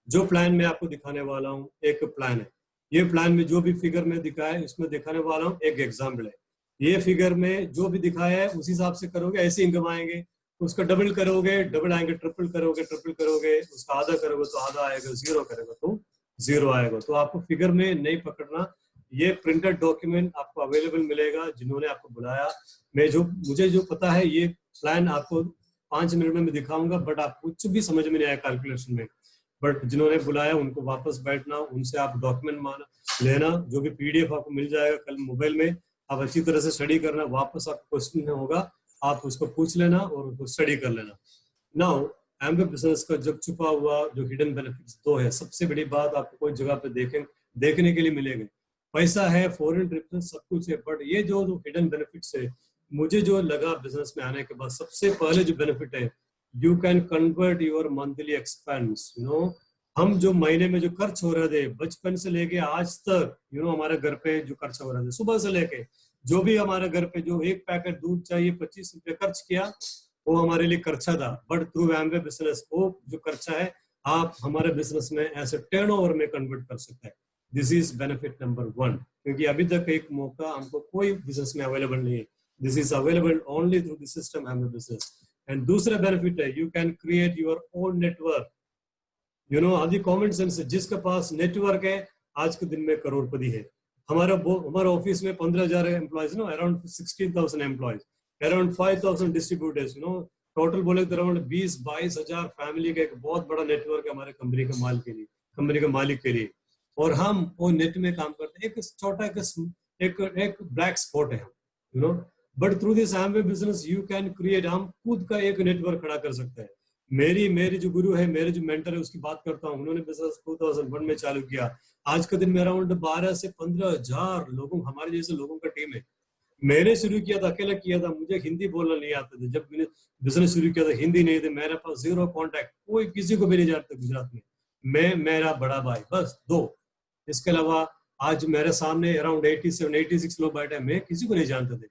जो प्लान मैं आपको दिखाने वाला हूँ एक प्लान है, ये प्लान में जो भी फिगर में दिखाया है इसमें दिखाने वाला हूँ एक एग्जाम्पल है। ये फिगर में जो भी दिखाया है उसी हिसाब से करोगे, ऐसे इनकम आएंगे, उसका डबल करोगे डबल आएंगे, ट्रिपल करोगे उसका आधा करोगे तो आधा आएगा, जीरो करोगे तो जीरो आएगा। तो आपको फिगर में नहीं पकड़ना, ये प्रिंटेड डॉक्यूमेंट आपको अवेलेबल मिलेगा जिन्होंने आपको बुलाया। मुझे जो पता है ये प्लान आपको 5 मिनट में मैं दिखाऊंगा, बट आप कुछ भी समझ में नहीं आया कैलकुलेशन में, बट जिन्होंने बुलाया उनको वापस बैठना, उनसे आप डॉक्यूमेंट लेना, जो भी पीडीएफ आपको मिल जाएगा कल मोबाइल में, आप अच्छी तरह से स्टडी करना, वापस आपको क्वेश्चन होगा आप उसको पूछ लेना और उसको स्टडी कर लेना। नाउ एमवे बिजनेस का जब छुपा हुआ जो हिडन बेनिफिट्स दो है, सबसे बड़ी बात आपको कोई जगह पे देखने के लिए मिलेगा, पैसा है, फॉरेन ट्रिप सब कुछ है, बट ये जो हिडन बेनिफिट्स है, मुझे जो लगा बिजनेस में आने के बाद सबसे पहले जो बेनिफिट है, you can convert your monthly expense. हम जो महीने में जो खर्च हो रहे थे बचपन से लेके आज तक, हमारे घर पे जो खर्च हो रहे थे सुबह से लेके, जो भी हमारे घर पे जो एक पैकेट दूध चाहिए 25 रुपये खर्च किया, वो हमारे लिए खर्चा था, बट थ्रू एमवे बिजनेस वो जो खर्चा है आप हमारे बिजनेस में ऐसे टर्नओवर में कन्वर्ट कर सकते हैं। दिस इज बेनिफिट नंबर 1, क्योंकि अभी तक एक मौका हमको कोई बिजनेस में अवेलेबल नहीं है। This is available only through the system Amway business. And दूसरा बेनिफिट है, you can create your own network. अभी कॉमन सेंस है, जिसके पास नेटवर्क है आज के दिन में करोड़पति है। हमारे ऑफिस में 15,000 employees, around 16,000 employees, around 5,000 distributors, total बोले तो अराउंड 20-22 हजार फैमिली का एक बहुत बड़ा नेटवर्क है हमारे कंपनी के मालिक के लिए। और हम वो नेट में काम करते हैं, एक छोटा एक ब्लैक स्पॉट है हम, but through this Amway business you can create, हम खुद का एक नेटवर्क खड़ा कर सकते हैं। मेरी जो गुरु है, मेरे जो मेंटर है उसकी बात करता हूँ, उन्होंने बिजनेस 2001 में चालू किया, आज के दिन में अराउंड 12 से 15 हजार लोगों, हमारे जैसे लोगों का टीम है। मैंने शुरू किया था, अकेला किया था, मुझे हिंदी बोलना नहीं आता था, जब मैंने बिजनेस शुरू किया था हिंदी नहीं थे, मेरे पास जीरो कॉन्टैक्ट, कोई किसी को भी नहीं जानता गुजरात में, मैं, मेरा बड़ा भाई, बस 2। इसके अलावा आज मेरे सामने अराउंड 86 लोग बैठे हैं, मैं किसी को नहीं जानते थे,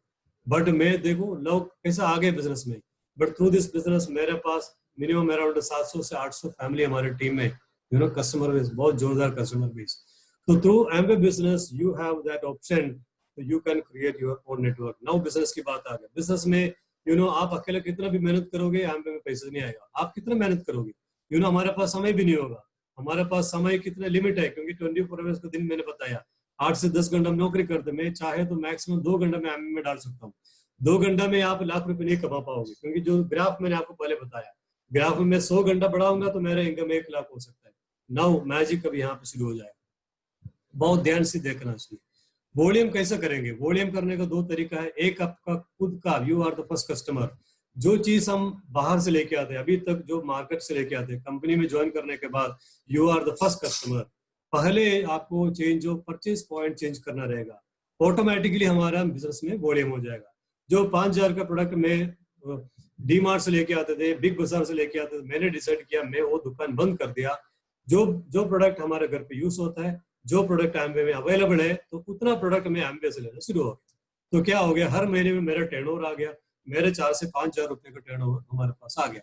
बट मैं देखो लोग कैसा आ गए बिजनेस में। बट थ्रू दिस बिजनेस मेरे पास मिनिमम अराउंड 700 से 800 फैमिली हमारे टीम में, कस्टमर बेस, बहुत जोरदार कस्टमर बेस। तो through Amway business you have that option, you can create your own network. Now business की बात आ गई। बिजनेस में आप अकेले कितना भी मेहनत करोगे एमवे में पैसा नहीं आएगा। आप कितना मेहनत करोगे, हमारे पास समय भी नहीं होगा, हमारे पास समय कितना लिमिट है, क्योंकि 24 आवर्स का दिन मैंने बताया 8 से 10 घंटा नौकरी करते, मैं चाहे तो मैक्सिमम 2 घंटा में एमवे में डाल सकता हूँ। 2 घंटा में आप लाख रुपए नहीं कमा पाओगे, क्योंकि जो ग्राफ मैंने आपको पहले बताया, ग्राफ में मैं 100 घंटा बढ़ाऊंगा तो मेरा इनकम 1 लाख हो सकता है। नाउ मैजिक अभी यहाँ पे शुरू हो जाएगा, बहुत ध्यान से देखना चाहिए। वॉल्यूम कैसे करेंगे, वॉल्यूम करने का 2 तरीका है। एक आपका खुद का, you are the first customer. जो चीज हम बाहर से लेके आते हैं, अभी तक जो मार्केट से लेके आते हैं, कंपनी में ज्वाइन करने के बाद you are the first customer. पहले आपको जो परचेज पॉइंट चेंज करना रहेगा, ऑटोमेटिकली हमारा बिजनेस में वॉल्यूम हो जाएगा। जो 5,000 का प्रोडक्ट में डी मार्ट से लेके आते थे, बिग बाजार से लेके आते थे, मैंने डिसाइड किया मैं वो दुकान बंद कर दिया। जो प्रोडक्ट हमारे घर पे यूज होता है, जो प्रोडक्ट एमवे में अवेलेबल है, तो उतना प्रोडक्ट मैं एमवे से लेना शुरू हो गया। तो क्या हो गया, हर महीने में मेरा टर्नओवर आ गया, मेरे 4 से 5 हजार रुपए का टर्नओवर हमारे पास आ गया।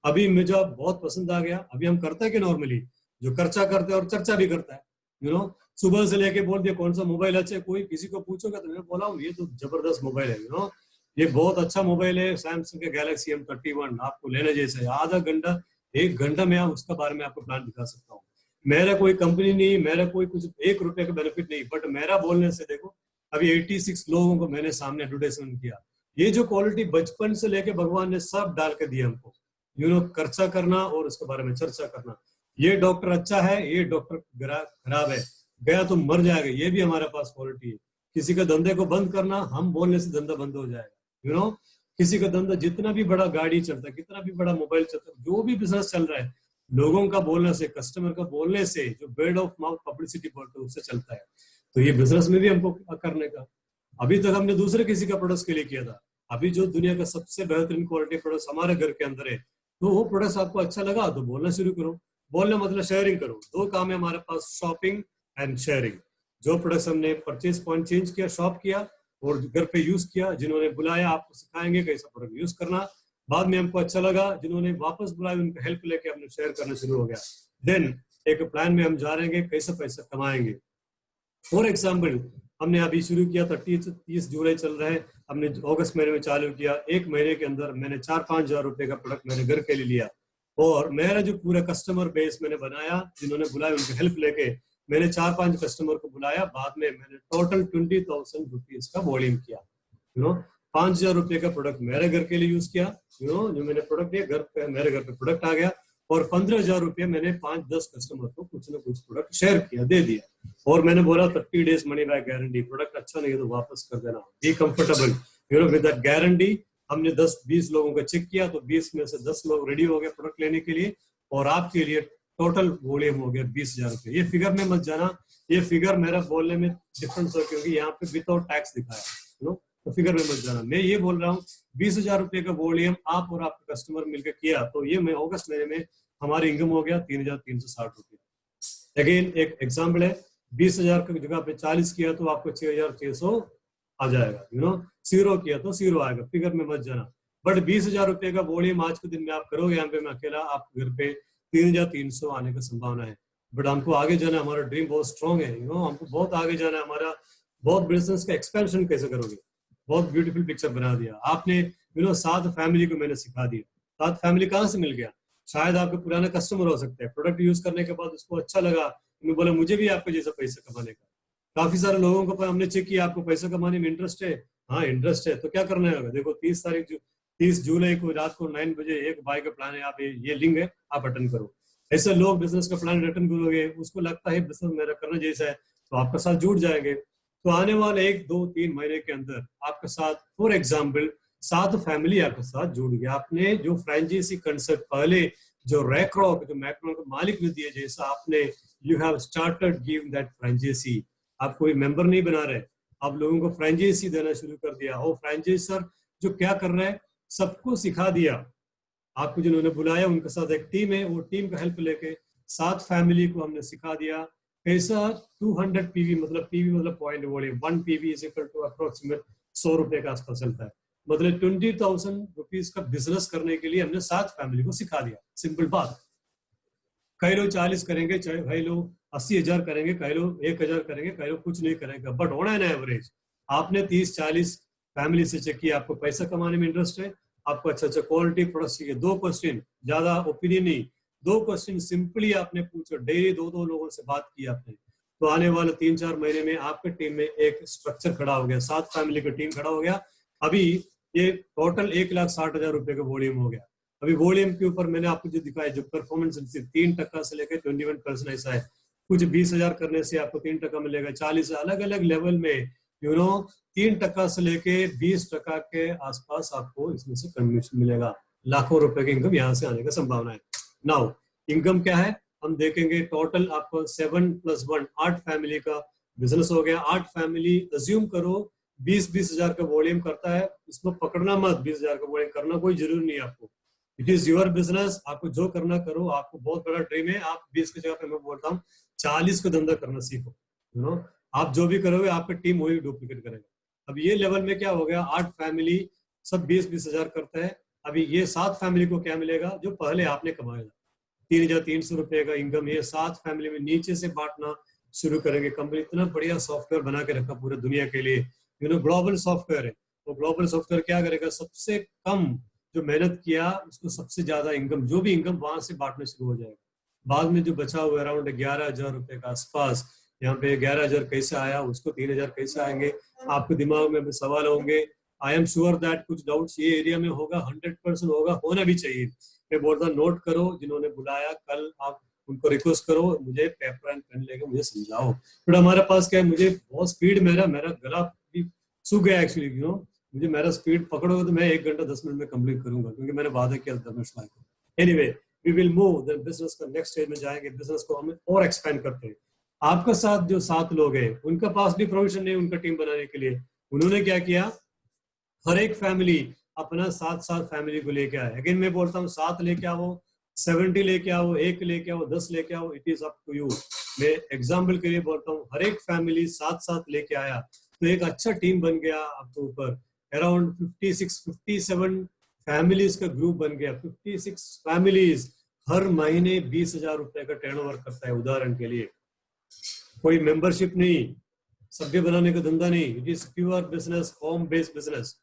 अभी मुझे बहुत पसंद आ गया। अभी हम करते हैं कि नॉर्मली जो खर्चा करते हैं और चर्चा भी करता है, सुबह से लेके बोल दिया कौन सा मोबाइल अच्छा है, कोई किसी को पूछोगे तो मैं बोला हूँ ये तो जबरदस्त मोबाइल है, ये बहुत अच्छा मोबाइल है, सैमसंग के गैलेक्सी M31 आपको लेना जैसा है। आधा घंटा 1 घंटा में आप उसका बारे में आपको प्लान दिखा सकता हूँ। मेरा कोई कंपनी नहीं, मेरा कोई कुछ 1 रुपए का बेनिफिट नहीं, बट मेरा बोलने से देखो अभी 86 लोगों को मैंने सामने एडवर्टाइजमेंट किया। ये जो क्वालिटी बचपन से लेके भगवान ने सब डाल के दिया हमको, खर्चा करना और उसके बारे में चर्चा करना। ये डॉक्टर अच्छा है, ये डॉक्टर खराब है, गया तो मर जाएगा, ये भी हमारे पास क्वालिटी है। किसी का धंधे को बंद करना, हम बोलने से धंधा बंद हो जाएगा। किसी का धंधा जितना भी बड़ा गाड़ी चलता है, कितना भी बड़ा मोबाइल चलता है, जो भी बिजनेस चल रहा है, लोगों का बोलने से, कस्टमर का बोलने से, जो वर्ड ऑफ माउथ पब्लिसिटी बोलते हैं उससे चलता है। तो ये बिजनेस में भी हमको करने का। अभी तक हमने दूसरे किसी का प्रोडक्ट के लिए किया था, अभी जो दुनिया का सबसे बेहतरीन क्वालिटी प्रोडक्ट हमारे घर के अंदर है, तो वो प्रोडक्ट आपको अच्छा लगा तो बोलना शुरू करो। बोलना मतलब शेयरिंग करो। 2 काम है हमारे पास, शॉपिंग एंड शेयरिंग। जो प्रोडक्ट्स हमने परचेज पॉइंट चेंज किया, शॉप किया और घर पे यूज किया, जिन्होंने बुलाया आपको सिखाएंगे कैसा प्रोडक्ट यूज करना, बाद में हमको अच्छा लगा, जिन्होंने वापस बुलाया उनका हेल्प लेके हमने शेयर करना शुरू हो गया। देन एक प्लान में हम जा रहे हैं कैसे पैसा कमाएंगे। फॉर एग्जाम्पल हमने अभी शुरू किया था, 30 जुलाई चल रहा है, हमने अगस्त महीने में चालू किया। 1 महीने के अंदर मैंने 4-5 हजार रुपए का प्रोडक्ट मैंने घर के लिए लिया और मेरा जो पूरा कस्टमर बेस मैंने बनाया, जिन्होंने बुलाया उनकी हेल्प लेके मैंने 4-5 कस्टमर को बुलाया। बाद में मैंने टोटल 20,000 रुपीज का वॉल्यूम किया। 5,000 रुपए का प्रोडक्ट मेरे घर के लिए यूज किया, जो मैंने प्रोडक्ट लिया घर पे, मेरे घर पे प्रोडक्ट आ गया और 15,000 रुपए मैंने 5-10 कस्टमर को कुछ ना कुछ प्रोडक्ट शेयर किया, दे दिया। और मैंने बोला 30 days money back guarantee, product अच्छा नहीं है तो वापस कर देना, be comfortable with that guarantee. हमने 10-20 लोगों का चेक किया तो 20 में से 10 लोग रेडी हो गए प्रोडक्ट लेने के लिए और आपके लिए टोटल वॉल्यूम हो गया 20,000 रुपए। ये फिगर में मत जाना, ये फिगर मेरा बोलने में डिफरेंस हो क्योंकि यहाँ पे विदाउट टैक्स दिखाया, तो फिगर में मत जाना। मैं ये बोल रहा हूँ 20,000 रुपए का वॉल्यूम आप और आपके कस्टमर मिलकर किया तो ये मैं अगस्त महीने में हमारी इनकम हो गया 3,360 रुपये। अगेन एक एग्जाम्पल है, 20,000 की जगह पे 40 किया तो आपको 6,600 आ जाएगा। 0 किया तो 0 आएगा, फिगर में मत जाना। बट 20,000 रुपए का वॉल्यूम आज के दिन में आप करोगे, यहाँ पे मैं अकेला, आप घर पे 3,300 आने का संभावना है। बट हमको आगे जाना, हमारा ड्रीम बहुत स्ट्रॉन्ग है, हमको बहुत आगे जाना है। हमारा बहुत बिजनेस का एक्सपेंशन कैसे करोगे, बहुत ब्यूटीफुल पिक्चर बना दिया आपने। 7 फैमिली को मैंने सिखा दिया। 7 फैमिली कहाँ से मिल गया? शायद आपके पुराना कस्टमर हो सकते हैं, प्रोडक्ट यूज करने के बाद उसको अच्छा लगा, मैं बोला मुझे भी आपको जैसा पैसा कमाने का। काफी सारे लोगों को हमने चेक किया, आपको पैसा कमाने में इंटरेस्ट है, हाँ इंटरेस्ट है, तो क्या करना है? देखो 30 जुलाई को रात को 9 बजे एक बाय का प्लान है, आप ये लिंक है, आप अटेंड करो। ऐसे लोग बिजनेस का प्लान अटेंड करोगे, उसको लगता है बिजनेस मेरा करना जैसा है तो आपके साथ जुड़ जाएंगे। तो आने वाले 1-2-3 महीने के अंदर आपके साथ फॉर एग्जाम्पल 7 फैमिली आपके साथ जुड़ गया। आपने जो फ्रेंचाइजी कंसेप्ट पहले जो रैक्रॉक जो मैकडॉनल्ड के मालिक ने दिए, जैसा आपने you have started giving that franchisee. आप कोई मेंबर नहीं बना रहे, आप लोगों को फ्रेंचाइजी देना शुरू कर दिया। और फ्रेंचाइजर जो क्या कर रहे हैं, सबको सिखा दिया। आपको जिन्होंने बुलाया उनके साथ एक टीम है, वो टीम का हेल्प लेके 7 फैमिली को हमने सिखा दिया कैसा 200 पीवी मतलब point volume 1 PV is equal to approximate 100 रुपए का आसपास चलता है। मतलब 20,000 रुपीज का बिजनेस करने के लिए हमने 7 फैमिली को सिखा दिया। सिंपल बात। कई लोग 40 करेंगे, कई लोग 80,000 करेंगे, कई लोग 1,000 करेंगे, कई लोग कुछ नहीं करेंगे, बट होना है ना एवरेज। आपने 30-40 फैमिली से चेक किया, आपको पैसा कमाने में इंटरेस्ट है, आपको अच्छा क्वालिटी प्रोडक्ट चाहिए। 2 क्वेश्चन, ज्यादा ओपिनियन नहीं, 2 क्वेश्चन सिंपली आपने पूछो, डेली 2-2 लोगों से बात की आपने, तो आने वाले 3-4 महीने में आपके टीम में एक स्ट्रक्चर खड़ा हो गया, 7 फैमिली का टीम खड़ा हो गया। अभी ये टोटल 1,60,000 रुपए का वॉल्यूम हो गया। अभी वॉल्यूम के ऊपर मैंने आपको जो दिखाया, जो परफॉर्मेंस 3% से लेकर 21% ऐसा है। कुछ 20,000 करने से आपको 3% मिलेगा, 40 अलग अलग लेवल में 3% से लेके 20% के आसपास आपको इसमें से कमीशन मिलेगा। लाखों रुपए की इनकम यहाँ से आने का संभावना है। नाउ इनकम क्या है हम देखेंगे। टोटल आपको 7 + 1 8 फैमिली का बिजनेस हो गया। 8 फैमिली अज्यूम करो 20-20 हजार का वॉल्यूम करता है, इसमें पकड़ना मत 20 हजार का वॉल्यूम करना कोई जरूरी नहीं है आपको। इट इज योर बिजनेस, आपको जो करना करो। आपको बहुत बड़ा ड्रीम है, आप 20 की जगह पे मैं बोलता हूँ 40 का धंधा करना सीखो। आप जो भी करोगे आपकी टीम वही डुप्लीकेट करेगा। अब ये लेवल में क्या हो गया, 8 फैमिली सब 20-20 हजार करते हैं। अभी ये 7 फैमिली को क्या मिलेगा जो पहले आपने कमाया, 3,300 रुपए का इनकम, ये 7 फैमिली में नीचे से बांटना शुरू करेंगे। कंपनी इतना बढ़िया सॉफ्टवेयर बना के रखा पूरे दुनिया के लिए, ग्लोबल सॉफ्टवेयर है। वो ग्लोबल सॉफ्टवेयर क्या करेगा, सबसे कम जो मेहनत किया उसको सबसे ज्यादा इनकम, जो भी इनकम वहां से बांटना शुरू हो जाएगा। बाद में जो बचा हुआ अराउंड 11,000 रुपए का आसपास, यहाँ पे 11,000 कैसे आया, उसको 3,000 कैसे आएंगे, आपके दिमाग में सवाल होंगे। आई एम श्योर दैट कुछ डाउट्स ये एरिया में होगा, 100% होगा, होना भी चाहिए। मैं बोलता नोट करो, जिन्होंने बुलाया कल आप उनको रिक्वेस्ट करो मुझे पेपर एंड पेन लेके मुझे समझाओ। बट हमारे पास क्या है, मुझे बहुत स्पीड, मेरा गला भी सूख गया एक्चुअली, मुझे मेरा स्पीड पकड़ोगे तो मैं 1 घंटा 10 मिनट में कंप्लीट करूंगा, क्योंकि मैंने वादा किया धर्मेश भाई को। Anyway we will move the business का नेक्स्ट स्टेज में जाएंगे, बिजनेस को हम और एक्सपेंड करते हैं। आपका साथ जो 7 लोग हैं उनका पास भी प्रोविजन नहीं उनका टीम बनाने के लिए। उन्होंने क्या किया, हर एक फैमिली अपना 7 फैमिली को लेके आए। अगेन मैं बोलता हूँ 7 लेके आओ, 70 लेके आओ, 1 लेके आओ, 10 लेके आओ, it is up to you. मैं एग्जाम्पल के लिए बोलता हूँ, हर एक फैमिली 7 लेके आया तो एक अच्छा टीम बन गया आपके ऊपर। अराउंड 56-57 फैमिलीज का ग्रुप बन गया। 56 फैमिलीज हर महीने 20,000 रुपए का टर्नओवर करता है। उदाहरण के लिए कोई मेंबरशिप नहीं, सभ्य बनाने का धंधा नहीं, it is pure business, home based business.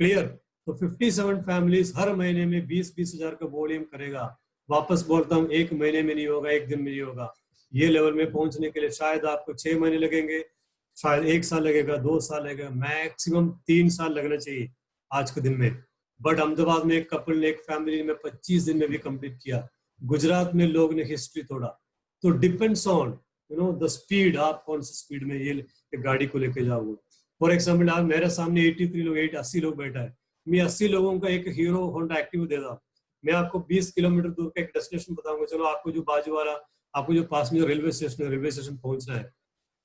Clear? तो 57 फैमिलीज हर महीने में 20-20 हजार का वॉल्यूम करेगा। वापस बोलता हूँ, 1 महीने में नहीं होगा, 1 दिन में नहीं होगा। ये लेवल में पहुंचने के लिए शायद आपको 6 महीने लगेंगे, शायद 1 साल लगेगा, 2 साल लगेगा, मैक्सिमम 3 साल लगना चाहिए आज के दिन में। बट अहमदाबाद में एक कपल ने, एक फैमिली में 25 दिन में भी कंप्लीट किया। गुजरात में लोग ने हिस्ट्री तोड़ा। तो डिपेंड्स ऑन द स्पीड, आप कौन सी स्पीड में ये गाड़ी को लेके जाओगे। फॉर एग्जाम्पल आप मेरे सामने 83 लोग, 80 लोग बैठा है, मैं 80 लोगों का एक हीरो होंडा एक्टिव दे रहा, मैं आपको 20 किलोमीटर दूर का एक डेस्टिनेशन बताऊंगा, चलो आपको जो बाजू वाला, आपको जो पास में जो रेलवे स्टेशन पहुंचना है,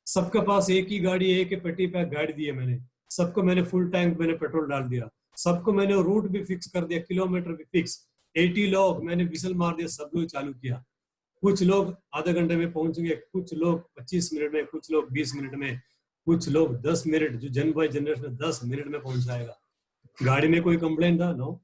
सबके पास एक ही गाड़ी, एक ही पेटी पैक गाड़ी दी है मैंने, सबको मैंने फुल टैंक मैंने पेट्रोल डाल दिया, सबको मैंने रूट भी फिक्स कर दिया, किलोमीटर भी फिक्स। 80 लोग मैंने विसल मार दिया, सब लोग चालू किया। कुछ लोग आधे घंटे में पहुंचेंगे, कुछ लोग 25 मिनट में, कुछ लोग 20 मिनट में, कुछ लोग 10 मिनट, जो जन बाई जनरेशन 10 मिनट में पहुंच जाएगा। गाड़ी में कोई कंप्लेंट था? नो।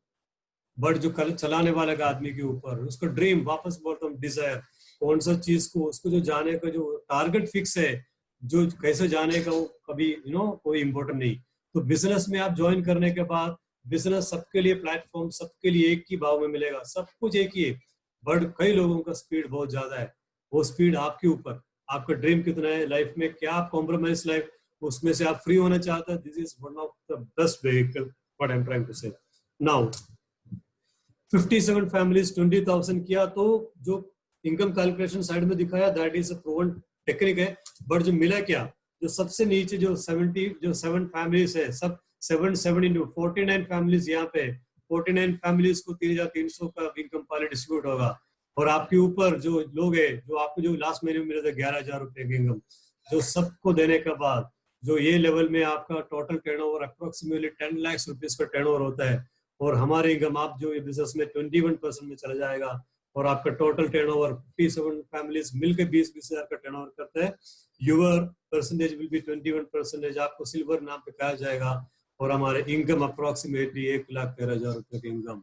बट जो कल चलाने वाले का आदमी के ऊपर उसका ड्रीम, वापस बोलता हूँ डिजायर, कौन सा चीज को, उसको जो जाने का जो टारगेट फिक्स है, जो कैसे जाने का, वो कभी कोई इंपॉर्टेंट नहीं। तो बिजनेस में आप ज्वाइन करने के बाद, बिजनेस सबके लिए प्लेटफॉर्म, सबके लिए एक ही भाव में मिलेगा, सब कुछ एक ही है। बट कई लोगों का स्पीड बहुत ज्यादा है, वो स्पीड आपके ऊपर, आपका ड्रीम कितना है लाइफ में, क्या आप कॉम्प्रोमाइज लाइफ उसमें से आप फ्री होना चाहते हैं, this is one of the best vehicle what I am trying to say. Now 57 families 20,000 किया, तो जो इनकम कैलकुलेशन साइड में दिखाया that is a proven technique है। बट जो मिला क्या, जो सबसे नीचे जो 7 फैमिलीज है, सब 7 into 49 फैमिलीज, यहाँ पे 49 फैमिलीज को 3,300 का इनकम पहले डिस्ट्रीब्यूट होगा। और आपके ऊपर जो लोग है, जो आपको जो लास्ट महीने में मिला था 11,000 रुपए की इनकम, जो सबको देने के बाद जो ये लेवल में आपका total turnover approximately 10 lakh rupees का टर्नओवर होता है। और हमारे इनकम आप जो ये बिजनेस में 21% में चला जाएगा, और आपका टोटल टर्नओवर 57 फैमिलीज मिलकर 20-20 हजार का टर्नओवर करता है। यूर परसेंटेज विल बी 21%, आपको सिल्वर नाम पे कहा जाएगा। और हमारे इनकम अप्रोक्सीमेटली 1,13,000 रुपए की इनकम।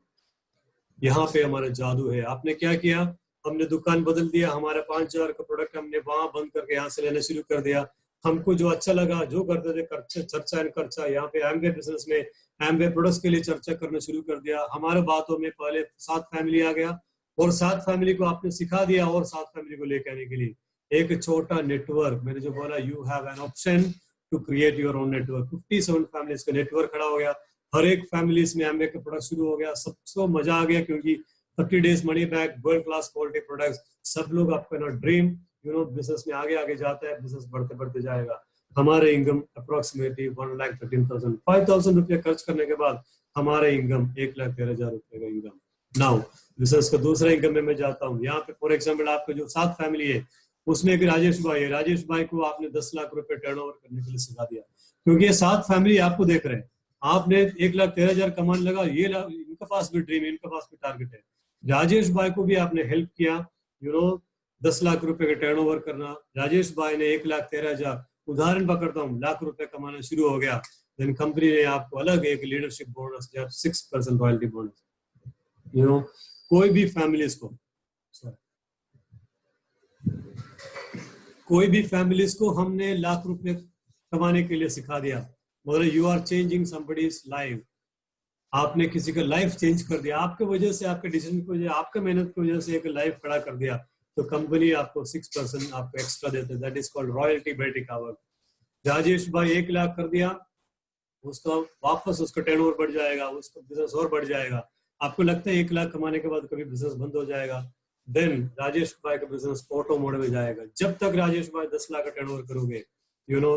यहाँ पे हमारा जादू है। आपने क्या किया, हमने दुकान बदल दिया, हमारे 5,000 का प्रोडक्ट हमने वहां बंद करके यहाँ से लेना शुरू कर दिया। हमको जो अच्छा लगा, जो करते थे चर्चा एंड खर्चा, यहाँ पे एमवे बिजनेस में एमवे प्रोडक्ट्स के लिए चर्चा करना शुरू कर दिया। हमारे बातों में पहले 7 फैमिली आ गया, और 7 फैमिली को आपने सिखा दिया, और 7 फैमिली को लेकर आने के लिए एक छोटा नेटवर्क, मैंने जो बोला, you have an option to create your own network. 57 families का नेटवर्क खड़ा हो गया, हर एक फैमिलीज में एमवे का प्रोडक्ट शुरू हो गया। सबको मजा आ गया, क्योंकि 30 days money back, world class quality products, सब लोग आपका ड्रीम बिजनेस में आगे आगे जाता है, बिजनेस बढ़ते बढ़ते जाएगा। हमारे इनकम अप्रोक्सीमेटली 1,13,000, 5,000 रुपये खर्च करने के बाद हमारे इनकम 1,13,000 रुपये का इनकम। नाउ बिजनेस का दूसरा इनकम में मैं जाता हूँ। यहाँ पे फॉर एग्जाम्पल आपका जो 7 फैमिली है, उसमें एक राजेश भाई है। राजेश भाई को आपने 10 लाख रुपए टर्नओवर करने के लिए सिखा दिया, क्योंकि ये 7 फैमिली आपको देख रहे हैं। आपने 1,13,000 कमाने लगा, ये इनके पास भी ड्रीम है, इनके पास भी टारगेट है। राजेश भाई को भी आपने हेल्प किया 10 लाख रुपए का टर्नओवर करना। राजेश भाई ने 1,13,000, उदाहरण पकड़ता हूँ, लाख रुपए कमाना शुरू हो गया। देन कंपनी ने आपको अलग एक लीडरशिप बोनस या 6% रॉयल्टी बोनस। यू नो कोई भी फैमिलीज को हमने लाख रुपए कमाने के लिए सिखा दिया, मतलब you are changing somebody's life. आपने किसी का लाइफ चेंज कर दिया, आपके वजह से, आपके डिसीजन की वजह, आपके मेहनत की वजह से एक लाइफ खड़ा कर दिया, तो कंपनी आपको 6% आपको एक्स्ट्रा देते हैं। दैट इज कॉल्ड रॉयल्टी बेटी कावर। राजेश भाई 1 लाख कर दिया, उसका वापस उसका टर्नओवर बढ़ जाएगा, उसका बिजनेस और बढ़ जाएगा। आपको लगता है 1 लाख कमाने के बाद कभी बिजनेस बंद हो जाएगा, देन राजेश भाई का बिजनेस ऑटो मोड में जाएगा। जब तक राजेश भाई 10 लाख का टर्नओवर करोगे,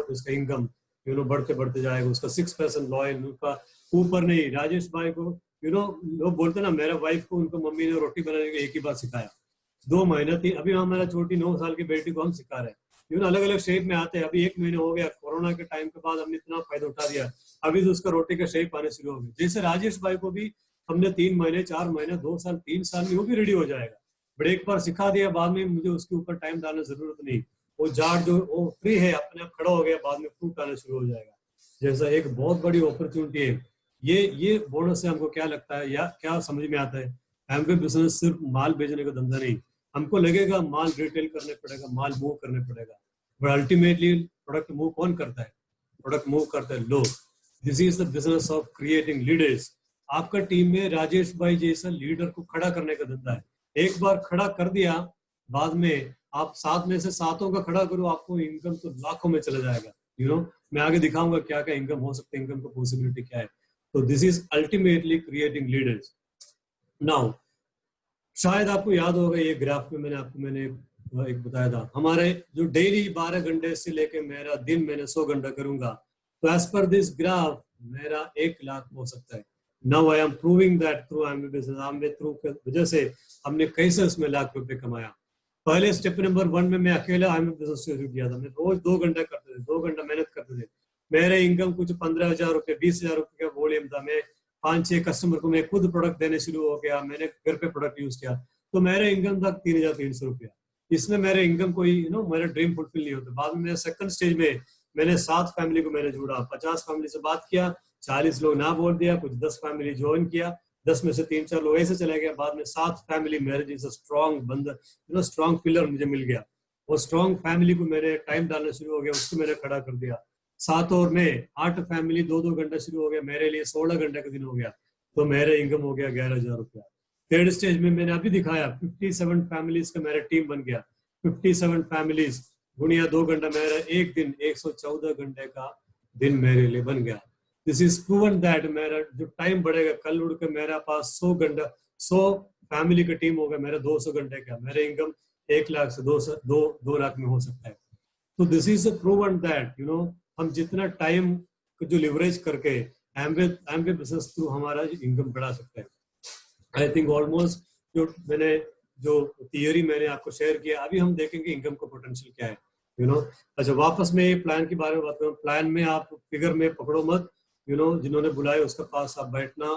उसका इनकम बढ़ते बढ़ते जाएगा। उसका 6% लॉयल, उनका ऊपर नहीं। राजेश भाई को लोग बोलते ना, मेरा वाइफ को उनको मम्मी ने रोटी बनाने का एक ही बार सिखाया, 2 महीना थी। अभी हमारा छोटी 9 साल की बेटी को हम सिखा रहे हैं, अलग अलग शेप में आते हैं। अभी 1 महीने हो गया, कोरोना के टाइम के बाद हमने इतना फायदा उठा दिया, अभी तो उसका रोटी का शेप आने शुरू हो गया। जैसे राजेश भाई को भी हमने 3 महीने 4 महीने 2 साल 3 साल में वो भी रेडी हो जाएगा। बट एक बार सिखा दिया, बाद में मुझे उसके ऊपर टाइम डालने जरूरत नहीं। वो झाड़ जो वो फ्री है, अपने आप खड़ा हो गया, बाद में फ्रूट आने शुरू हो जाएगा। जैसा एक बहुत बड़ी अपॉर्चुनिटी है ये बोनस से। हमको क्या लगता है या क्या समझ में आता है, एमवे बिजनेस सिर्फ माल बेचने का धंधा नहीं। हमको लगेगा माल रिटेल करने पड़ेगा, माल मूव करने पड़ेगा, बट अल्टीमेटली प्रोडक्ट मूव कौन करता है? प्रोडक्ट मूव करते हैं लोग। This is the business of creating leaders. आपका टीम में राजेश भाई जैसा लीडर को खड़ा करने का धंधा है। एक बार खड़ा कर दिया, बाद में आप 7 में से 7 का खड़ा करो, आपको इनकम तो लाखों में चला जाएगा। मैं आगे दिखाऊंगा क्या क्या इनकम हो सकता है, इनकम का पॉसिबिलिटी क्या है। तो this is ultimately creating leaders. Now शायद आपको याद होगा, ये ग्राफ में मैंने एक बताया था, हमारे जो डेली 12 घंटे से लेके मेरा दिन मैंने 100 घंटा करूंगा, तो एज पर दिस ग्राफ मेरा 1 लाख हो सकता है। Now I am proving that through Amway business. Amway through की वजह से हमने कैसे उसमें लाख रुपए कमाया। पहले स्टेप नंबर 1 में मैं अकेला एमवे बिजनेस शुरू किया था। मैं रोज 2 घंटा करते थे, 2 घंटा मेहनत करते थे। मेरे इनकम कुछ 15,000 रुपए 20,000 रुपए का वॉल्यूम था। मैं 5-6 कस्टमर को मैं खुद प्रोडक्ट देने शुरू हो गया, मैंने घर पे प्रोडक्ट यूज किया, तो मेरा इनकम था 3,300 रुपया। इसमें मेरे इनकम कोई मेरा ड्रीम फुलफिल नहीं होता। बाद में मेरे सेकंड स्टेज में मैंने 7 फैमिली को मैंने जोड़ा, 50 फैमिली से बात किया, 40 लोग ना बोल दिया, कुछ 10 फैमिली ज्वाइन किया, 10 में से 3-4 लोग ऐसे चले गए। बाद में 7 फैमिली मेरे जैसा स्ट्रॉन्ग बंदा स्ट्रॉन्ग पिलर मुझे मिल गया। वो स्ट्रॉन्ग फैमिली को मैंने टाइम डालना शुरू हो गया, उसको मैंने खड़ा कर दिया। 7 और में 8 फैमिली 2-2 घंटा शुरू हो गया, मेरे लिए 16 घंटे का दिन हो गया, तो मेरा इनकम हो गया 11,000 रुपया। थर्ड स्टेज में मैंने अभी दिखाया 57 फैमिलीज का मेरा टीम बन गया। 57 फैमिलीज गुणिया 2 घंटा, मेरा एक दिन 114 घंटे का दिन मेरे लिए बन गया। दिस इज प्रूवन दैट मेरा जो टाइम बढ़ेगा, कल उड़ के मेरा पास 100 फैमिली का टीम होगा, मेरा 200 घंटे का, मेरा इनकम 1 लाख से 2 लाख में हो सकता है। तो दिस इज प्रूवन दैट हम जितना टाइम जो लिवरेज करके एमवे बिजनेस थ्रू हमारा इनकम बढ़ा सकते हैं। आई थिंक ऑलमोस्ट जो थियरी मैंने आपको शेयर किया, अभी हम देखेंगे इनकम का पोटेंशियल क्या है। अच्छा, वापस में ये प्लान के बारे में बात करूँ। प्लान में आप फिगर में पकड़ो मत, जिन्होंने बुलाया उसके पास आप बैठना,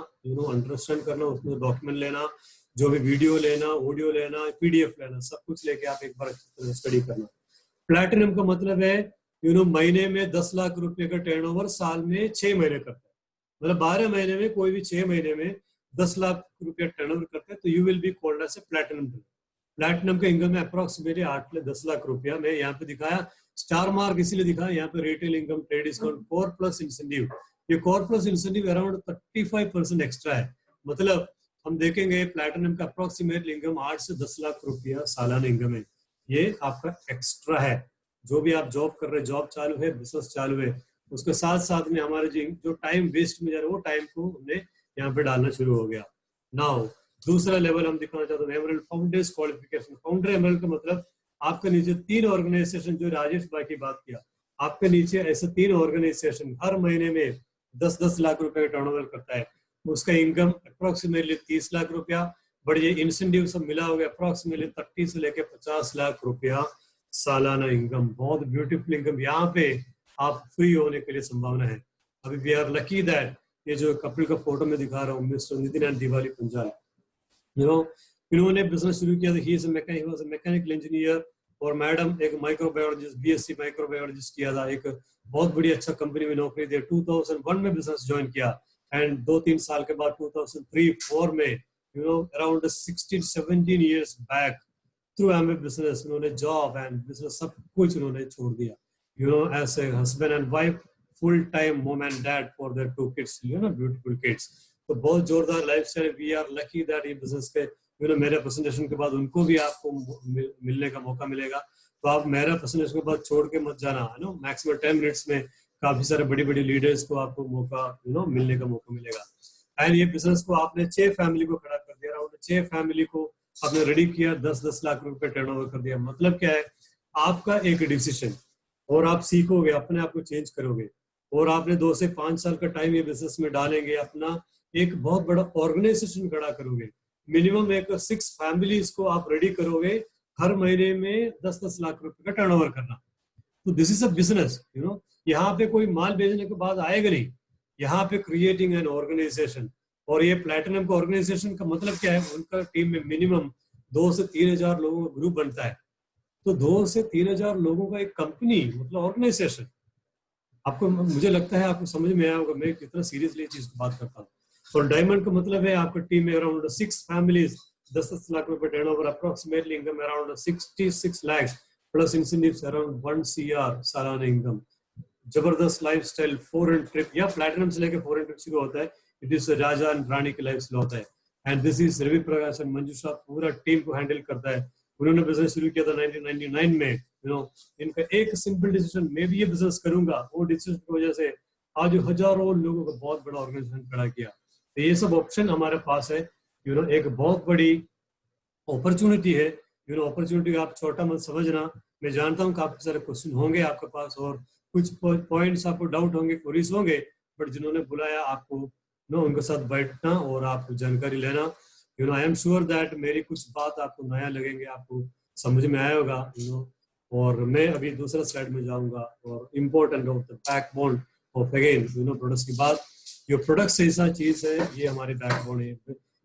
अंडरस्टैंड करना, उसमें डॉक्यूमेंट लेना, जो भी वीडियो लेना, ऑडियो लेना, पीडीएफ लेना, सब कुछ लेके आप एक बार स्टडी करना। प्लैटिनम का मतलब है महीने में 10 लाख रुपए का टर्नओवर साल में 6 महीने करता है। मतलब 12 महीने में कोई भी 6 महीने में 10 लाख रुपया टर्नओवर करता है, तो you will be called as a platinum. Platinum का इनकम है अप्रोक्सीमेटली 8 से 10 लाख रुपया। मैं यहाँ पे दिखाया स्टार मार्क इसलिए दिखाया, यहाँ पे retail income, trade discount, core plus incentive. ये core plus incentive around 35% extra है। मतलब हम देखेंगे प्लैटिनम का अप्रोक्सीमेटली इनकम 8 से 10 लाख रुपया सालाना इनकम है। ये आपका एक्स्ट्रा है। जो भी आप जॉब कर रहे हैं, जॉब चालू है, बिजनेस चालू है, उसके साथ साथ में हमारे जो टाइम वेस्ट में जा रहा है, वो टाइम को हमने यहाँ पे डालना शुरू हो गया। नाउ दूसरा लेवल हम दिखाना चाहते हैं, emerald founders qualification. Founder emerald का मतलब आपके नीचे 3 ऑर्गेनाइजेशन, जो राजेश भाई की बात किया, आपके नीचे ऐसे 3 ऑर्गेनाइजेशन हर महीने में 10-10 लाख रुपए का टर्नओवर करता है। उसका इनकम अप्रोक्सीमेटली 30 लाख रुपया, बट ये इंसेंटिव सब मिला हो गया अप्रोक्सीमेटली 30 से लेकर 50 लाख रुपया सालाना इनकम। बहुत ब्यूटीफुल इनकम। यहाँ पे आप फ्री होने के लिए संभावना है। अभी वी आर लकी दैट ये जो कपिल का फोटो में दिखा रहा हूँ, मिस्टर नितिन एंड दिवाली पंजाल, इन्होंने बिजनेस शुरू किया था। He is a mechanical engineer, और मैडम एक माइक्रोबायोलॉजिस्ट, बीएससी माइक्रोबायोलॉजिस्ट किया था, एक बहुत बड़ी अच्छा कंपनी में नौकरी दी, 2001 में बिजनेस ज्वाइन किया एंड 2-3 साल के बाद 2003-4 में around 16-17 years back through MBA business उन्होंने जॉब एंड बिजनेस सब कुछ उन्होंने छोड़ दिया, as a husband and wife, full time mom and dad for their 2 kids, beautiful kids. तो बहुत जोरदार lifestyle. We are lucky that ये बिजनेस के मेरा प्रेजेंटेशन के बाद उनको भी आपको मिलने का मौका मिलेगा। तो आप मेरा प्रेजेंटेशन के बाद छोड़ के मत जाना, मैक्सिमम 10 मिनट्स में काफी सारे बड़ी बड़ी लीडर्स को आपको मौका मिलने का मौका मिलेगा। एंड ये बिजनेस को आपने 6 फैमिली को खड़ा कर दिया, अराउंड 6 फैमिली को आपने रेडी किया, 10-10 लाख रुपए टर्नओवर कर दिया। मतलब क्या है, आपका एक डिसीजन और आप सीखोगे, अपने आप को चेंज करोगे और आपने 2 से 5 साल का टाइम ये बिजनेस में डालेंगे, अपना एक बहुत बड़ा ऑर्गेनाइजेशन खड़ा करोगे। मिनिमम एक 6 फैमिलीज को आप रेडी करोगे, हर महीने में 10-10 लाख रुपए का टर्नओवर करना। तो दिस इज अ बिजनेस, यहाँ पे कोई माल बेचने के बाद आएगा नहीं, यहाँ पे क्रिएटिंग एन ऑर्गेनाइजेशन। और ये प्लैटिनम का ऑर्गेनाइजेशन का मतलब क्या है, उनका टीम में मिनिमम 2 से 3 हजार लोगों का ग्रुप बनता है। तो 2 से 3 हजार लोगों का एक कंपनी मतलब ऑर्गेनाइजेशन। आपको, मुझे लगता है आपको समझ में आया होगा मैं कितना सीरियसली चीज की बात करता हूँ। और डायमंड का मतलब है आपका टीम में अराउंड 6 फैमिलीज, 10-10 लाख रुपए turnover, approximately income around 66 lakhs plus incentives around 1 CR सालाना इनकम। जबरदस्त लाइफस्टाइल, फॉरेन ट्रिप या प्लैटिनम से लेके फॉरेन ट्रिप शुरू होता है। इट इज राजा एंड रानी की लाइफ होता है। And this is Ravi Prakash and Manjusha पूरा टीम को हैंडल करता है। उन्होंने बिजनेस शुरू किया था 1999 में। इनका एक सिंपल डिसीजन, मैं भी ये बिजनेस करूंगा, वो डिसीजन की वजह से आज हजारों लोगों को बहुत बड़ा ऑर्गेनाइजेशन खड़ा किया। तो ये सब ऑप्शन हमारे पास है। एक बहुत बड़ी अपॉर्चुनिटी है। अपॉर्चुनिटी आप छोटा मत समझना। मैं जानता हूँ काफी सारे क्वेश्चन होंगे आपके पास और कुछ पॉइंट्स आपको डाउट होंगे, क्वेरीज होंगे, बट जिन्होंने बुलाया आपको उनके साथ बैठना और आपको जानकारी लेना। आई एम श्योर दैट मेरी कुछ बात आपको नया लगेंगे, आपको समझ में आया होगा। और मैं अभी दूसरा स्लाइड में जाऊंगा और important of the backbone of again products की बात। ये प्रोडक्ट्स ऐसा चीज है, ये हमारे बैकबोन है।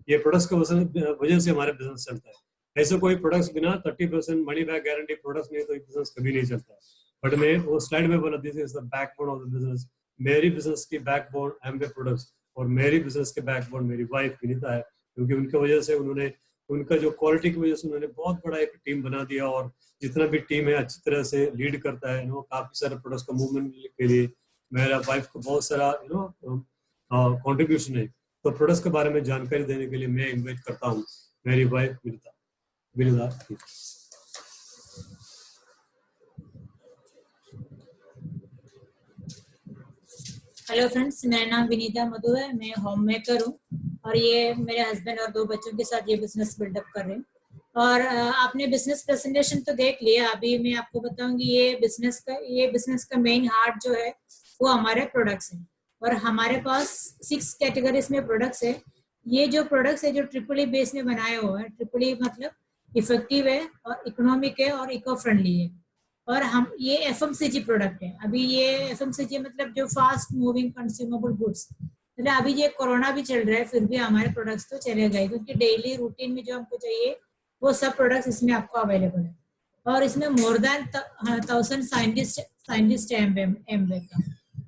ये प्रोडक्ट्स की वजह से हमारे बिजनेस चलता है। ऐसे कोई प्रोडक्ट्स बिना 30% मनी बैक गारंटी प्रोडक्ट्स नहीं तो बिजनेस कभी नहीं चलता। बट मैं वो स्लाइड में बोला, this is the backbone of the business. मेरी बिजनेस की बैकबोन एमवे प्रोडक्ट्स और मेरी बिजनेस के बैकबोन मेरी वाइफ विनीता है, क्योंकि उनकी वजह से उन्होंने, उनका जो क्वालिटी की वजह से उन्होंने बहुत बड़ा एक टीम बना दिया। और जितना भी टीम है अच्छी तरह से लीड करता है। काफी सारे प्रोडक्ट्स का मूवमेंट के लिए मेरा वाइफ को बहुत सारा कॉन्ट्रीब्यूशन है। तो प्रोडक्ट्स के बारे में जानकारी देने के लिए मैं इन्वाइट करता हूँ मेरी वाइफ विनीता। हेलो फ्रेंड्स, मेरा नाम विनीता मधु है। मैं होम मेकर हूँ और ये मेरे हस्बैंड और 2 बच्चों के साथ ये बिजनेस बिल्डअप कर रहे हैं। और आपने बिजनेस प्रेजेंटेशन तो देख लिया। अभी मैं आपको बताऊंगी ये बिजनेस का मेन हार्ट जो है वो हमारे प्रोडक्ट्स हैं। और हमारे पास 6 कैटेगरीज में प्रोडक्ट्स है। ये जो प्रोडक्ट्स है जो ट्रिपल बेस में बनाए हुए हैं। ट्रिपल मतलब इफेक्टिव है और इकोनॉमिक है और इको फ्रेंडली है। और हम ये एफएमसीजी प्रोडक्ट है। अभी ये एफएमसीजी मतलब जो फास्ट मूविंग कंज्यूमेबल गुड्स, मतलब अभी ये कोरोना भी चल रहा है फिर भी हमारे प्रोडक्ट्स तो चले गए, क्योंकि डेली रूटीन में जो हमको चाहिए वो सब प्रोडक्ट्स इसमें आपको अवेलेबल है। और इसमें मोर देन 1000 साइंटिस्ट एमवे का।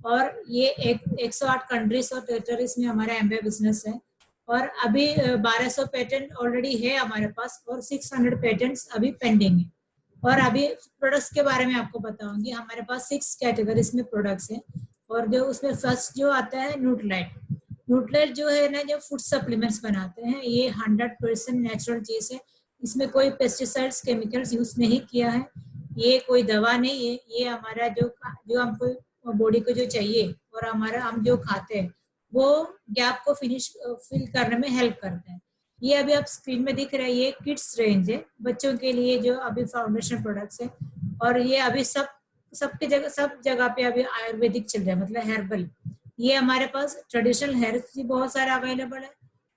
और ये 108 कंट्रीज और टेरिटरीज में हमारा एमवे बिजनेस है। और अभी 1200 पेटेंट ऑलरेडी है हमारे पास और 600 पेटेंट्स अभी पेंडिंग है। और अभी प्रोडक्ट्स के बारे में आपको बताऊंगी। हमारे पास 6 कैटेगरीज में प्रोडक्ट्स हैं। और जो उसमें फर्स्ट जो आता है न्यूट्रालाइट जो है ना, जो फूड सप्लीमेंट्स बनाते हैं, ये 100% नेचुरल चीज है। इसमें कोई पेस्टिसाइड्स केमिकल्स यूज नहीं किया है। ये कोई दवा नहीं है। ये हमारा जो हमको बॉडी को जो चाहिए और हमारा हम जो खाते हैं वो गैप को फिल करने में हेल्प करते हैं। ये अभी आप स्क्रीन में दिख रहा है, ये किड्स रेंज है बच्चों के लिए जो अभी फाउंडेशन प्रोडक्ट्स है। और ये अभी सब जगह पे अभी आयुर्वेदिक चल रहा है, मतलब हेर्बल। ये हमारे पास ट्रेडिशनल हेर्ब्स भी बहुत सारे अवेलेबल है।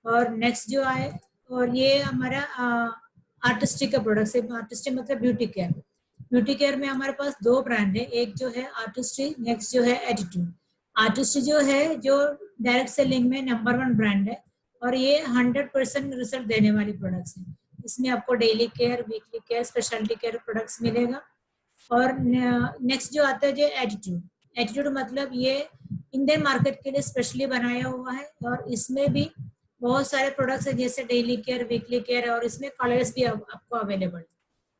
और नेक्स्ट जो आए, और ये हमारा आर्टिस्टिक का प्रोडक्ट्स है। आर्टिस्टिक मतलब ब्यूटी केयर में हमारे पास 2 ब्रांड है। एक जो है आर्टिस्ट्री, नेक्स्ट जो है एटीट्यूड। आर्टिस्ट्री जो है जो डायरेक्ट सेलिंग में नंबर 1 ब्रांड है और ये 100% रिजल्ट देने वाली प्रोडक्ट्स है। इसमें आपको daily care, weekly care, speciality care products मिलेगा। और नेक्स्ट जो आता है जो एटीट्यूड मतलब ये इंडियन मार्केट के लिए स्पेशली बनाया हुआ है, और इसमें भी बहुत सारे प्रोडक्ट्स है जैसे डेली केयर, वीकली केयर, और इसमें कलर्स भी आपको अवेलेबल है।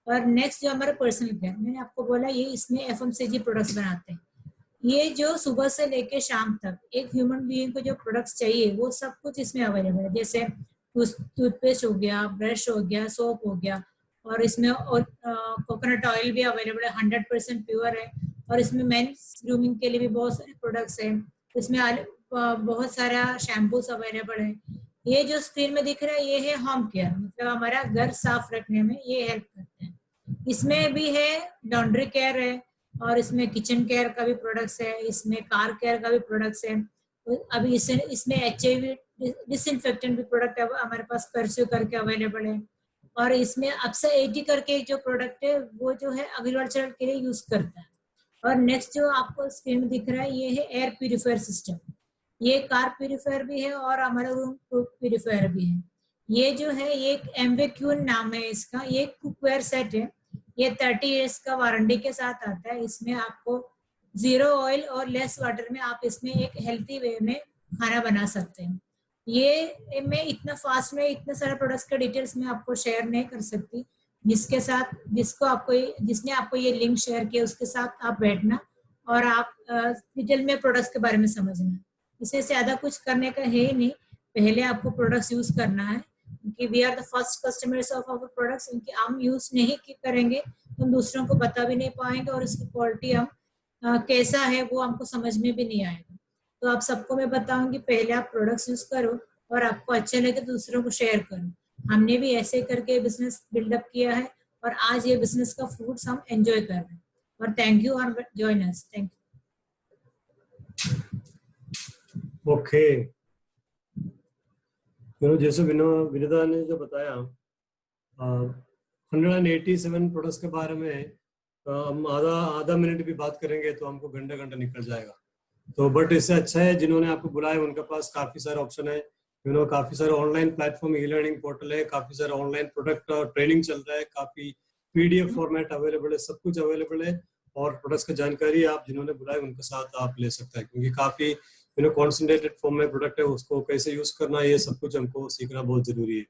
और नेक्स्ट जो हमारा पर्सनल केयर, मैंने आपको बोला ये इसमें एफएमसीजी प्रोडक्ट्स बनाते हैं। ये जो सुबह से लेके शाम तक एक ह्यूमन बीइंग को जो प्रोडक्ट्स चाहिए वो सब कुछ इसमें अवेलेबल है, जैसे टूथपेस्ट हो गया, ब्रश हो गया, सोप हो गया, और इसमें और कोकोनट ऑयल भी अवेलेबल है, 100% प्योर है। और इसमें मेंस ग्रूमिंग के लिए भी बहुत सारे प्रोडक्ट्स हैं, इसमें बहुत सारा शैम्पूस अवेलेबल है। ये जो स्क्रीन में दिख रहा है ये है होम केयर, मतलब हमारा घर साफ रखने में ये हेल्प करते हैं। इसमें भी है लॉन्ड्री केयर है, और इसमें किचन केयर का भी प्रोडक्ट्स है, इसमें कार केयर का भी प्रोडक्ट्स है। अभी इसमें HIV डिसइंफेक्टेंट भी प्रोडक्ट हमारे पास परस्यू करके अवेलेबल है। और इसमें अपसा 80 करके जो प्रोडक्ट है वो जो है एग्रीकल्चर के लिए यूज करता है। और नेक्स्ट जो आपको स्क्रीन में दिख रहा है ये है एयर प्यूरिफायर सिस्टम। ये कार प्यूरिफायर भी है और हमारा रूम प्यूरिफायर भी है। ये जो है ये एमवेक्यून नाम है इसका, ये कुकवेयर सेट है। ये 30 इयर्स का वारंटी के साथ आता है। इसमें आपको 0 ऑयल और लेस वाटर में आप इसमें एक हेल्थी वे में खाना बना सकते हैं। ये मैं इतना फास्ट में इतने सारे प्रोडक्ट्स के डिटेल्स में आपको शेयर नहीं कर सकती। जिसने आपको ये लिंक शेयर किया उसके साथ आप बैठना और आप डिटेल में प्रोडक्ट्स के बारे में समझना। इससे ज्यादा कुछ करने का है ही नहीं, पहले आपको प्रोडक्ट्स यूज करना है, क्योंकि we are the first customers of our products. उनकी हम यूज नहीं करेंगे तो हम दूसरों को बता भी नहीं पाएंगे, और उसकी क्वालिटी हम कैसा है वो हमको समझ में भी नहीं आएगा। तो आप सबको मैं बताऊंगी पहले आप प्रोडक्ट्स यूज करो, और आपको अच्छे लगे तो दूसरों को शेयर करो। हमने भी ऐसे करके बिजनेस बिल्डअप किया है, और आज ये बिजनेस का फ्रूट्स हम एंजॉय कर रहे हैं। और थैंक यू और join us. Thank you. Okay, जैसे विनीता ने जो बताया 187 प्रोडक्ट्स के बारे में हम आधा मिनट भी बात करेंगे तो हमको घंटा निकल जाएगा। तो बट इससे अच्छा है जिन्होंने आपको बुलाया उनके पास काफी सारे ऑप्शन है। काफी सारे online platform, e learning portal है, काफी सारे ऑनलाइन प्रोडक्ट ट्रेनिंग चल रहा है, काफी PDF फॉर्मेट अवेलेबल है, सब कुछ अवेलेबल है। और प्रोडक्ट्स की जानकारी आप जिन्होंने बुलाया उनके साथ आप ले सकते हैं, क्योंकि काफी कॉन्सेंट्रेटेड फॉर्म में प्रोडक्ट है, उसको कैसे यूज करना ये सब कुछ हमको सीखना बहुत जरूरी है।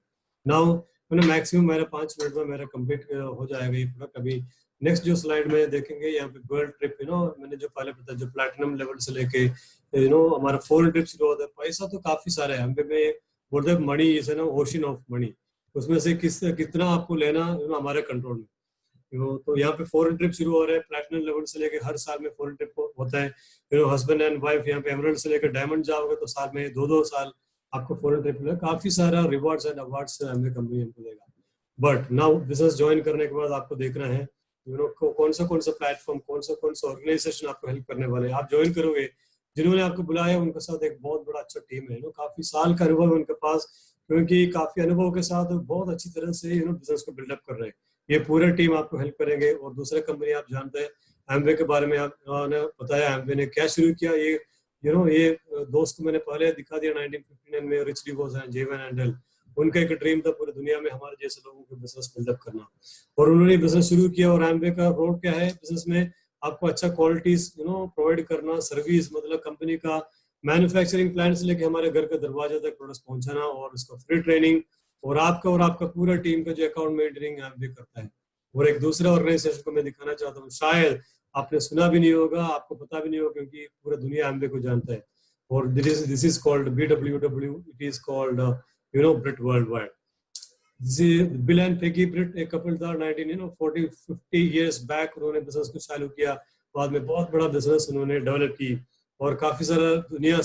नाउ मैक्सिमम मेरा 5 मिनट में मेरा कंप्लीट हो जाएगा ये प्रोडक्ट। अभी नेक्स्ट जो स्लाइड में देखेंगे यहाँ पे वर्ल्ड ट्रिप मैंने जो पहले बताया, जो प्लैटिनम लेवल से लेके हमारा फॉरेन ट्रिप शुरू होता है। पैसा तो काफी सारा है हम पे, मैं बोलते money is ocean of money, उसमें से कितना आपको लेना हमारे कंट्रोल में। तो यहाँ पे फॉरेन ट्रिप शुरू हो रहा है, प्लैटिनम लेवल से लेके हर साल में फॉरेन ट्रिप होता है। हस्बैंड एंड वाइफ यहाँ पे एमरल्ड से लेकर डायमंड जाओगे तो साल में 2-2 साल आपको फॉरेन ट्रिप मिलेगा। काफी सारा रिवॉर्ड्स एंड अवार्ड्स हमें कंपनी हमको देगा। बट नाउ बिजनेस ज्वाइन करने के बाद आपको देखना है कौन सा प्लेटफॉर्म, कौन सा ऑर्गेनाइजेशन आपको हेल्प करने वाले हैं। आप ज्वाइन करोगे, जिन्होंने आपको बुलाया उनके साथ एक बहुत बड़ा अच्छा टीम है, काफी साल का अनुभव है उनके पास, क्योंकि काफी अनुभव के साथ बहुत अच्छी तरह से बिजनेस को बिल्डअप कर रहे हैं। ये पूरा टीम आपको हेल्प करेंगे। और दूसरा कंपनी आप जानते हैं एमवे के बारे में आपने बताया, एमवे ने क्या शुरू किया। ये ये दोस्त को मैंने पहले दिखा दिया 1959 में, Rich DeVos and Jay Van Andel, उनका एक ड्रीम था पूरी दुनिया में हमारे जैसे लोगों को बिजनेस बिल्डअप करना, और उन्होंने बिजनेस शुरू किया। और एमवे का रोल क्या है बिजनेस में, आपको अच्छा क्वालिटीज प्रोवाइड करना, सर्विस मतलब कंपनी का मैन्युफैक्चरिंग प्लांट से लेके हमारे घर के दरवाजे तक प्रोडक्ट्स पहुंचाना, और उसका फ्री ट्रेनिंग, और आपका पूरा टीम का जो अकाउंट मेंटेनिंग एमवे करता है। और एक दूसरा ऑर्गेनाइजेशन को मैं दिखाना चाहता हूँ, शायद आपने सुना भी नहीं होगा, आपको पता भी नहीं होगा, क्योंकि पूरा दुनिया एमवे को जानता है। और this is called BWW, it is called Brit Worldwide. Bill and Peggy Britt एक कपल था 40-50 years बैक, उन्होंने बिजनेस को चालू किया, बाद में बहुत बड़ा बिजनेस उन्होंने डेवलप की, और काफी सारा दुनिया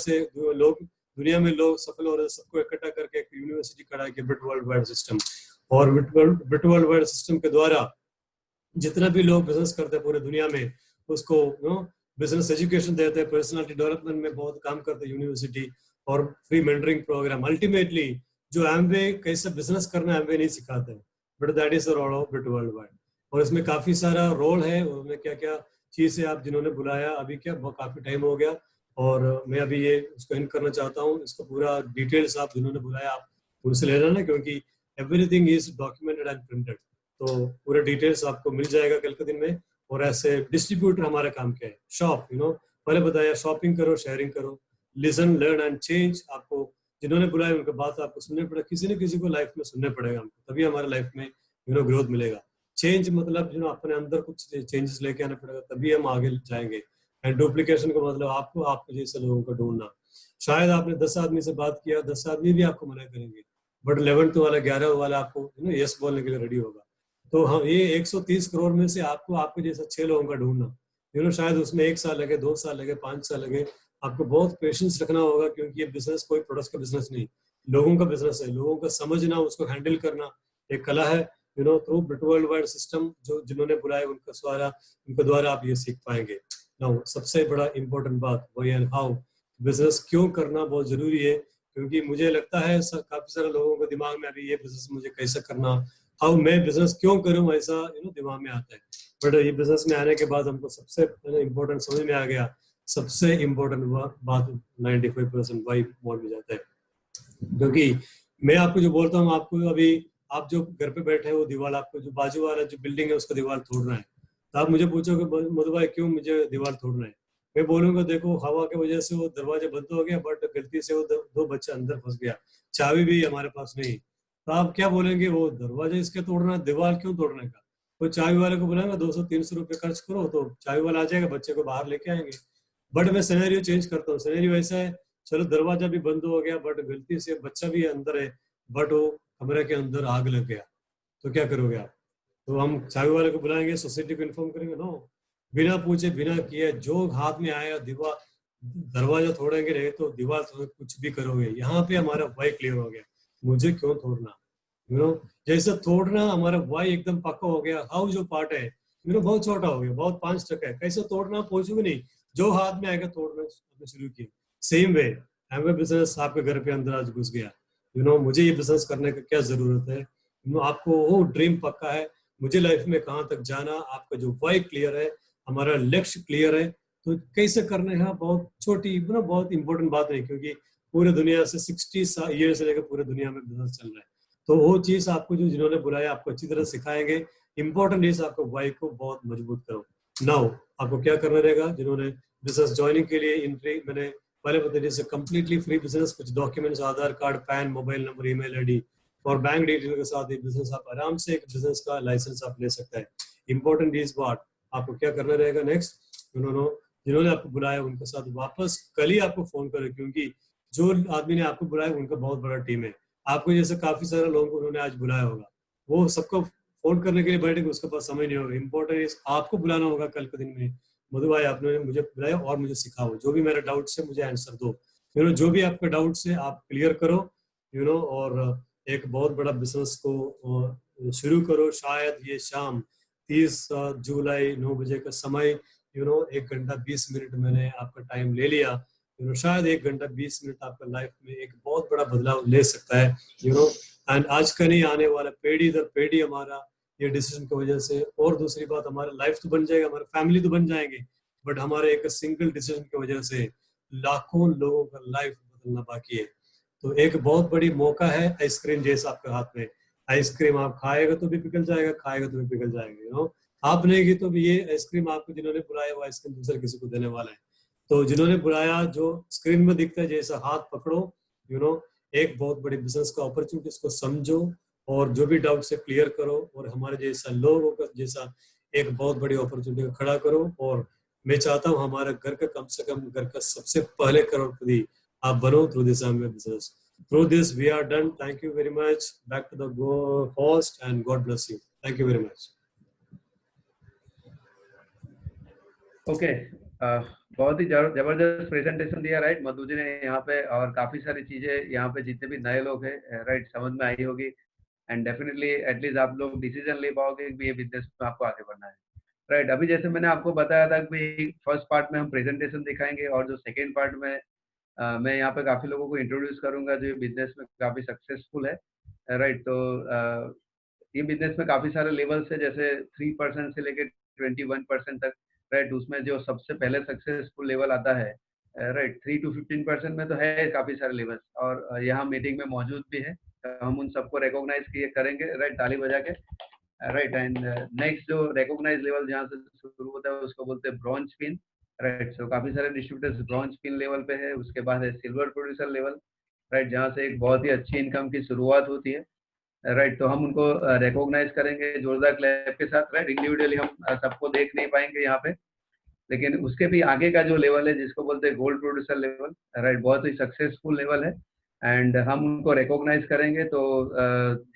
में लोग सफल हो रहे, सबको इकट्ठा करके एक यूनिवर्सिटी खड़ा किया, ब्रिट वर्ल्ड वाइड सिस्टम। और ब्रिट वर्ल्ड वाइड सिस्टम के द्वारा जितना भी लोग बिजनेस करते हैं पूरे दुनिया में, उसको बिजनेस एजुकेशन देते हैं, पर्सनालिटी डेवलपमेंट में बहुत काम करते हैं यूनिवर्सिटी, और फ्री मेंटरिंग प्रोग्राम। अल्टीमेटली जो एमवे कैसे बिजनेस करना एमवे नहीं सिखाते हैं, but that is the role of Britt worldwide. और इसमें काफी सारा रोल है, उसमें क्या क्या चीज है। आप जिन्होंने बुलाया अभी क्या काफी टाइम हो गया, और मैं अभी ये उसको एंड करना चाहता हूँ। इसको पूरा डिटेल्स आप जिन्होंने बुलाया आप उनसे ले लेना, क्योंकि everything is documented and printed. तो पूरे डिटेल्स आपको मिल जाएगा कल के दिन में। और ऐसे डिस्ट्रीब्यूटर हमारा काम क्या है, शॉप, पहले बताया, शॉपिंग करो, शेयरिंग करो, लिसन, लर्न एंड चेंज। आपको जिन्होंने बुलाया उनके बात आपको सुनने पड़ेगा, किसी न किसी को लाइफ में सुनने पड़ेगा हमको, तभी हमारे लाइफ में ग्रोथ मिलेगा। चेंज मतलब अपने अंदर कुछ चेंजेस लेके आना पड़ेगा, तभी हम आगे जाएंगे। एंड डुप्लीकेशन का मतलब आपको आपके जैसे लोगों को ढूंढना। शायद आपने 10 आदमी से बात किया, 10 आदमी भी आपको मना करेंगे, बट 11th वाला 11 वाला आपको यस बोलने के लिए रेडी होगा। तो हम ये 130 करोड़ में से आपको आपके जैसा 6 लोगों का ढूंढना, शायद उसमें 1 साल लगे, 2 साल लगे, 5 साल लगे। आपको बहुत पेशेंस रखना होगा, क्योंकि ये बिजनेस कोई प्रोडक्ट का बिजनेस नहीं, लोगों का बिजनेस है। लोगों का समझना, उसको हैंडल करना एक कला है। थ्रू वर्ल्ड वाइड सिस्टम जो जिन्होंने बुलाया उनके द्वारा आप ये सीख पाएंगे। नाउ सबसे बड़ा इंपॉर्टेंट बात वही है, हाउ बिजनेस क्यों करना बहुत जरूरी है। क्योंकि मुझे लगता है काफी सारे लोगों के दिमाग में अभी ये बिजनेस मुझे कैसे करना, हाउ मैं बिजनेस क्यों करूं, ऐसा दिमाग में आता है। बट ये बिजनेस में आने के बाद हमको सबसे इम्पोर्टेंट समझ में आ गया, सबसे इम्पोर्टेंट बात 95% वाई मोड में जाता है। क्योंकि मैं आपको जो बोलता हूँ, आपको अभी आप जो घर पे बैठे हैं वो दीवार, आपको जो बाजू वाला जो बिल्डिंग है उसका दीवार तोड़ना है, तो आप मुझे पूछोगे मधु भाई क्यों मुझे दीवार तोड़ना है। मैं बोलूंगा देखो हवा की वजह से वो दरवाजा बंद हो गया, बट गलती से वो दो बच्चे अंदर फंस गया, चाबी भी हमारे पास नहीं। तो आप क्या बोलेंगे, वो दरवाजा इसके तोड़ना, दीवार क्यों तोड़ने का। तो चाबी वाले को बोलेंगे 200-300 रुपये खर्च करो, तो चाबी वाला आ जाएगा, बच्चे को बाहर लेके आएंगे। बट मैं सिनेरियो चेंज करता हूँ, सिनेरियो ऐसा है, चलो दरवाजा भी बंद हो गया, बट गलती से बच्चा भी अंदर है, बट वो कमरे के अंदर आग लग गया, तो क्या करोगे आप। तो हम चाबी वाले को बुलाएंगे, सोसाइटी को इन्फॉर्म करेंगे, नो, बिना पूछे बिना किए जो हाथ में आया दीवार, दरवाजा तोड़ेंगे रहे तो दीवार तो कुछ भी करोगे। यहाँ पे हमारा वाई क्लियर हो गया, मुझे क्यों तोड़ना, जैसे तोड़ना हमारा वाई एकदम पक्का हो गया। हाउ जो पार्ट है बहुत छोटा हो गया, बहुत 5% है, कैसे तोड़ना पहुंचोगे नहीं, जो हाथ में आएगा तोड़ना शुरू किया। सेम वे एमवे बिजनेस आपके घर पे अंदर आज घुस गया, मुझे ये बिजनेस करने का क्या जरूरत है, आपको वो ड्रीम पक्का है, मुझे लाइफ में कहाँ तक जाना, आपका जो वाई क्लियर है, हमारा लक्ष्य क्लियर है, तो कैसे करने का बहुत छोटी बहुत इंपॉर्टेंट बात नहीं, क्योंकि पूरे दुनिया से 60 ईयर से लेकर पूरे दुनिया में बिजनेस चल रहा है। तो वो चीज आपको जो जिन्होंने बुलाया आपको अच्छी तरह सिखाएंगे। इंपॉर्टेंट इज आपको वाई को बहुत मजबूत करो। नाउ आपको क्या करना रहेगा, जिन्होंने बिजनेस ज्वाइनिंग के लिए एंट्री मैंने पहले बता दी, कंप्लीटली फ्री बिजनेस, कुछ documents, Aadhaar card, PAN, mobile number, email ID और बैंक डिटेल के साथ ही बिजनेस आप आराम से एक बिजनेस का लाइसेंस आप ले सकते हैं। इंपॉर्टेंट इज व्हाट, आपको क्या करना रहेगा नेक्स्ट, जिन्होंने आपको बुलाया उनके साथ वापस कल ही आपको फोन करें, क्योंकि जो आदमी ने आपको बुलाया उनका बहुत बड़ा टीम है। आपको जैसे काफी सारे लोगों को उन्होंने आज बुलाया होगा, वो सबको फोन करने के लिए बैठेंगे, उसके पास समय नहीं होगा। इंपॉर्टेंट इज आपको बुलाना होगा कल के दिन में, मधु भाई आपने मुझे बुलाया और मुझे सिखाओ, जो भी मेरे डाउट से मुझे आंसर दो, जो भी आपके डाउट से आप क्लियर करो, और एक बहुत बड़ा बिजनेस को शुरू करो। शायद ये शाम 30 जुलाई 9 बजे का समय, 1 घंटा 20 मिनट मैंने आपका टाइम ले लिया, शायद 1 घंटा 20 मिनट आपका लाइफ में एक बहुत बड़ा बदलाव ले सकता है, एंड आज का नहीं आने वाला पीढ़ी दर पीढ़ी हमारा ये डिसीजन की वजह से। और दूसरी बात, हमारा लाइफ तो बन जाएगा, हमारे फैमिली तो बन जाएंगे, बट हमारे एक सिंगल डिसीजन की वजह से लाखों लोगों का लाइफ बदलना बाकी है। तो एक बहुत बड़ी मौका है, आइसक्रीम जैसा आपके हाथ में। आइसक्रीम आप खाएगा तो भी पिघल जाएगा, खाएगा तो भी पिघल जाएगा, आप नहीं की तो भी ये आइसक्रीम आपको जिन्होंने बुलाया वो आइसक्रीम दूसरे किसी को देने वाला है। तो जिन्होंने बुलाया, जो स्क्रीन में दिखता है जैसा, हाथ पकड़ो, एक बहुत बड़ी बिजनेस का अपॉर्चुनिटी को समझो और जो भी डाउट से क्लियर करो, और हमारे जैसा लोगों का जैसा एक बहुत बड़ी अपॉर्चुनिटी को खड़ा करो। और मैं चाहता हूँ हमारे घर का कम से कम घर का सबसे पहले करोड़पति आप बनो through this business. Through this we are done. Thank you very much. Back to the host and God bless you. Thank you very much. Okay, बहुत ही जबरदस्त प्रेजेंटेशन दिया राइट मधु जी ने यहाँ पे, और काफी सारी चीजें यहाँ पे जितने भी नए लोग हैं राइट समझ में आई होगी, एंड डेफिनेटली एटलीस्ट आप लोग डिसीजन ले पाओगे कि ये बिजनेस में आपको आगे बढ़ना है राइट। अभी जैसे मैंने आपको बताया था कि फर्स्ट पार्ट में हम प्रेजेंटेशन दिखाएंगे, और जो सेकेंड पार्ट में मैं यहाँ पे काफी लोगों को इंट्रोड्यूस करूंगा जो बिजनेस में काफी सक्सेसफुल है राइट। तो ये बिजनेस में काफी सारे लेवल्स है, जैसे 3% से लेकर 21% तक राइट। उसमें जो सबसे पहले सक्सेसफुल लेवल आता है राइट 3 to 15% में तो है काफी सारे लेवल्स, और यहाँ मीटिंग में मौजूद भी है हम उन सबको रिकॉग्नाइज किए करेंगे, राइट, ताली बजा के, राइट। एंड नेक्स्ट जो रिकॉग्नाइज लेवल जहाँ से शुरू होता है उसको बोलते हैं ब्रॉन्ज पिन, राइट। सो काफी सारे डिस्ट्रीब्यूटर्स ब्रॉन्ज पिन लेवल पे है। उसके बाद है सिल्वर प्रोड्यूसर लेवल, राइट, जहाँ से एक बहुत ही अच्छी इनकम की शुरुआत होती है, राइट। तो हम उनको रिकॉग्नाइज करेंगे जोरदार क्लैप के साथ, राइट। इंडिविजुअली हम सबको देख नहीं पाएंगे यहाँ पे, लेकिन उसके भी आगे का जो लेवल है जिसको बोलते हैं गोल्ड प्रोड्यूसर लेवल, राइट, बहुत ही सक्सेसफुल लेवल है। एंड हम उनको रिकॉग्नाइज करेंगे। तो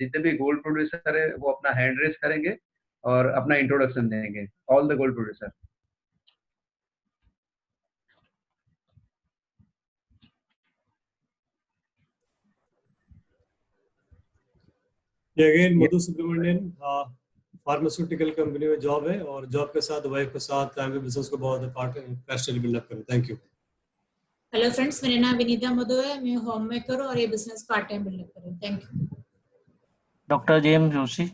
जितने भी गोल्ड प्रोड्यूसर है वो अपना हैंड रेस करेंगे और अपना इंट्रोडक्शन देंगे, all the gold producer. Again Madhu Subramanian, pharmaceutical company में जॉब है और जॉब के साथ वाइफ के साथ फैमिली बिजनेस को बहुत पैशनेटली बिल्डअप करें। Thank you. हेलो फ्रेंड्स, मेरा नाम विनीता मधु है, मैं होम मेकर हूँ और ये बिजनेस पार्ट टाइम बिल्डअप कर रही हूँ। Thank you. Doctor James Joshi.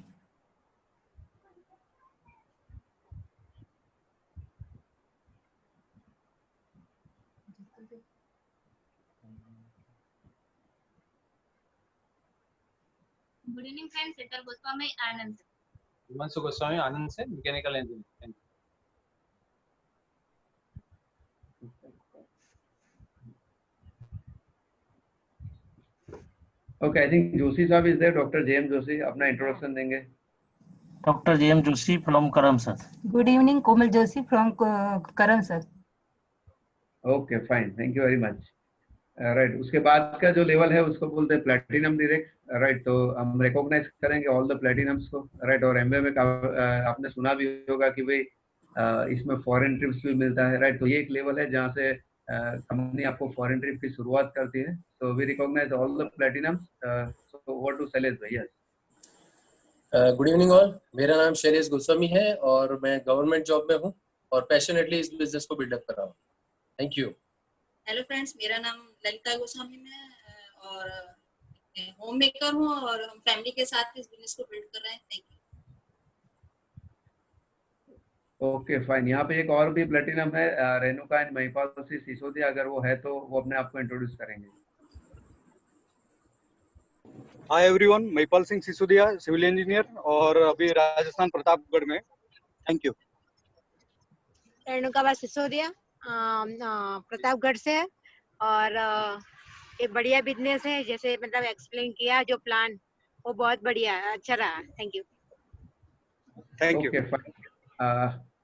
Good evening friends, सेटर गोस्वामी आनंद। हिमांशु गोस्वामी आनंद से, mechanical engineer. Okay, I think Joshi साहब is there. Doctor JM Joshi अपना इंट्रोडक्शन देंगे। Doctor JM Joshi from Karamsar. Good evening, Komal Joshi from Karamsar. Okay fine, thank you very much, right. उसके बाद का जो level है उसको बोलते हैं प्लैटिनम डायरेक्ट, राइट। तो हम रिकॉग्नाइज करेंगे ऑल द प्लैटिनम्स को, राइट। और एमबीए में आपने सुना भी होगा कि भाई इसमें फॉरेन ट्रिप्स भी मिलता है, राइट। तो ये एक लेवल है जहाँ से कंपनी आपको फॉरेन ट्रिप की शुरुआत करती है। So we recognise all the platinums. So over to Shailesh भैया। गुड इवनिंग ऑल, मेरा नाम शैलेश गोस्वामी है और मैं गवर्नमेंट जॉब में हूँ और पैशनेटली इस बिजनेस को बिल्डअप कर रहा हूँ। Thank you. हेलो फ्रेंड्स, मेरा नाम ललिता गोस्वामी है और होम मेकर हूँ और हम फैमिली के साथ इस बिजनेस को बिल्ड कर रहे हैं। Thank you. ओके फाइन, यहाँ पे एक और भी प्लेटिनम है, रेणुका एंड महिपाल सिसोदिया। अगर वो है तो वो अपने आप को इंट्रोड्यूस करेंगे। Hi everyone, Mahipal Singh Sisodia, civil engineer और अभी राजस्थान प्रतापगढ़ में। Thank you. रेणुका सिसोदिया प्रतापगढ़ से है और एक बढ़िया बिजनेस है, जैसे मतलब एक्सप्लेन किया जो प्लान, वो बहुत बढ़िया अच्छा रहा। Thank you. Thank you. Okay fine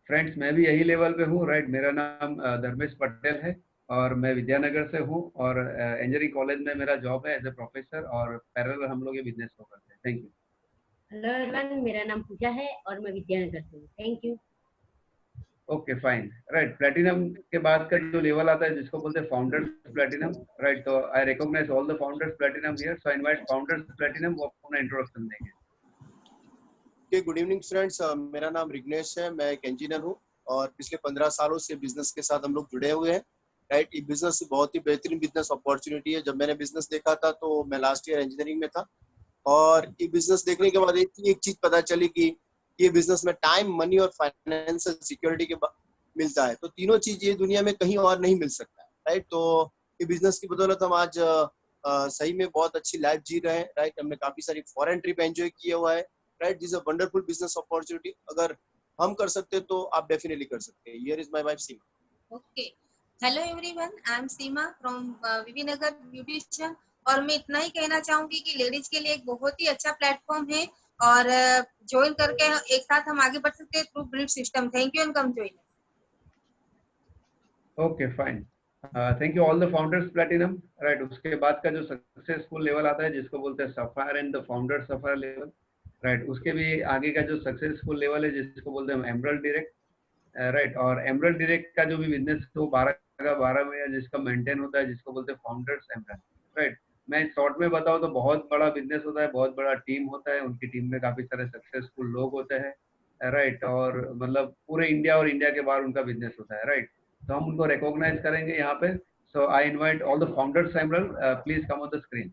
friends, मैं भी यही लेवल पे हूँ, राइट। मेरा नाम धर्मेश पटेल है और मैं विद्यानगर से हूँ और इंजीनियरिंग कॉलेज में मेरा जॉब है एज ए प्रोफेसर और पैरेलल हम लोग ये बिजनेस को करते हैं। Thank you. हेलो एवरीवन, मेरा नाम पूजा है और मैं विद्यानगर से हूँ। Thank you. Okay fine, right. Platinum के बाद का जो लेवल आता है जिसको बोलते हैं फाउंडर्स प्लैटिनम, राइट। तो I recognise all the founders platinum here. So I invite founders platinum, वो अपना इंट्रोडक्शन देंगे। गुड इवनिंग फ्रेंड्स, मेरा नाम रिग्नेश है, मैं एक इंजीनियर हूँ और पिछले 15 सालों से बिजनेस के साथ हम लोग जुड़े हुए हैं, राइट। ये बिजनेस बहुत ही बेहतरीन बिजनेस अपॉर्चुनिटी है। जब मैंने बिजनेस देखा था तो मैं लास्ट ईयर इंजीनियरिंग में था और ये बिजनेस देखने के बाद एक चीज पता चली कि ये बिजनेस में टाइम, मनी और फाइनेंशियल सिक्योरिटी के मिलता है। तो तीनों चीज ये दुनिया में कहीं और नहीं मिल सकता है, राइट। तो ये बिजनेस की बदौलत हम आज सही में बहुत अच्छी लाइफ जी रहे हैं, राइट। हमने काफी सारी फॉरेन ट्रिप एंजॉय किया हुआ है, right. This is a wonderful business opportunity. अगर हम कर सकते हैं तो आप डेफिनेटली कर सकते हैं। Here is my wife Seema. Okay, hello everyone, I am Seema from Vivinagar beautician. और मैं इतना ही कहना चाहूंगी कि लेडीज के लिए एक बहुत ही अच्छा प्लेटफॉर्म है और ज्वाइन करके एक साथ हम आगे बढ़ सकते हैं through breed system. Thank you and come join. Okay fine, thank you all the founders platinum, right. उसके बाद का जो सक्सेसफुल लेवल आता है जिसको बोलते हैं sapphire and the founder sapphire level, right. उसके भी आगे का जो सक्सेसफुल लेवल है जिसको बोलते हैं एमरल्ड डायरेक्ट, राइट। और एमरल्ड डायरेक्ट का जो भी बिजनेस तो 12 का 12 में जिसका मेंटेन होता है जिसको बोलते हैं फाउंडर्स एमरल्ड, राइट। मैं शॉर्ट में बताऊं तो बहुत बड़ा बिजनेस होता है, बहुत बड़ा टीम होता है, उनकी टीम में काफी सारे सक्सेसफुल लोग होते हैं, राइट। और मतलब पूरे इंडिया और इंडिया के बाहर उनका बिजनेस होता है, राइट। तो हम उनको रिकॉग्नाइज करेंगे यहाँ पे। So I invite all the founders emerald, please come on the screen.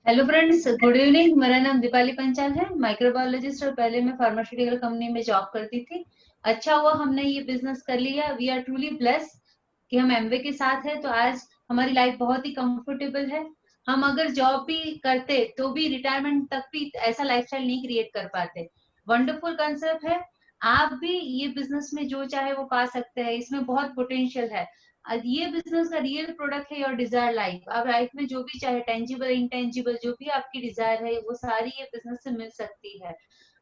Hello friends, good evening. मेरा नाम दीपाली पंचाल है, माइक्रोबायोलॉजिस्ट और पहले मैं फार्मास्यूटिकल कंपनी में जॉब करती थी। अच्छा हुआ हमने ये बिजनेस कर लिया। वी आर ट्रूली ब्लेस्ड कि हम एमवे के साथ है, तो आज हमारी लाइफ बहुत ही कंफर्टेबल है। हम अगर जॉब भी करते तो भी रिटायरमेंट तक भी ऐसा लाइफस्टाइल नहीं क्रिएट कर पाते। वंडरफुल कंसेप्ट है। आप भी ये बिजनेस में जो चाहे वो पा सकते हैं, इसमें बहुत पोटेंशियल है। ये बिजनेस का रियल प्रोडक्ट है योर डिजायर लाइफ। आप लाइफ में जो भी चाहे, टेंजिबल इंटेंजिबल जो भी आपकी डिजायर है, वो सारी ये बिजनेस से मिल सकती है।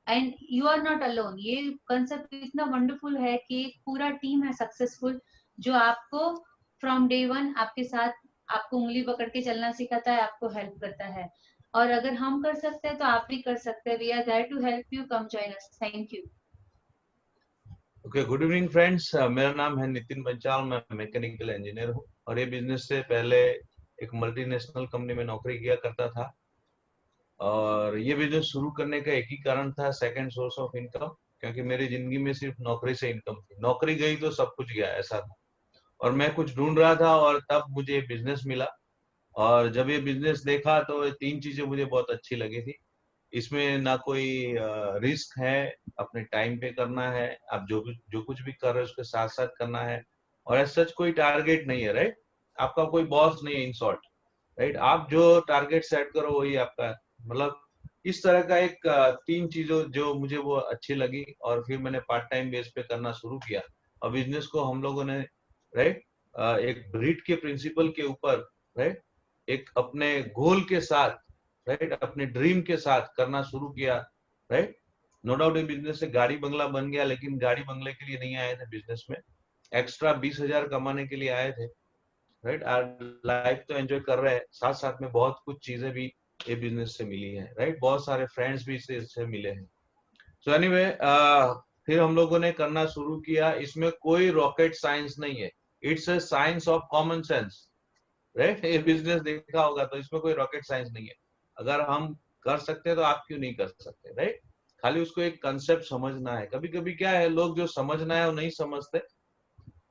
And you are not alone. ये कंसेप्ट इतना वंडरफुल है कि एक पूरा टीम है सक्सेसफुल, जो आपको फ्रॉम डे वन आपके साथ, आपको उंगली पकड़ के चलना सिखाता है, आपको हेल्प करता है। और अगर हम कर सकते हैं तो आप भी कर सकते हैं। We are there to help you, come join us. Thank you. Okay, good evening friends. मेरा नाम है नितिन पंचाल, मैं मैकेनिकल इंजीनियर हूँ और ये बिजनेस से पहले एक मल्टीनेशनल कंपनी में नौकरी किया करता था। और ये बिजनेस शुरू करने का एक ही कारण था, सेकंड सोर्स ऑफ इनकम, क्योंकि मेरी जिंदगी में सिर्फ नौकरी से इनकम थी। नौकरी गई तो सब कुछ गया, ऐसा था। और मैं कुछ ढूंढ रहा था और तब मुझे ये बिजनेस मिला। और जब ये बिजनेस देखा तो ये तीन चीजें मुझे बहुत अच्छी लगी थी। इसमें ना कोई रिस्क है, अपने टाइम पे करना है, आप जो कुछ भी कर रहे हो उसके साथ साथ करना है। और ऐसा सच कोई टारगेट नहीं है, राइट? आपका कोई बॉस नहीं है, इन शॉर्ट, राइट? आप जो टारगेट सेट करो वही आपका, मतलब इस तरह का एक तीन चीजों जो मुझे वो अच्छी लगी। और फिर मैंने पार्ट टाइम बेस पे करना शुरू किया और बिजनेस को हम लोगों ने, राइट, एक ब्रीड के प्रिंसिपल के ऊपर, राइट, एक अपने गोल के साथ, राइट, अपने ड्रीम के साथ करना शुरू किया, राइट। नो डाउट ये बिजनेस से गाड़ी बंगला बन गया, लेकिन गाड़ी बंगले के लिए नहीं आए थे बिजनेस में, एक्स्ट्रा 20,000 कमाने के लिए आए थे, राइट। लाइफ तो एंजॉय कर रहे हैं, साथ साथ में बहुत कुछ चीजें भी ये बिजनेस से मिली है, राइट। बहुत सारे फ्रेंड्स भी इससे मिले हैं। सो एनीवे, फिर हम लोगों ने करना शुरू किया। इसमें कोई रॉकेट साइंस नहीं है, it's a science of common sense, right. ये बिजनेस देखा होगा तो इसमें कोई रॉकेट साइंस नहीं है। अगर हम कर सकते हैं तो आप क्यों नहीं कर सकते, राइट। खाली उसको एक कंसेप्ट समझना है। कभी कभी क्या है, लोग जो समझना है वो नहीं समझते,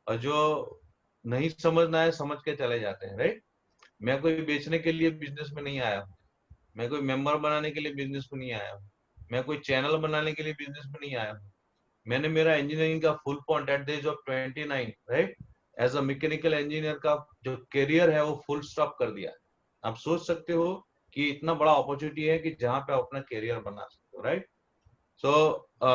और जो नहीं समझना है समझ के चले जाते हैं, राइट। मैं कोई बेचने के लिए बिजनेस में नहीं आया हूँ, मैं कोई मेंबर बनाने के लिए बिजनेस में नहीं आया हूँ, मैं कोई चैनल बनाने के लिए बिजनेस में नहीं आया हूँ। मैंने मेरा इंजीनियरिंग का full point at the age of 29, right, as a mechanical engineer का जो करियर है वो फुल स्टॉप कर दिया। आप सोच सकते हो कि इतना बड़ा अपॉर्चुनिटी है कि जहां पे अपना करियर बना सकते हो, राइट। सो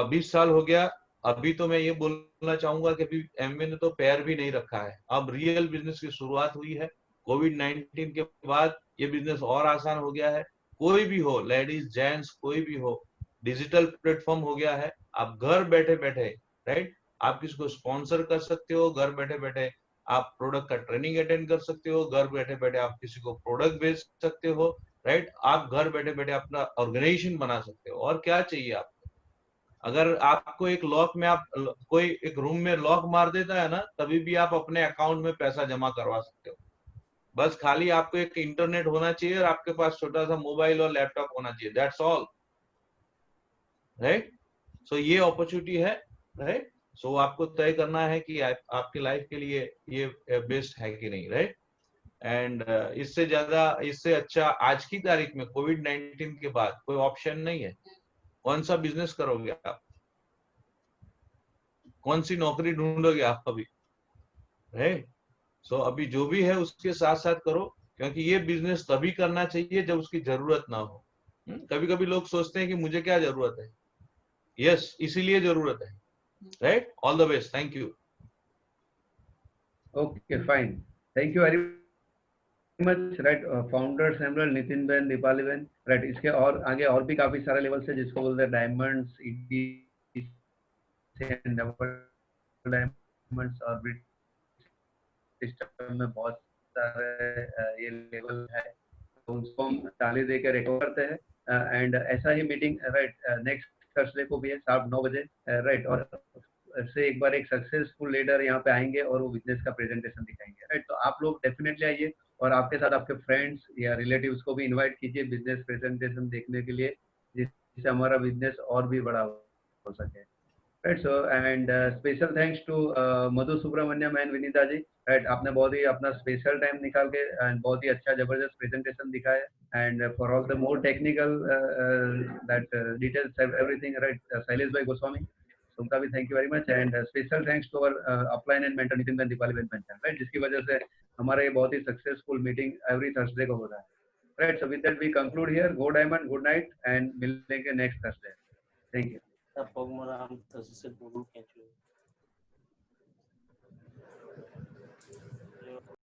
20 साल हो गया। अभी तो मैं ये बोलना चाहूंगा कि अभी एमवे ने तो पैर भी नहीं रखा है, अब रियल बिजनेस की शुरुआत हुई है। कोविड-19 के बाद ये बिजनेस और आसान हो गया है। कोई भी हो, लेडीज जेंट्स कोई भी हो, डिजिटल प्लेटफॉर्म हो गया है। आप घर बैठे बैठे, राइट, आप किसी को स्पॉन्सर कर सकते हो, घर बैठे बैठे आप प्रोडक्ट का ट्रेनिंग अटेंड कर सकते हो, घर बैठे बैठे आप किसी को प्रोडक्ट बेच सकते हो, राइट। आप घर बैठे बैठे अपना ऑर्गेनाइजेशन बना सकते हो। और क्या चाहिए आपको? अगर आपको एक लॉक में, आप कोई एक रूम में लॉक मार देता है ना, तभी भी आप अपने अकाउंट में पैसा जमा करवा सकते हो। बस खाली आपको एक इंटरनेट होना चाहिए और आपके पास छोटा सा मोबाइल और लैपटॉप होना चाहिए, दैट्स ऑल, राइट। सो ये अपॉर्चुनिटी है, राइट। सो आपको तय करना है कि आपकी लाइफ के लिए ये बेस्ट है कि नहीं, राइट। एंड इससे ज्यादा, इससे अच्छा आज की तारीख में कोविड-19 के बाद कोई ऑप्शन नहीं है। कौन सा बिजनेस करोगे आप? कौन सी नौकरी ढूंढोगे आप अभी, राइट। सो अभी जो भी है उसके साथ साथ करो, क्योंकि ये बिजनेस तभी करना चाहिए जब उसकी जरूरत ना हो। कभी कभी लोग सोचते हैं कि मुझे क्या जरूरत है, यस, इसीलिए जरूरत है, right. All the best, thank you. Okay, fine, thank you very much, right. Founder सेमरल, नितिन बेन, दीपाली बेन, राइट। इसके और आगे और भी काफी सारे लेवल्स है जिसको बोलते हैं डायमंड्स, डबल डायमंड्स, और सिस्टम में बहुत सारे ये लेवल है, तो उसको हम ताली दे के रिकॉर्ड करते हैं। एंड ऐसा ही मीटिंग, राइट, नेक्स्ट थर्सडे को भी है 9:30 बजे, राइट। और से एक बार एक सक्सेसफुल लीडर यहाँ पे आएंगे और वो बिजनेस का प्रेजेंटेशन दिखाएंगे, राइट। तो आप लोग डेफिनेटली आइए और आपके साथ आपके फ्रेंड्स या रिलेटिव्स को भी इनवाइट कीजिए बिजनेस प्रेजेंटेशन देखने के लिए, जिससे हमारा बिजनेस और भी बड़ा हो सके, right. So and special thanks to Madhu Subramaniam and Vinita ji, right. आपने बहुत ही अपना स्पेशल टाइम निकाल के एंड बहुत ही अच्छा जबरदस्त प्रेजेंटेशन दिखाया। And for all the more technical that details everything, right, Shailesh bhai Goswami, उनका भी thank you very much. And special thanks to our upline and mentor Nitin Ben, Deepali ben Panchal, right, जिसकी वजह से हमारा ये बहुत ही सक्सेसफुल मीटिंग एवरी थर्सडे को हो रहा है। Right, so with that we conclude here. Go Diamond, good night, and we'll make a next Thursday. Thank you.